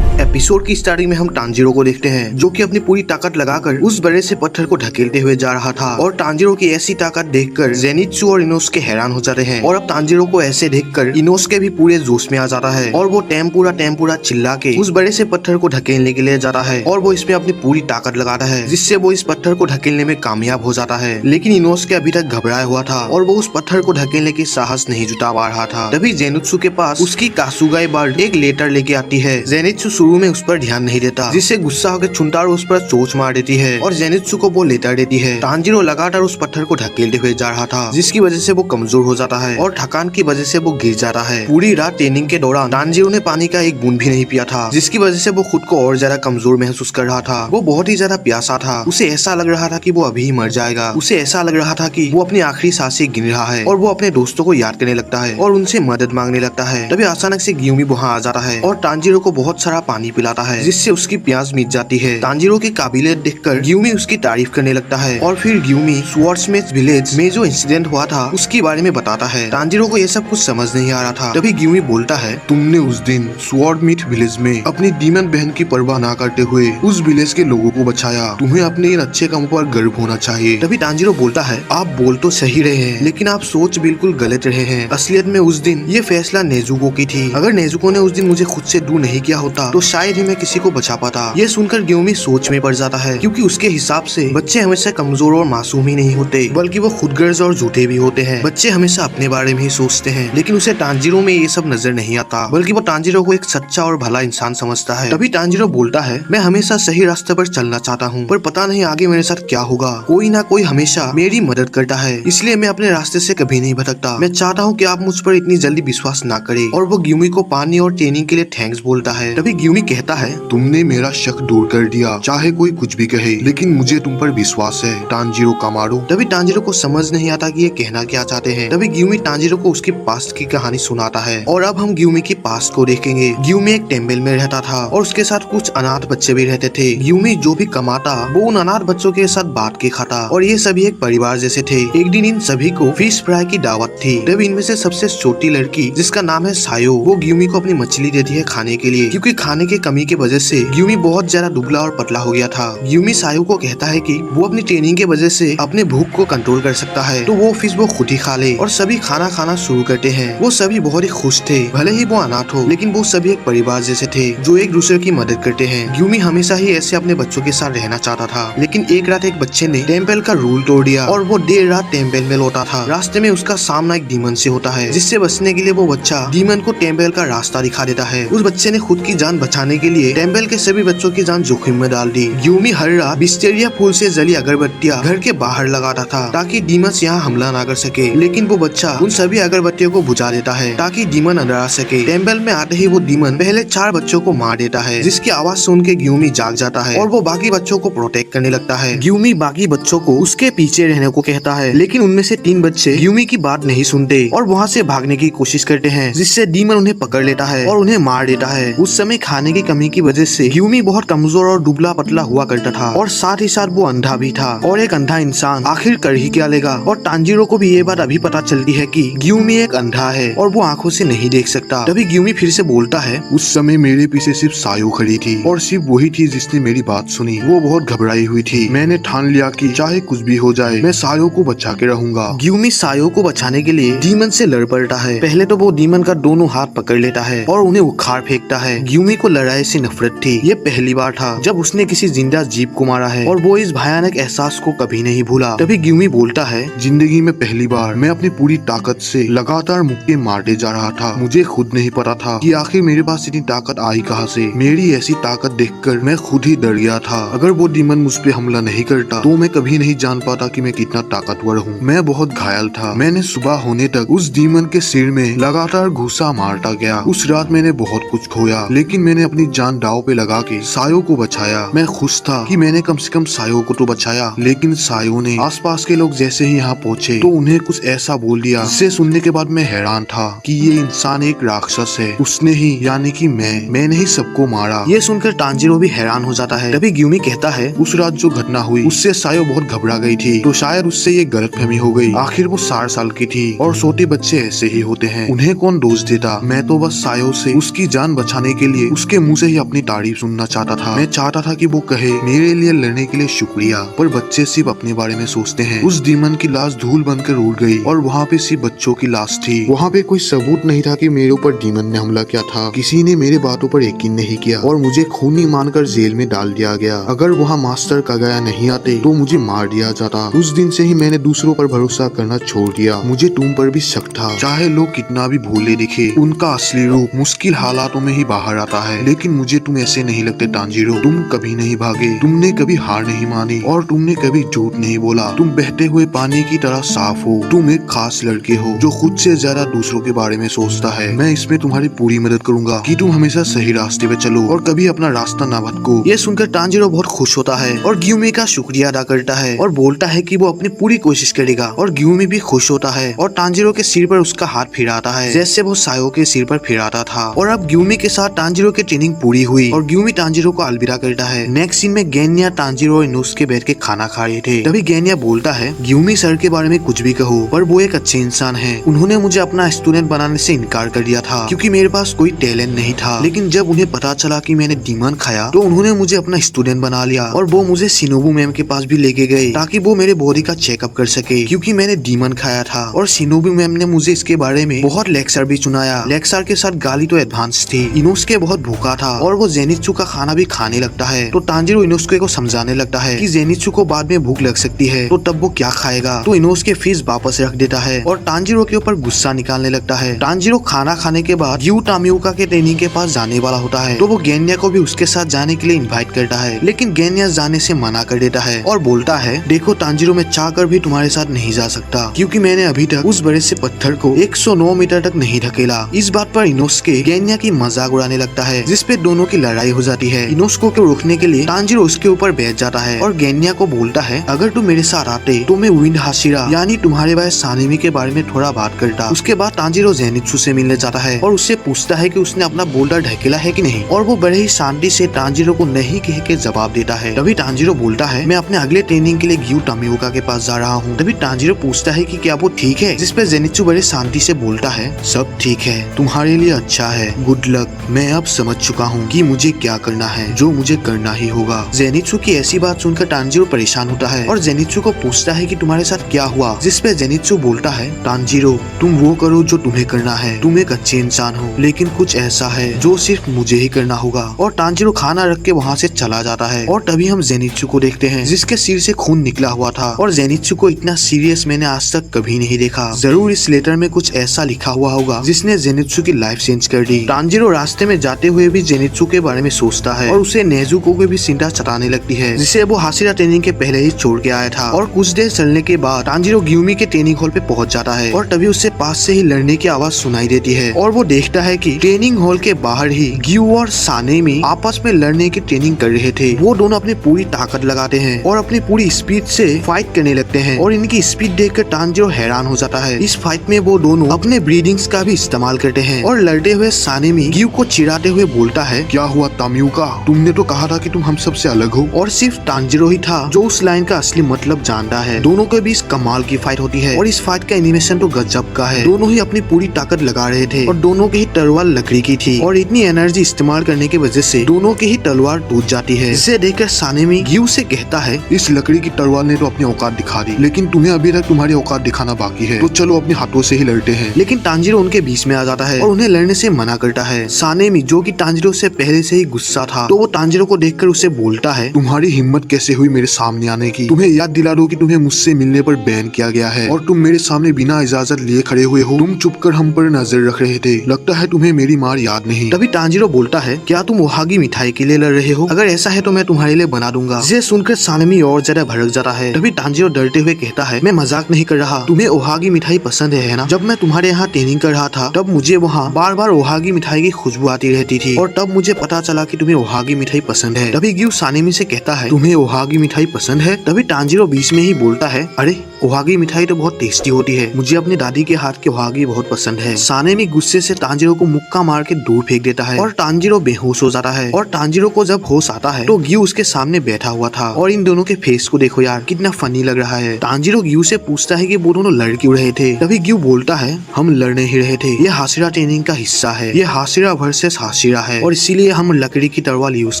एपिसोड की स्टार्टिंग में हम तांजीरो को देखते हैं जो कि अपनी पूरी ताकत लगाकर उस बड़े से पत्थर को ढकेलते हुए जा रहा था और तांजीरो की ऐसी ताकत देखकर जेनित्सु और इनोस्के हैरान हो जाते हैं और अब तांजीरो को ऐसे देखकर इनोस्के भी पूरे जोश में आ जाता है और वो टेम्पुरा चिल्ला के उस बड़े से पत्थर को ढकेलने के लिए जाता है और वो इसमें अपनी पूरी ताकत लगाता है जिससे वो इस पत्थर को ढकेलने में कामयाब हो जाता है। लेकिन इनोस्के अभी तक घबराया हुआ था और वो उस पत्थर को ढकेलने की साहस नहीं जुटा पा रहा था। तभी जेनुत्सु के पास उसकी कासुगाई बर्ड एक लेटर लेके आती है। जेनित्सु शुरू में उस पर ध्यान नहीं देता जिससे गुस्सा होकर छुंटारो उस पर चोच मार देती है और जेनित्सु को वो लेटर देती है। तांजीरो लगातार उस पत्थर को ढकेलते हुए जा रहा था जिसकी वजह से वो कमजोर हो जाता है और थकान की वजह से वो गिर जाता है। पूरी रात ट्रेनिंग के दौरान तांजीरो ने पानी का एक बूंद भी नहीं पिया था जिसकी वजह से वो खुद को और ज्यादा कमजोर महसूस कर रहा था। वो बहुत ही ज्यादा प्यासा था। उसे ऐसा लग रहा था कि वो अभी ही मर जाएगा। उसे ऐसा लग रहा था कि वो अपनी आखिरी सांसें गिन रहा है और वो अपने दोस्तों को याद करने लगता है और उनसे मदद मांगने लगता है। तभी अचानक से ग्यूमी वहाँ आ जाता है और तांजीरो को बहुत सारा पानी पिलाता है जिससे उसकी प्यास मिट जाती है। तांजीरो की काबिलियत देखकर ग्यूमी उसकी तारीफ करने लगता है और फिर ग्यूमी स्वॉर्ड्समिथ विलेज में जो इंसिडेंट हुआ था उसके बारे में बताता है। तांजीरो को ये सब कुछ समझ नहीं आ रहा था। तभी ग्यूमी बोलता है तुमने उस दिन स्वॉर्डमिथ विलेज में अपनी डीमन बहन की परवाह ना करते हुए उस विलेज के लोगों को बचाया। तुम्हें अपने इन अच्छे कामों पर गर्व होना चाहिए। तभी तांजीरो बोलता है आप बोल तो सही रहे हैं लेकिन आप सोच बिल्कुल गलत रहे हैं। असलियत में उस दिन ये फैसला नेजुको की थी। अगर नेजुको ने उस दिन मुझे खुद से दूर नहीं किया होता तो शायद ही मैं किसी को बचा पाता। ये सुनकर ग्यूमी सोच में पड़ जाता है क्योंकि उसके हिसाब से बच्चे हमेशा कमजोर और मासूम ही नहीं होते बल्कि वो खुदगर्ज और झूठे भी होते हैं। बच्चे हमेशा अपने बारे में ही सोचते हैं लेकिन उसे तांजीरो में ये सब नजर नहीं आता बल्कि वो तांजीरो को एक सच्चा और भला इंसान समझता है। तभी तांजीरो बोलता है मैं हमेशा सही रास्ते पर चलना चाहता हूँ पर पता नहीं आगे मेरे साथ क्या होगा। कोई ना कोई हमेशा मेरी मदद करता है इसलिए मैं अपने रास्ते से कभी नहीं भटकता। मैं चाहता हूँ कि आप मुझ पर इतनी जल्दी विश्वास ना करें। और वो ग्यूमी को पानी और ट्रेनिंग के लिए थैंक्स बोलता है। तभी ग्यूमी कहता है तुमने मेरा शक दूर कर दिया। चाहे कोई कुछ भी कहे लेकिन मुझे तुम पर विश्वास है तांजीरो कामारो। तभी तांजीरो को समझ नहीं आता कि ये कहना क्या चाहते हैं। तभी ग्यूमी तांजीरो को उसके पास्ट की कहानी सुनाता है और अब हम ग्यूमी की पास्ट को देखेंगे। ग्यूमी एक टेम्पल में रहता था और उसके साथ कुछ अनाथ बच्चे भी रहते थे। ग्यूमी जो भी कमाता वो उन अनाथ बच्चों के साथ बांट के खाता और ये सभी एक परिवार जैसे थे। एक दिन इन सभी को फिश फ्राई की दावत थी। तब इनमें से सबसे छोटी लड़की जिसका नाम है सायो वो ग्यूमी को अपनी मछली देती है खाने के लिए क्योंकि खाने की कमी की वजह से ग्यूमी बहुत ज्यादा दुबला और पतला हो गया था। ग्यूमी सायो को कहता है कि वो अपनी ट्रेनिंग की वजह से अपने भूख को कंट्रोल कर सकता है तो वो फिश वो खुद ही खा ले और सभी खाना खाना शुरू करते हैं। वो सभी बहुत ही खुश थे। भले ही वो अनाथ हो लेकिन वो सभी एक परिवार जैसे थे जो एक दूसरे की मदद करते हैं। ग्यूमी हमेशा ही ऐसे अपने बच्चों के साथ रहना चाहता था लेकिन एक रात एक बच्चे ने टेम्पल का रूल तोड़ दिया और वो देर रात टेम्पल में लौटा था। रास्ते में उसका सामना एक डीमन से होता है जिससे बचने के लिए वो बच्चा डीमन को टेम्पल का रास्ता दिखा देता है। उस बच्चे ने खुद की जान बचाने के लिए टेम्पल के सभी बच्चों की जान जोखिम में डाल दी। ग्यूमी हर रात विस्टेरिया फूल से जली अगरबत्तियां घर के बाहर लगाता था ताकि डीमंस यहाँ हमला ना कर सके लेकिन वो बच्चा उन सभी अगरबत्तियों को बुझा देता है ताकि डीमन अंदर आ सके। टेम्पल में आते ही वो डीमन पहले 4 बच्चों को मार देता है जिसकी आवाज सुन के ग्यूमी जाग जाता है और वो बाकी बच्चों को प्रोटेक्ट करने लगता है। ग्यूमी बाकी बच्चों को उसके पीछे रहने को कहता है लेकिन उनमें से 3 बच्चे ग्यूमी की बात नहीं सुनते और वहाँ से भागने की कोशिश करते हैं जिससे डीमन उन्हें पकड़ लेता है और उन्हें मार देता है। उस समय खाने की कमी की वजह से ग्यूमी बहुत कमजोर और दुबला पतला हुआ करता था और साथ ही साथ वो अंधा भी था। और एक अंधा इंसान आखिर कर ही क्या लेगा। और तांजीरो को भी ये बात अभी पता चलती है कि ग्यूमी एक अंधा है और वो आंखों से नहीं देख सकता। तभी ग्यूमी फिर से बोलता है, उस समय मेरे पीछे सिर्फ सायो खड़ी थी और सिर्फ वही थी जिसने मेरी बात सुनी। वो बहुत घबराई हुई थी। मैंने ठान लिया कि चाहे कुछ भी हो जाए मैं सायो को बचा के रहूंगा। ग्यूमी सायो को बचाने के लिए डीमन से लड़ पड़ता है। पहले तो वो डीमन का दोनों हाथ पकड़ लेता है और उन्हें उखाड़ फेंकता है। ग्यूमी को लड़ाई से नफरत थी। ये पहली बार था जब उसने किसी जिंदा जीव को मारा है और वो इस भयानक एहसास को कभी नहीं भूला। तभी ग्यूमी बोलता है, जिंदगी में पहली बार मैं अपनी पूरी ताकत से लगातार मुक्के मारते जा रहा था। मुझे खुद नहीं पता था कि आखिर मेरे पास इतनी ताकत आई कहां से। मेरी ऐसी ताकत देखकर मैं खुद ही डर गया था। अगर वो डीमन मुझ पे हमला नहीं करता तो मैं कभी नहीं जान पाता कि मैं कितना ताकतवर हूँ। मैं बहुत घायल था। मैंने सुबह होने तक उस डीमन के सिर में लगातार घुसा मारता गया। उस रात मैंने बहुत कुछ खोया, लेकिन मैंने अपनी जान दांव पे लगा के सायो को बचाया। मैं खुश था कि मैंने कम से कम सायो को तो बचाया। लेकिन सायो ने आसपास के लोग जैसे ही यहाँ पहुँचे तो उन्हें कुछ ऐसा बोल दिया जिसे सुनने के बाद मैं हैरान था कि ये इंसान एक राक्षस है। उसने ही यानी कि मैंने ही सबको मारा। ये सुनकर तांजीरो भी हैरान हो जाता है। तभी ग्यूमी कहता है, उस रात जो घटना हुई उससे सायो बहुत घबरा गई थी, तो शायद उससे ये गलतफहमी हो गई। आखिर वो 60 साल की थी और छोटे बच्चे ऐसे ही होते हैं, उन्हें कौन दोष देता। मैं तो बस सायो से उसकी जान बचाने के लिए उसके मुंह से ही अपनी तारीफ सुनना चाहता था। मैं चाहता था कि वो कहे मेरे लिए लड़ने के लिए शुक्रिया, पर बच्चे सिर्फ अपने बारे में सोचते हैं। उस डीमन की लाश धूल बनकर उड़ गई और वहाँ पे सिर्फ बच्चों की लाश थी। वहाँ पे कोई सबूत नहीं था कि मेरे ऊपर डीमन ने हमला किया था। किसी ने मेरे बातों पर यकीन नहीं किया और मुझे खूनी मानकर जेल में डाल दिया गया। अगर वहाँ मास्टर कागाया नहीं आते तो मुझे मार दिया जाता। उस दिन से ही मैंने दूसरों पर भरोसा करना छोड़ दिया। मुझे तुम पर भी शक था। चाहे लोग कितना भी भोले दिखे, उनका असली रूप मुश्किल हालातों में ही बाहर आता है। लेकिन मुझे तुम ऐसे नहीं लगते तांजीरो। तुम कभी नहीं भागे, तुमने कभी हार नहीं मानी और तुमने कभी झूठ नहीं बोला। तुम बहते हुए पानी की तरह साफ हो। तुम एक खास लड़के हो जो खुद से ज्यादा दूसरों के बारे में सोचता है। मैं इसमें तुम्हारी पूरी मदद करूंगा कि तुम हमेशा सही रास्ते पे चलो और कभी अपना रास्ता ना भटको। ये सुनकर तांजीरो बहुत खुश होता है और ग्यूमी का शुक्रिया अदा करता है और बोलता है कि वो अपनी पूरी कोशिश करेगा। और ग्यूमी भी खुश होता है और तांजीरो के सिर पर उसका हाथ फिराता है जैसे वो सायो के सिर पर फिराता था। और अब ग्यूमी के साथ तांजीरो की ट्रेनिंग पूरी हुई और ग्यूमी तांजीरो को अलविदा करता है। नेक्स्ट सीन में गेन्या, तांजीरो और इनोसुके बैठ के खाना खा रहे थे। तभी गेन्या बोलता है, ग्यूमी सर के बारे में कुछ भी कहो पर वो एक अच्छे इंसान है। उन्होंने मुझे अपना स्टूडेंट बनाने से इनकार कर दिया था क्योंकि मेरे पास कोई टैलेंट नहीं था। लेकिन जब उन्हें पता चला कि मैंने डीमन खाया तो उन्होंने मुझे अपना स्टूडेंट बना लिया और वो मुझे शिनोबु मैम के पास भी लेके गए ताकि वो मेरे बॉडी का चेकअप कर सके क्योंकि मैंने डीमन खाया था। और शिनोबु मैम ने मुझे इसके बारे में बहुत लेक्चर भी सुनाया। लेक्चर के साथ गाली तो एडवांस थी। इनोसुके बहुत भूखा था और वो जेनित्सु का खाना भी खाने लगता है। तो तांजीरो इनोसुके को समझाने लगता है कि जेनित्सु को बाद में भूख लग सकती है तो तब वो क्या खाएगा। तो इनोसुके फीस वापस रख देता है और तांजीरो के ऊपर गुस्सा निकालने लगता है। तांजीरो खाना खाने के बाद ग्यू टामियोका के ट्रेनिंग के पास जाने वाला होता है तो वो गेन्या को भी उसके साथ जाने के लिए इनवाइट करता है। लेकिन गेन्या जाने से मना कर देता है और बोलता है, देखो तांजीरो, मैं चाहकर भी तुम्हारे साथ नहीं जा सकता क्योंकि मैंने अभी तक उस बड़े से पत्थर को 109 मीटर तक नहीं ढकेला। इस बात पर इनोसुके गेन्या की मजाक उड़ाने लगता है जिसपे दोनों की लड़ाई हो जाती है। इनोसुके को रोकने के लिए तांजीरो उसके ऊपर बैठ जाता है और गेन्या को बोलता है, अगर तुम मेरे साथ आते तो मैं विंड हाशिरा यानी तुम्हारे भाई सानेमी के बारे में थोड़ा बात करता। उसके बाद तांजीरो जेनित्सु से मिलने जाता है और उससे पूछता है कि उसने अपना बोल्डर ढकेला है कि नहीं और वो बड़े ही शांति से तांजीरो को नहीं कह के जवाब देता है। तभी तांजीरो बोलता है, मैं अपने अगले ट्रेनिंग के लिए ग्यू टामियोका के पास जा रहा हूँ। तभी तांजीरो पूछता है कि क्या वो ठीक है, जिसपे जेनित्सु बड़े शांति से बोलता है, सब ठीक है, तुम्हारे लिए अच्छा है, गुड लक। मैं अब समझ चुका हूँ कि मुझे क्या करना है, जो मुझे करना ही होगा। जेनित्सु की ऐसी बात सुनकर तांजीरो परेशान होता है और जेनित्सु को पूछता है कि तुम्हारे साथ क्या हुआ, जिसपे जेनित्सु बोलता है, तांजीरो तुम वो करो जो तुम्हें करना है, तुम एक अच्छे इंसान हो, लेकिन कुछ ऐसा है जो सिर्फ मुझे ही करना होगा। और तांजीरो खाना रख के वहाँ से चला जाता है और तभी हम जेनित्सु को देखते हैं जिसके सिर से खून निकला हुआ था। और जेनित्सु को इतना सीरियस मैंने आज तक कभी नहीं देखा। जरूर इस लेटर में कुछ ऐसा लिखा हुआ होगा जिसने जेनित्सु की लाइफ चेंज कर दी। तांजीरो रास्ते में जाते हुए भी जेनित्सु के बारे में सोचता है और उसे नेजुको को भी चिंता सताने लगती है जिसे वो हाशिरा ट्रेनिंग के पहले ही छोड़ के आया था। और कुछ देर चलने के बाद तांजीरो ग्यूमी के ट्रेनिंग हॉल पे पहुंच जाता है और तभी उससे पास से ही लड़ने की आवाज सुनाई देती है और वो देखता है कि ट्रेनिंग हॉल के बाहर ही ग्यू और सानेमी आपस में लड़ने की ट्रेनिंग कर रहे थे। वो दोनों अपनी पूरी ताकत लगाते हैं और अपनी पूरी स्पीड से फाइट करने लगते हैं और इनकी स्पीड देखकर तांजीरो हैरान हो जाता है। इस फाइट में वो दोनों अपने ब्रीडिंग्स का भी इस्तेमाल करते हैं और लड़ते हुए सानेमी ग्यू को चिढ़ाते हुए बोलता है, क्या हुआ तामियुका, तुमने तो कहा था कि तुम हम सबसे अलग हो। और सिर्फ तांजिरो ही था जो उस लाइन का असली मतलब जानता है। दोनों के बीच कमाल की फाइट होती है और इस फाइट का एनिमेशन तो गजब का है। दोनों ही अपनी पूरी ताकत लगा रहे थे और दोनों की ही तलवार लकड़ी की थी और इतनी एनर्जी इस्तेमाल करने की वजह से दोनों की ही तलवार टूट जाती है। इसे देखकर सानेमी ग्यू से कहता है, इस लकड़ी की तलवार ने तो अपनी औकात दिखा दी, लेकिन तुम्हें अभी तक तुम्हारी औकात दिखाना बाकी है, तो चलो अपने हाथों से ही लड़ते हैं। लेकिन तांजिरो उनके बीच में आ जाता है और उन्हें लड़ने से मना करता है। सानेमी जो कि तांजिरो से पहले से ही गुस्सा था, तो वो तांजिरो को देखकर उसे बोलता है, तुम्हारी हिम्मत कैसे हुई मेरे सामने आने की? तुम्हें याद दिला दो कि तुम्हें मुझसे मिलने पर बैन किया गया है और तुम मेरे सामने बिना इजाजत लिए खड़े हुए हो। तुम चुपकर हम पर नजर रख रहे थे, लगता है तुम्हें मेरी मार याद नहीं। तभी तांजिरो बोलता है, क्या तुम ओहागी मिठाई के लिए लड़ रहे हो? अगर ऐसा है तो मैं तुम्हारे लिए बना दूंगा। इसे सुनकर सानेमी और ज्यादा भड़क जाता है। तभी तांजिरो डरते हुए कहता है, मैं मजाक नहीं कर रहा, तुम्हें ओहागी मिठाई पसंद है ना? जब मैं तुम्हारे यहाँ ट्रेनिंग कर रहा था तब मुझे वहाँ बार बार ओहागी मिठाई की खुशबू आती रहती थी और तब मुझे पता चला कि तुम्हें ओहागी मिठाई पसंद है। तभी ग्यू सानेमी से कहता है, तुम्हें ओहागी मिठाई पसंद है? तभी तांजिरो बीच में ही बोलता है, अरे ओहागी मिठाई तो बहुत टेस्टी होती है, मुझे अपनी दादी के हाथ की ओहागी बहुत पसंद है। सानेमी गुस्से से तांजिरो को मुक्का मार के दूर फेंक देता है और तांजिरो बेहोश हो जाता है। और तांजिरो को जब होश आता है तो ग्यू उसके सामने बैठा हुआ था और इन दोनों के फेस को देखो यार, कितना फनी लग रहा है। तांजिरो ग्यू से पूछता है कि वो दोनों लड़ क्यों रहे थे? तभी ग्यू बोलता है, हम लड़ने ही रहे थे, ये हाशिरा ट्रेनिंग का हिस्सा है, ये हाशिरा वर्सेस हाशिरा है और इसीलिए हम लकड़ी की तलवार यूज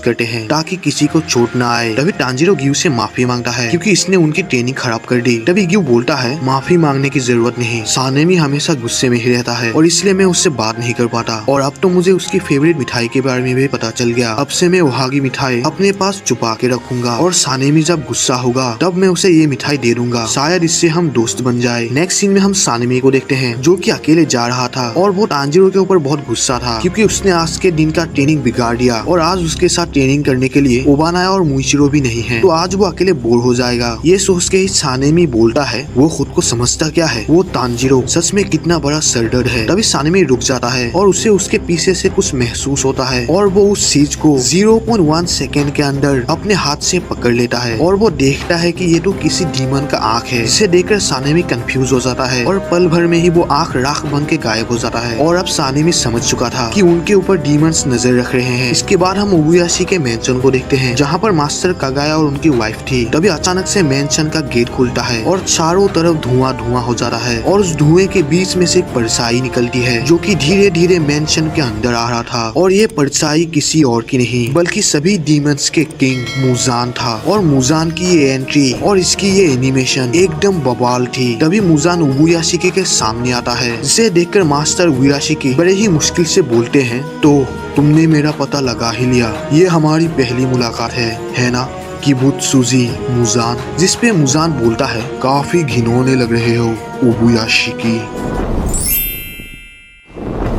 करते हैं ताकि किसी को चोट ना आए। तभी तांजिरो ग्यू से माफी मांगता है क्योंकि इसने उनकी ट्रेनिंग खराब कर दी। तभी ग्यू बोलता है, माफी मांगने की जरूरत नहीं, सानेमी हमेशा गुस्से में ही रहता है और इसलिए मैं उससे बात नहीं कर पाता और अब तो मुझे उसकी फेवरेट मिठाई के बारे में भी पता चल गया। अब से मैं ओहागी मिठाई अपने पास छुपा के रखूंगा और सानेमी जब गुस्सा होगा तब मैं उसे ये मिठाई दे दूंगा, शायद इससे हम दोस्त बन जाए। नेक्स्ट सीन में हम सानेमी को देखते हैं जो कि अकेले जा रहा था और वो तांजिरो के ऊपर बहुत गुस्सा था क्योंकि उसने आज के दिन का ट्रेनिंग बिगाड़ दिया और आज उसके साथ ट्रेनिंग करने के लिए ओबानाया और मुइचिरो भी नहीं है, तो आज वो अकेले बोर हो जाएगा। ये सोच के ही सानेमी बोलता है, वो खुद को समझता क्या है, वो तांजिरो सच में कितना बड़ा सरदर्द है। तभी सानेमी रुक जाता है और उसे उसके पीछे से कुछ महसूस होता है और वो उस चीज को 0.1 सेकेंड के अंदर अपने हाथ से पकड़ लेता है और वो देखता है कि ये तो किसी डीमन का आँख है। इसे देखकर सानेमी कंफ्यूज हो जाता है और पल भर में ही वो आँख राख बन के गायब हो जाता है और अब सानेमी समझ चुका था कि उनके ऊपर डीमंस नजर रख रहे हैं। इसके बाद हम ओबुयाशी के मेंशन को देखते हैं जहाँ पर मास्टर कागाया और उनकी वाइफ थी। तभी अचानक से मेंशन का गेट खुलता है और चारों तरफ धुआं धुआं हो जाता है और उस धुएं के बीच में से एक परछाई निकलती है जो कि धीरे धीरे मेंशन के अंदर आ रहा था और ये परछाई किसी और की नहीं बल्कि सभी डीमंस के किंग मुजान था। और मुजान की ये एंट्री और इसकी ये एनिमेशन एकदम बवाल थी। तभी मुजान ओबुयाशिकी के सामने आता है, जिसे देखकर मास्टर ओबुयाशिकी बड़े ही मुश्किल से बोलते हैं, तो तुमने मेरा पता लगा ही लिया, ये हमारी पहली मुलाकात है ना? किबुत्सुजी मुजान। जिसपे मुजान बोलता है, काफी घिनौने लग रहे हो ओबुयाशिकी।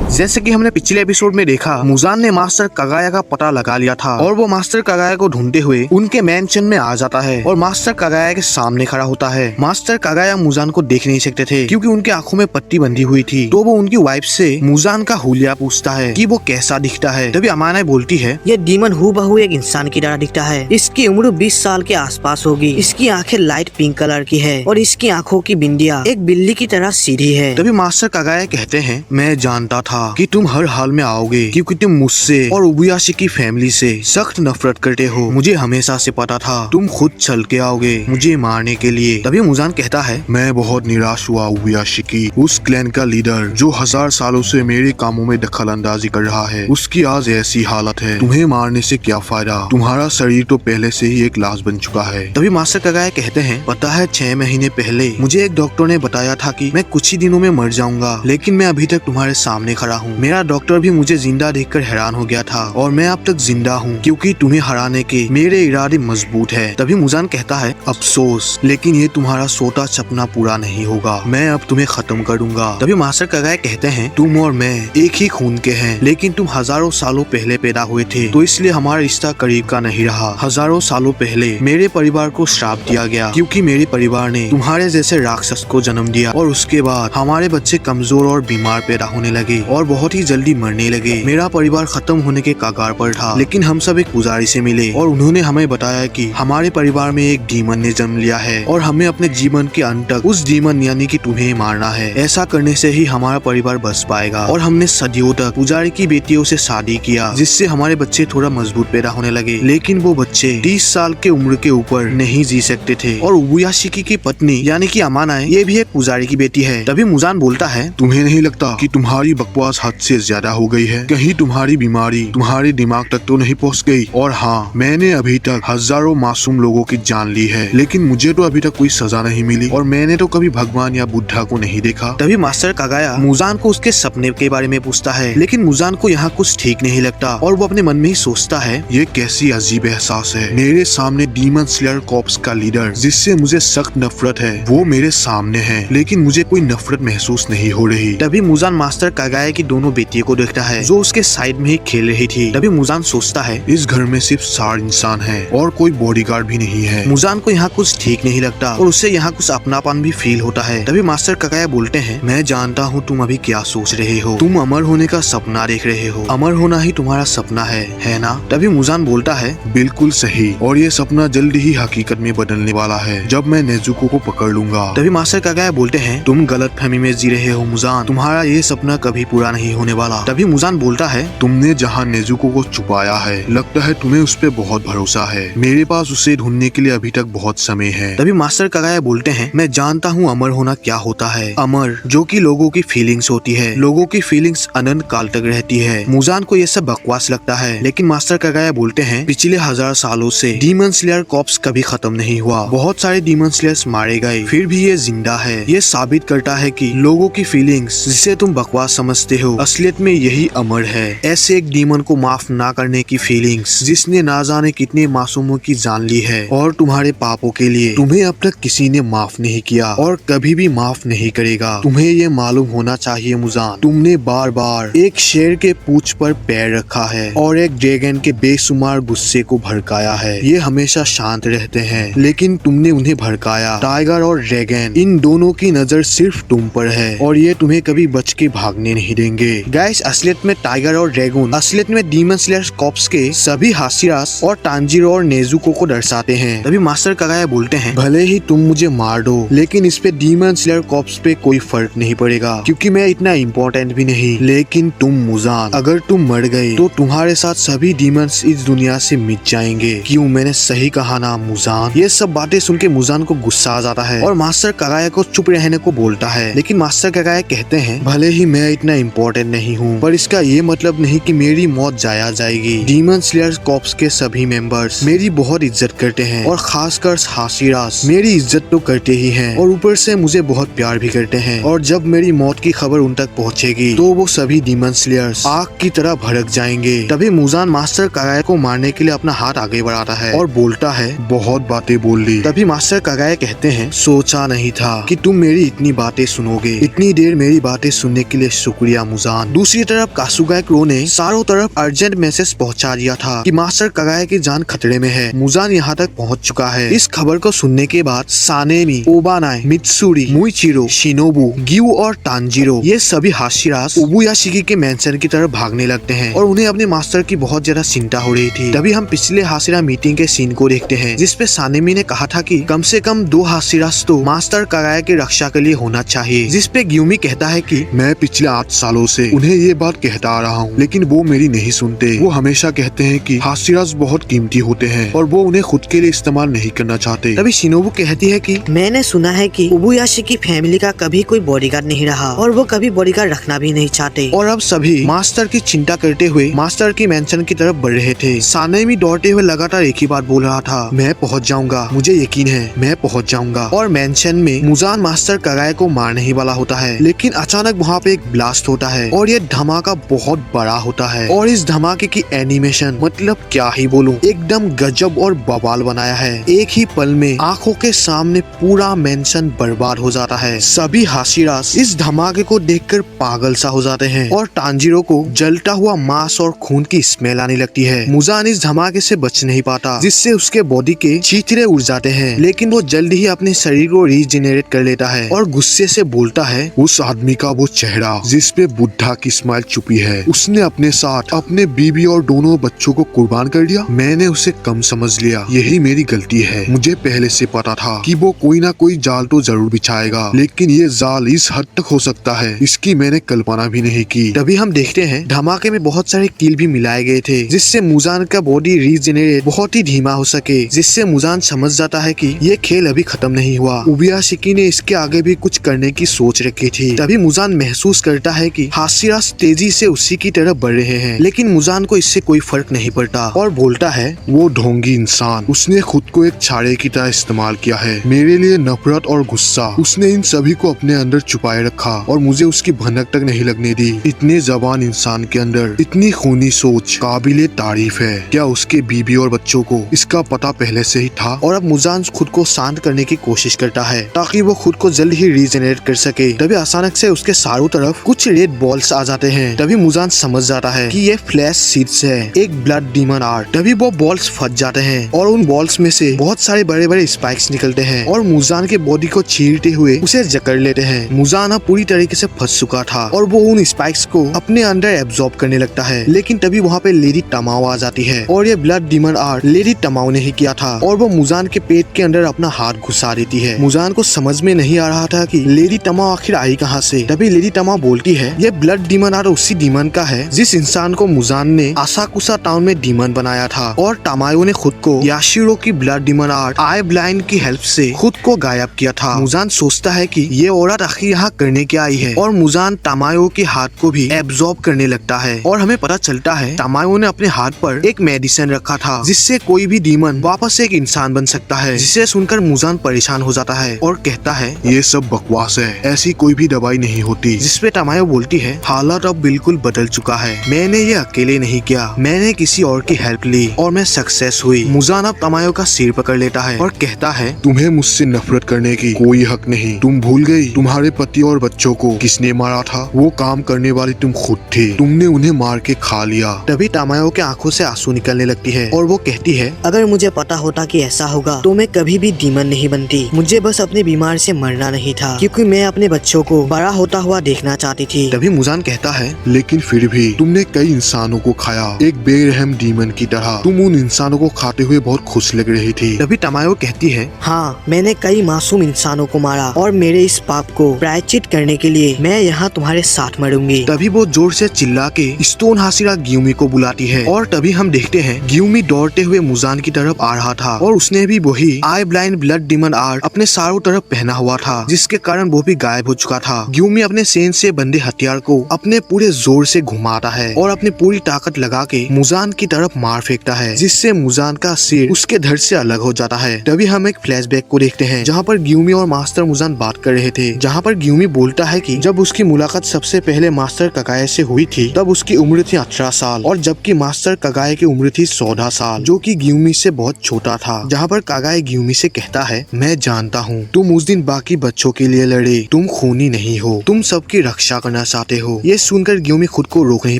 जैसे कि हमने पिछले एपिसोड में देखा, मुजान ने मास्टर कागाया का पता लगा लिया था और वो मास्टर कागाया को ढूंढते हुए उनके मेंशन में आ जाता है और मास्टर कागाया के सामने खड़ा होता है। मास्टर कागाया मुजान को देख नहीं सकते थे क्योंकि उनके आंखों में पट्टी बंधी हुई थी, तो वो उनकी वाइफ से मुजान का हुलिया पूछता है कि वो कैसा दिखता है। तभी अमाना बोलती है, ये डीमन हूबहू एक इंसान की तरह दिखता है, इसकी उम्र 20 साल के आसपास होगी, इसकी आंखें लाइट पिंक कलर की है और इसकी आंखों की बिंदिया एक बिल्ली की तरह सीधी है। तभी मास्टर कागाया कहते हैं, मैं जानता था कि तुम हर हाल में आओगे क्योंकि तुम मुझसे और ओबुयाशिकी फैमिली से सख्त नफरत करते हो। मुझे हमेशा से पता था तुम खुद चल के आओगे मुझे मारने के लिए। तभी मुजान कहता है, मैं बहुत निराश हुआ ओबुयाशिकी, उस क्लैन का लीडर जो 1000 सालों से मेरे कामों में दखल अंदाजी कर रहा है, उसकी आज ऐसी हालत है, तुम्हें मारने से क्या फायदा, तुम्हारा शरीर तो पहले से ही एक लाश बन चुका है। तभी मास्टर कागाया कहते हैं, पता है 6 महीने पहले मुझे एक डॉक्टर ने बताया था कि मैं कुछ ही दिनों में मर जाऊंगा, लेकिन मैं अभी तक तुम्हारे सामने खड़ा हूँ। मेरा डॉक्टर भी मुझे जिंदा देखकर हैरान हो गया था और मैं अब तक जिंदा हूँ क्योंकि तुम्हें हराने के मेरे इरादे मजबूत है। तभी मुजान कहता है, अफसोस, लेकिन ये तुम्हारा सोता सपना पूरा नहीं होगा, मैं अब तुम्हें खत्म कर दूंगा। तभी मास्टर कागाया कहते हैं, तुम और मैं एक ही खून के हैं, लेकिन तुम हजारों सालों पहले पैदा हुए थे, तो इसलिए हमारा रिश्ता करीब का नहीं रहा। हजारों सालों पहले मेरे परिवार को श्राप दिया गया क्योंकि मेरे परिवार ने तुम्हारे जैसे राक्षस को जन्म दिया और उसके बाद हमारे बच्चे कमजोर और बीमार पैदा होने लगे और बहुत ही जल्दी मरने लगे। मेरा परिवार खत्म होने के कगार पर था, लेकिन हम सब एक पुजारी से मिले और उन्होंने हमें बताया कि हमारे परिवार में एक डीमन ने जन्म लिया है और हमें अपने जीवन के अंत तक उस डीमन यानी कि तुम्हें मारना है। ऐसा करने से ही हमारा परिवार बच पाएगा। और हमने सदियों तक पुजारी की बेटियों से शादी किया, जिससे हमारे बच्चे थोड़ा मजबूत पैदा होने लगे। लेकिन वो बच्चे 30 साल के उम्र के ऊपर नहीं जी सकते थे। और उबुयाशिकी की पत्नी यानी कि अमाना ये भी एक पुजारी की बेटी है। तभी मुजान बोलता है, तुम्हें नहीं लगता कि तुम्हारी बकवास हद से ज्यादा हो गई है? कहीं तुम्हारी बीमारी तुम्हारे दिमाग तक तो नहीं पहुंच गई? और हाँ, मैंने अभी तक हजारों मासूम लोगों की जान ली है, लेकिन मुझे तो अभी तक कोई सजा नहीं मिली और मैंने तो कभी भगवान या बुद्धा को नहीं देखा। तभी मास्टर कागाया मुजान को उसके सपने के बारे में पूछता है, लेकिन मुजान को यहाँ कुछ ठीक नहीं लगता और वो अपने मन में ही सोचता है, ये कैसी अजीब एहसास है। मेरे सामने डीमन स्लेयर कॉर्प्स का लीडर, जिससे मुझे सख्त नफरत है, वो मेरे सामने है, लेकिन मुझे कोई नफरत महसूस नहीं हो रही। तभी मुजान मास्टर कागाया की दोनों बेटियों को देखता है जो उसके साइड में ही खेल रही थी। तभी मुजान सोचता है, इस घर में सिर्फ 4 इंसान है और कोई बॉडीगार्ड भी नहीं है। मुजान को यहाँ कुछ ठीक नहीं लगता और उसे यहाँ कुछ अपनापन भी फील होता है। तभी मास्टर कागाया बोलते हैं, मैं जानता हूँ तुम अभी क्या सोच रहे हो। तुम अमर होने का सपना देख रहे हो। अमर होना ही तुम्हारा सपना है ना? तभी मुजान बोलता है, बिल्कुल सही, और ये सपना जल्द ही हकीकत में बदलने वाला है जब मैं नेजुको को पकड़ लूंगा। तभी मास्टर कागाया बोलते हैं, तुम गलतफहमी में जी रहे हो मुजान, तुम्हारा ये सपना कभी पूरा नहीं होने वाला। तभी मुजान बोलता है, तुमने जहाँ नेजुको को छुपाया है, लगता है तुम्हें उस पे बहुत भरोसा है। मेरे पास उसे ढूंढने के लिए अभी तक बहुत समय है। तभी मास्टर कागाया बोलते हैं, मैं जानता हूँ अमर होना क्या होता है। अमर जो कि लोगों की फीलिंग्स होती है, लोगों की फीलिंग्स अनंत काल तक रहती है। मुजान को ये सब बकवास लगता है, लेकिन मास्टर कागाया बोलते हैं, पिछले 1000 सालों से डीमन स्लेयर कॉर्प्स कभी खत्म नहीं हुआ। बहुत सारे डीमन स्लेयर्स मारे गए, फिर भी ये जिंदा है। ये साबित करता है कि लोगों की फीलिंग्स, जिसे तुम बकवास समझते हो, असलियत में यही अमर है। ऐसे एक डीमन को माफ ना करने की फीलिंग्स, जिसने ना जाने कितने मासूमों की जान ली है, और तुम्हारे पापों के लिए तुम्हें अब तक किसी ने माफ नहीं किया और कभी भी माफ नहीं करेगा। तुम्हें ये मालूम होना चाहिए मुजान, तुमने बार बार एक शेर के पूंछ पर पैर रखा है और एक ड्रैगन के बेशुमार गुस्से को भड़काया है। ये हमेशा शांत रहते हैं, लेकिन तुमने उन्हें भड़काया। टाइगर और ड्रैगन, इन दोनों की नजर सिर्फ तुम पर है और ये तुम्हें कभी बच के भागने नहीं देंगे। गाइस, असलियत में टाइगर और ड्रैगन असलियत में डीमन स्लेयर कॉर्प्स के सभी हाशिरास और तांजीरो और नेजुको को दर्शाते हैं। तभी मास्टर कागाया बोलते हैं, भले ही तुम मुझे मार दो, लेकिन इस पे डीमन स्लेयर कॉर्प्स पे कोई फर्क नहीं पड़ेगा, क्योंकि मैं इतना इम्पोर्टेंट भी नहीं। लेकिन तुम मुजान, अगर तुम मर गए तो तुम्हारे साथ सभी डीमंस इस दुनिया से मिट जाएंगे। क्यों, मैंने सही कहा ना मुजान? ये सब बातें सुन के मुजान को गुस्सा आ जाता है और मास्टर कागाया को चुप रहने को बोलता है। लेकिन मास्टर कागाया कहते हैं, भले ही मैं इतना इम्पोर्टेंट नहीं हूँ, पर इसका ये मतलब नहीं कि मेरी मौत जाया जाएगी। डीमन स्लेयर कॉर्प्स के सभी मेंबर्स मेरी बहुत इज्जत करते हैं और खासकर हाशिरास मेरी इज्जत तो करते ही हैं और ऊपर से मुझे बहुत प्यार भी करते हैं। और जब मेरी मौत की खबर उन तक पहुंचेगी तो वो सभी डीमन स्लेयर्स आग की तरह भड़क जाएंगे। तभी मुजान मास्टर कागाया को मारने के लिए अपना हाथ आगे बढ़ाता है और बोलता है, बहुत बातें बोल ली। तभी मास्टर कागाया कहते हैं, सोचा नहीं था कि तुम मेरी इतनी बातें सुनोगे। इतनी देर मेरी बातें सुनने के लिए शुक्रिया मुजान। दूसरी तरफ कासुगा क्रो ने चारों तरफ अर्जेंट मैसेज पहुंचा दिया था कि मास्टर कागाया की जान खतरे में है। मुजान यहाँ तक पहुँच चुका है। इस खबर को सुनने के बाद सानेमी, ओबानाई, मित्सुरी, मुइचिरो, शिनोबू, गियू और तांजीरो ये सभी हाशिरास उबुयाशिकी के मेंशन की तरफ भागने लगते हैं और उन्हें अपने मास्टर की बहुत ज्यादा चिंता हो रही थी। तभी हम पिछले हाशिरा मीटिंग के सीन को देखते हैं, जिसपे सानेमी ने कहा था कि कम से कम 2 हाशिरास तो मास्टर कागाया की रक्षा के लिए होना चाहिए। जिसपे ग्यूमी कहता है कि मैं पिछले 8 सालों से उन्हें ये बात कहता आ रहा हूँ, लेकिन वो मेरी नहीं सुनते। वो हमेशा कहते हैं कि हाशिरास बहुत कीमती होते हैं और वो उन्हें खुद के लिए इस्तेमाल नहीं करना चाहते। तभी शिनोबू कहती है कि मैंने सुना है कि उबुयाशिकी फैमिली का कभी कोई बॉडीगार्ड नहीं रहा और वो कभी बॉडीगार्ड रखना भी नहीं चाहते। और अब सभी मास्टर की चिंता करते हुए मास्टर की मेंशन की तरफ बढ़ रहे थे। सानेमी दौड़ते हुए लगातार एक ही बात बोल रहा था, मैं पहुंच जाऊंगा, मुझे यकीन है मैं पहुंच जाऊंगा। और मेंशन में मुजान मास्टर कागाया को मारने ही वाला होता है, लेकिन अचानक वहाँ पे एक ब्लास्ट होता है और ये धमाका बहुत बड़ा होता है। और इस धमाके की एनिमेशन मतलब क्या ही बोलूं, एकदम गजब और बवाल बनाया है। एक ही पल में आंखों के सामने पूरा मेंशन बर्बाद हो जाता है। सभी हाशिरास इस धमाके को देखकर पागल सा हो जाते हैं और तांजीरो को जलता हुआ मांस और खून की स्मेल आने लगती है। मुजान इस धमाके से बच नहीं पाता, जिससे उसके बॉडी के चीथड़े उड़ जाते हैं, लेकिन वो जल्द ही अपने शरीर को रीजेनरेट कर लेता है और गुस्से से बोलता है, उस आदमी का वो चेहरा जिस पे बुद्धा की स्माइल छुपी है। उसने अपने साथ अपने बीबी और दोनों बच्चों को कुर्बान कर दिया। मैंने उसे कम समझ लिया, यही मेरी गलती है। मुझे पहले से पता था कि वो कोई ना कोई जाल तो जरूर बिछाएगा, लेकिन ये जाल इस हद तक हो सकता है, इसकी मैंने कल्पना भी नहीं की। तभी हम देखते हैं धमाके में बहुत सारे किल भी मिलाए गए थे, जिससे मुजान का बॉडी रीजनरेट बहुत ही धीमा हो सके, जिससे मुजान समझ जाता है कि ये खेल अभी खत्म नहीं हुआ। उबियाशिकी ने इसके आगे भी कुछ करने की सोच रखी थी। तभी मुजान महसूस करता है कि हाशिरास तेजी से उसी की तरफ बढ़ रहे हैं, लेकिन मुजान को इससे कोई फर्क नहीं पड़ता और बोलता है, वो ढोंगी इंसान, उसने खुद को एक छाड़े की तरह इस्तेमाल किया है। मेरे लिए नफरत और गुस्सा, उसने इन सभी को अपने अंदर छुपाए रखा और मुझे उसकी भनक तक नहीं लगने दी। इतने जबान इंसान के अंदर इतनी खूनी सोच काबिले तारीफ है। क्या उसके बीबी और बच्चों को इसका पता पहले से ही था? और अब मुजान खुद को शांत करने की कोशिश करता है ताकि वो खुद को जल्द ही रीजनरेट कर सके। तभी अचानक से उसके चारों तरफ कुछ रेड बॉल्स आ जाते हैं। तभी मुजान समझ जाता है कि ये फ्लैश सीड्स है, एक ब्लड डीमन आर्ट। तभी वो बॉल्स फंस जाते हैं और उन बॉल्स में से बहुत सारे बड़े बड़े स्पाइक्स निकलते हैं और मुजान के बॉडी को चीरते हुए उसे जकड़ लेते हैं। मुजान अब पूरी तरीके से फंस चुका था और वो उन स्पाइक्स को अपने अंदर एब्जॉर्ब करने लगता है। लेकिन तभी वहाँ पे लेडी टमाओ आ जाती है और ये ब्लड डीमन आर्ट लेडी टमाओ ने ही किया था और वो मुजान के पेट के अंदर अपना हाथ घुसा देती है। मुजान को समझ में नहीं आ रहा था कि लेडी टमाओ आखिर आई कहाँ से। तभी लेडी टमाओ बोलती है, ये ब्लड डीमन आर्ट उसी डीमन का है जिस इंसान को मुजान ने आसाकुसा टाउन में डीमन बनाया था। और टमायो ने खुद को याशिरो की blood demon art I blind की हेल्प से खुद को गायब किया था। मुजान सोचता है कि ये औरत आखिर यहाँ करने क्या आई है और मुजान टमायो के हाथ को भी एब्जॉर्ब करने लगता है। और हमें पता चलता है टमायो ने अपने हाथ पर एक मेडिसिन रखा था जिससे कोई भी डीमन वापस एक इंसान बन सकता है। जिसे सुनकर मुजान परेशान हो जाता है और कहता है, ये सब बकवास है, ऐसी कोई भी दवाई नहीं होती। जिसपे टमायो बोलती है, हालात अब बिल्कुल बदल चुका है, मैंने ये अकेले नहीं किया, मैंने किसी और की हेल्प ली और मैं सक्सेस हुई। मुजान अब टमायो का सिर पकड़ लेता है और कहता है, तुम्हें मुझसे नफरत करने की कोई हक नहीं। तुम भूल गई तुम्हारे पति और बच्चों को किसने मारा था? वो काम करने वाली तुम खुद थी, तुमने उन्हें मार के खा लिया। तभी टमायो के आंखों से आंसू निकलने लगती है और वो कहती है, अगर मुझे पता होता कि ऐसा होगा तो मैं कभी भी डीमन नहीं बनती। मुझे बस अपने बीमार से मरना नहीं था, क्योंकि मैं अपने बच्चों को बड़ा होता हुआ देखना चाहती थी। तभी मुजान कहता है, लेकिन फिर भी तुमने कई इंसानों को खाया, एक बेरहम डीमन की तरह। तुम उन इंसानों को खाते हुए बहुत खुश लग रही थी। तभी टमायो कहती है, हाँ, मैंने कई मासूम इंसानों को मारा और मेरे इस पाप को प्रायश्चित करने के लिए मैं यहाँ तुम्हारे साथ मरूंगी। तभी वो जोर से चिल्ला के स्टोन हाशिरा ग्यूमी को बुलाती है और तभी हम देखते हैं ग्यूमी दौड़ते हुए मुजान की तरफ आ रहा था और उसने भी वही आई ब्लाइंड ब्लड डीमन आर्ट अपने चारों तरफ पहना हुआ था, जिसके कारण वो भी गायब हो चुका था। ग्यूमी अपने सेन से बंधे हथियार को अपने पूरे जोर से घुमाता है और अपनी पूरी ताकत लगा के मुजान की तरफ मार फेंकता है, जिससे मुजान का सिर उसके धड़ से अलग हो जाता है। तभी हम एक फ्लैशबैक को देखते हैं जहाँ पर ग्यूमी और मास्टर मुजान बात कर रहे थे, जहाँ पर ग्यूमी बोलता है कि जब उसकी मुलाकात सबसे पहले मास्टर कगाए से हुई थी तब उसकी उम्र थी 18 साल और जबकि मास्टर कगाए की उम्र थी 14 साल, जो कि ग्यूमी से बहुत छोटा था। जहाँ पर कगाए ग्यूमी से कहता है, मैं जानता हूँ तुम उस दिन बाकी बच्चों के लिए लड़े, तुम खूनी नहीं हो, तुम सबकी रक्षा करना चाहते हो। ये सुनकर ग्यूमी खुद को रोक नहीं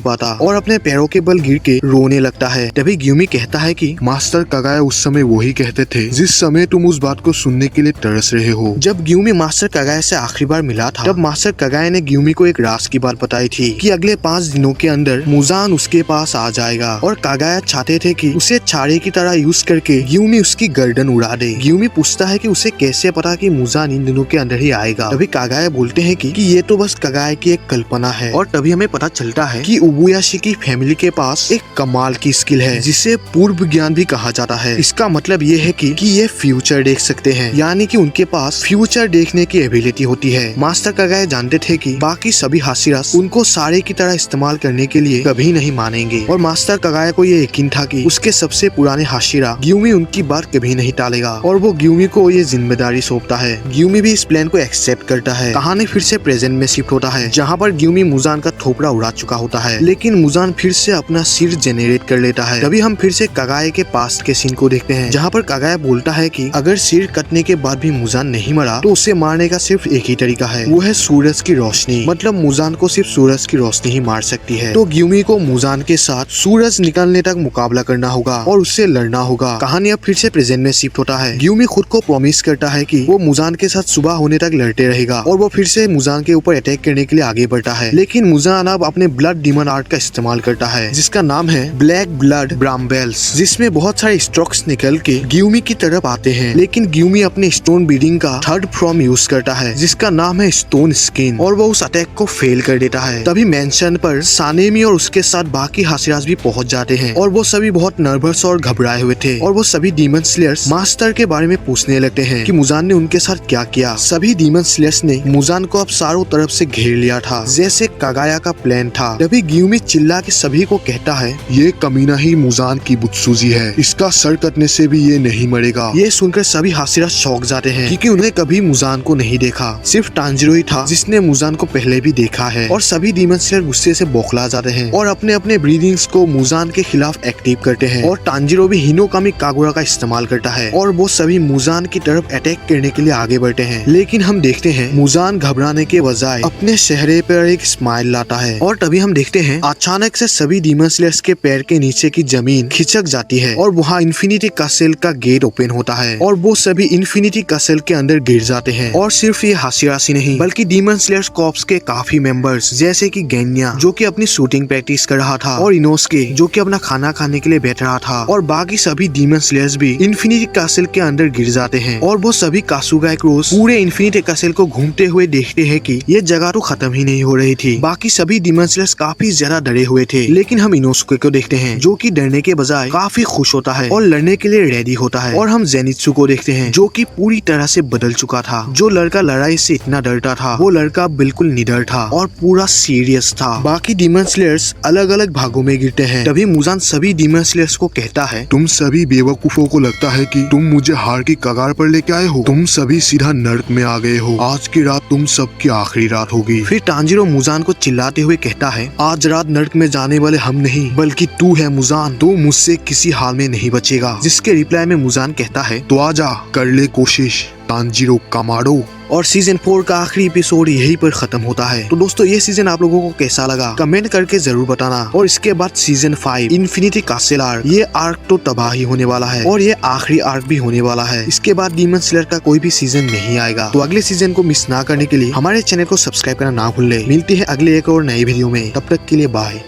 पाता और अपने पैरों के बल गिर के रोने लगता है। तभी ग्यूमी कहता है कि मास्टर कगाए उस समय वही कहते थे जिस समय तुम उस बात को सुनने के लिए तरस रहे हो। जब ग्यूमी मास्टर कगाए से आखिरी बार मिला था तब मास्टर कगाए ने ग्यूमी को एक राज की बात बताई थी कि अगले 5 दिनों के अंदर मुजान उसके पास आ जाएगा और कगाए चाहते थे कि उसे छाड़े की तरह यूज करके ग्यूमी उसकी गर्दन उड़ा दे। ग्यूमी पूछता है कि उसे कैसे पता कि मुजान इन दिनों के अंदर ही आएगा। तभी कगाए बोलते हैं कि ये तो बस कगाए की एक कल्पना है। और तभी हमें पता चलता है कि उबुयाशिकी फैमिली के पास एक कमाल की स्किल है जिसे पूर्व ज्ञान भी कहा जाता है। इसका मतलब ये है कि ये फ्यूचर देख सकते हैं, यानी कि उनके पास फ्यूचर देखने की एबिलिटी होती है। मास्टर कगाए जानते थे कि बाकी सभी हाशिरास उनको सारे की तरह इस्तेमाल करने के लिए कभी नहीं मानेंगे और मास्टर कगाए को ये यकीन था कि उसके सबसे पुराने हाशिरा ग्यूमी उनकी बात कभी नहीं टालेगा और वो ग्यूमी को ये जिम्मेदारी सौंपता है। ग्यूमी भी इस प्लान को एक्सेप्ट करता है। कहानी फिर से प्रेजेंट में शिफ्ट होता है जहाँ पर ग्यूमी मुजान का थोपड़ा उड़ा चुका होता है, लेकिन मुजान फिर से अपना सिर जेनरेट कर लेता है। तभी हम फिर से कगाए के पास के सीन को देखते हैं जहाँ पर कगाए बोलता है कि अगर सिर कटने के बाद भी मुजान नहीं मरा तो उसे मारने का सिर्फ एक ही तरीका है, वो है सूरज की रोशनी। मतलब मुजान को सिर्फ सूरज की रोशनी ही मार सकती है। तो ग्यूमी को मुजान के साथ सूरज निकलने तक मुकाबला करना होगा और उससे लड़ना होगा। कहानी अब फिर से प्रेजेंट में शिफ्ट होता है। ग्यूमी खुद को प्रॉमिस करता है कि वो मुजान के साथ सुबह होने तक लड़ते रहेगा और वो फिर से मुजान के ऊपर अटैक करने के लिए आगे बढ़ पड़ता है। लेकिन मुजान अब अपने ब्लड डीमन आर्ट का इस्तेमाल करता है जिसका नाम है ब्लैक ब्लड ब्राम्बेल्स, जिसमें बहुत सारे स्ट्रोक्स निकल के ग्यूमी की तरफ आते हैं। लेकिन ग्यूमी अपने स्टोन ब्रीडिंग का थर्ड फॉर्म यूज करता है जिसका नाम है स्टोन स्किन, और वो उस अटैक को फेल कर देता है। तभी मेंशन पर सानेमी और उसके साथ बाकी हाशिरास भी पहुंच जाते हैं और वो सभी बहुत नर्वस और घबराए हुए थे, और वो सभी डीमन स्लेयर्स मास्टर के बारे में पूछने लगते हैं कि मुजान ने उनके साथ क्या किया। सभी डीमन स्लेयर्स ने मुजान को अब चारों तरफ से घेर लिया था जैसे कागाया का प्लान था। तभी ग्यूमी चिल्ला के सभी को कहता है, ये कमीना ही मुजान की बुतसूजी है, इसका सर कटने से भी ये नहीं मरेगा। ये सुनकर सभी हाशिरास शौक जाते हैं क्योंकि उन्हें कभी मुजान को नहीं देखा, सिर्फ टांजिरो ही था जिसने मुजान को पहले भी देखा है। और सभी डीमन स्लेयर गुस्से से बौखला जाते हैं और अपने अपने ब्रीदिंग्स को मुजान के खिलाफ एक्टिव करते हैं। और टांजिरो भी हिनोकामी कागुरा का इस्तेमाल करता है और वो सभी मुजान की तरफ अटैक करने के लिए आगे बढ़ते हैं। लेकिन हम देखते हैं मुजान घबराने के बजाय अपने चेहरे पर एक स्माइल लाता है, और तभी हम देखते हैं अचानक से सभी डीमन स्लेयर्स के पैर के नीचे की जमीन खिसक जाती है और वहाँ इन्फिनिटी कैसल का गेट ओपन होता है और वो सभी इन्फिनिटी कैसल के अंदर गिर जाते हैं। और सिर्फ ये हाशिरास ही नहीं बल्कि डीमन स्लेयर्स कॉर्प्स के काफी मेंबर्स जैसे कि गेन्या जो कि अपनी शूटिंग प्रैक्टिस कर रहा था, और इनोस्के जो कि अपना खाना खाने के लिए बैठ रहा था, और बाकी सभी डीमन स्लेयर्स भी इन्फिनिटी कैसल के अंदर गिर जाते हैं। और वो सभी कासुगा क्रोस पूरे इन्फिनिटी कैसल को घूमते हुए देखते हैं कि ये जगह तो खत्म ही नहीं हो रही थी। बाकी सभी डीमन स्लेयर्स काफी ज्यादा डरे हुए थे, लेकिन हम इनोस्के को देखते हैं जो कि डरने के बजाय काफी खुश होता है और लड़ने के लिए रेडी होता है। और हम जेनित्सु को देखते हैं जो कि पूरी तरह से बदल चुका था। जो लड़का लड़ाई से इतना डरता था वो लड़का बिल्कुल निडर था और पूरा सीरियस था। बाकी डीमन स्लेयर्स अलग अलग भागों में गिरते हैं। तभी मुजान सभी डीमन स्लेयर्स को कहता है, तुम सभी बेवकूफों को लगता है कि तुम मुझे हार की कगार पर लेके आए हो। तुम सभी सीधा नर्क में आ गए हो। आज की रात तुम सबकी आखिरी रात होगी। फिर टांजिरो मुजान को चिल्लाते हुए कहता है, आज रात नर्क में जाने वाले हम नहीं बल्कि तू है मुजान, तू मुझसे किसी हाल में नहीं बचेगा। जिसके रिप्लाई में मुजान कहता है, तो आजा कर ले कोशिश तांजिरो कामाडो। और सीजन 4 का आखिरी एपिसोड यहीं पर खत्म होता है। तो दोस्तों ये सीजन आप लोगों को कैसा लगा कमेंट करके जरूर बताना। और इसके बाद सीजन 5 इन्फिनिटी कैसल आर्क, ये आर्क तो तबाही होने वाला है और ये आखिरी आर्क भी होने वाला है। इसके बाद डीमन स्लेयर का कोई भी सीजन नहीं आएगा। तो अगले सीजन को मिस ना करने के लिए हमारे चैनल को सब्सक्राइब करना ना भूलें। मिलती है अगले एक और नई वीडियो में, तब तक के लिए बाय।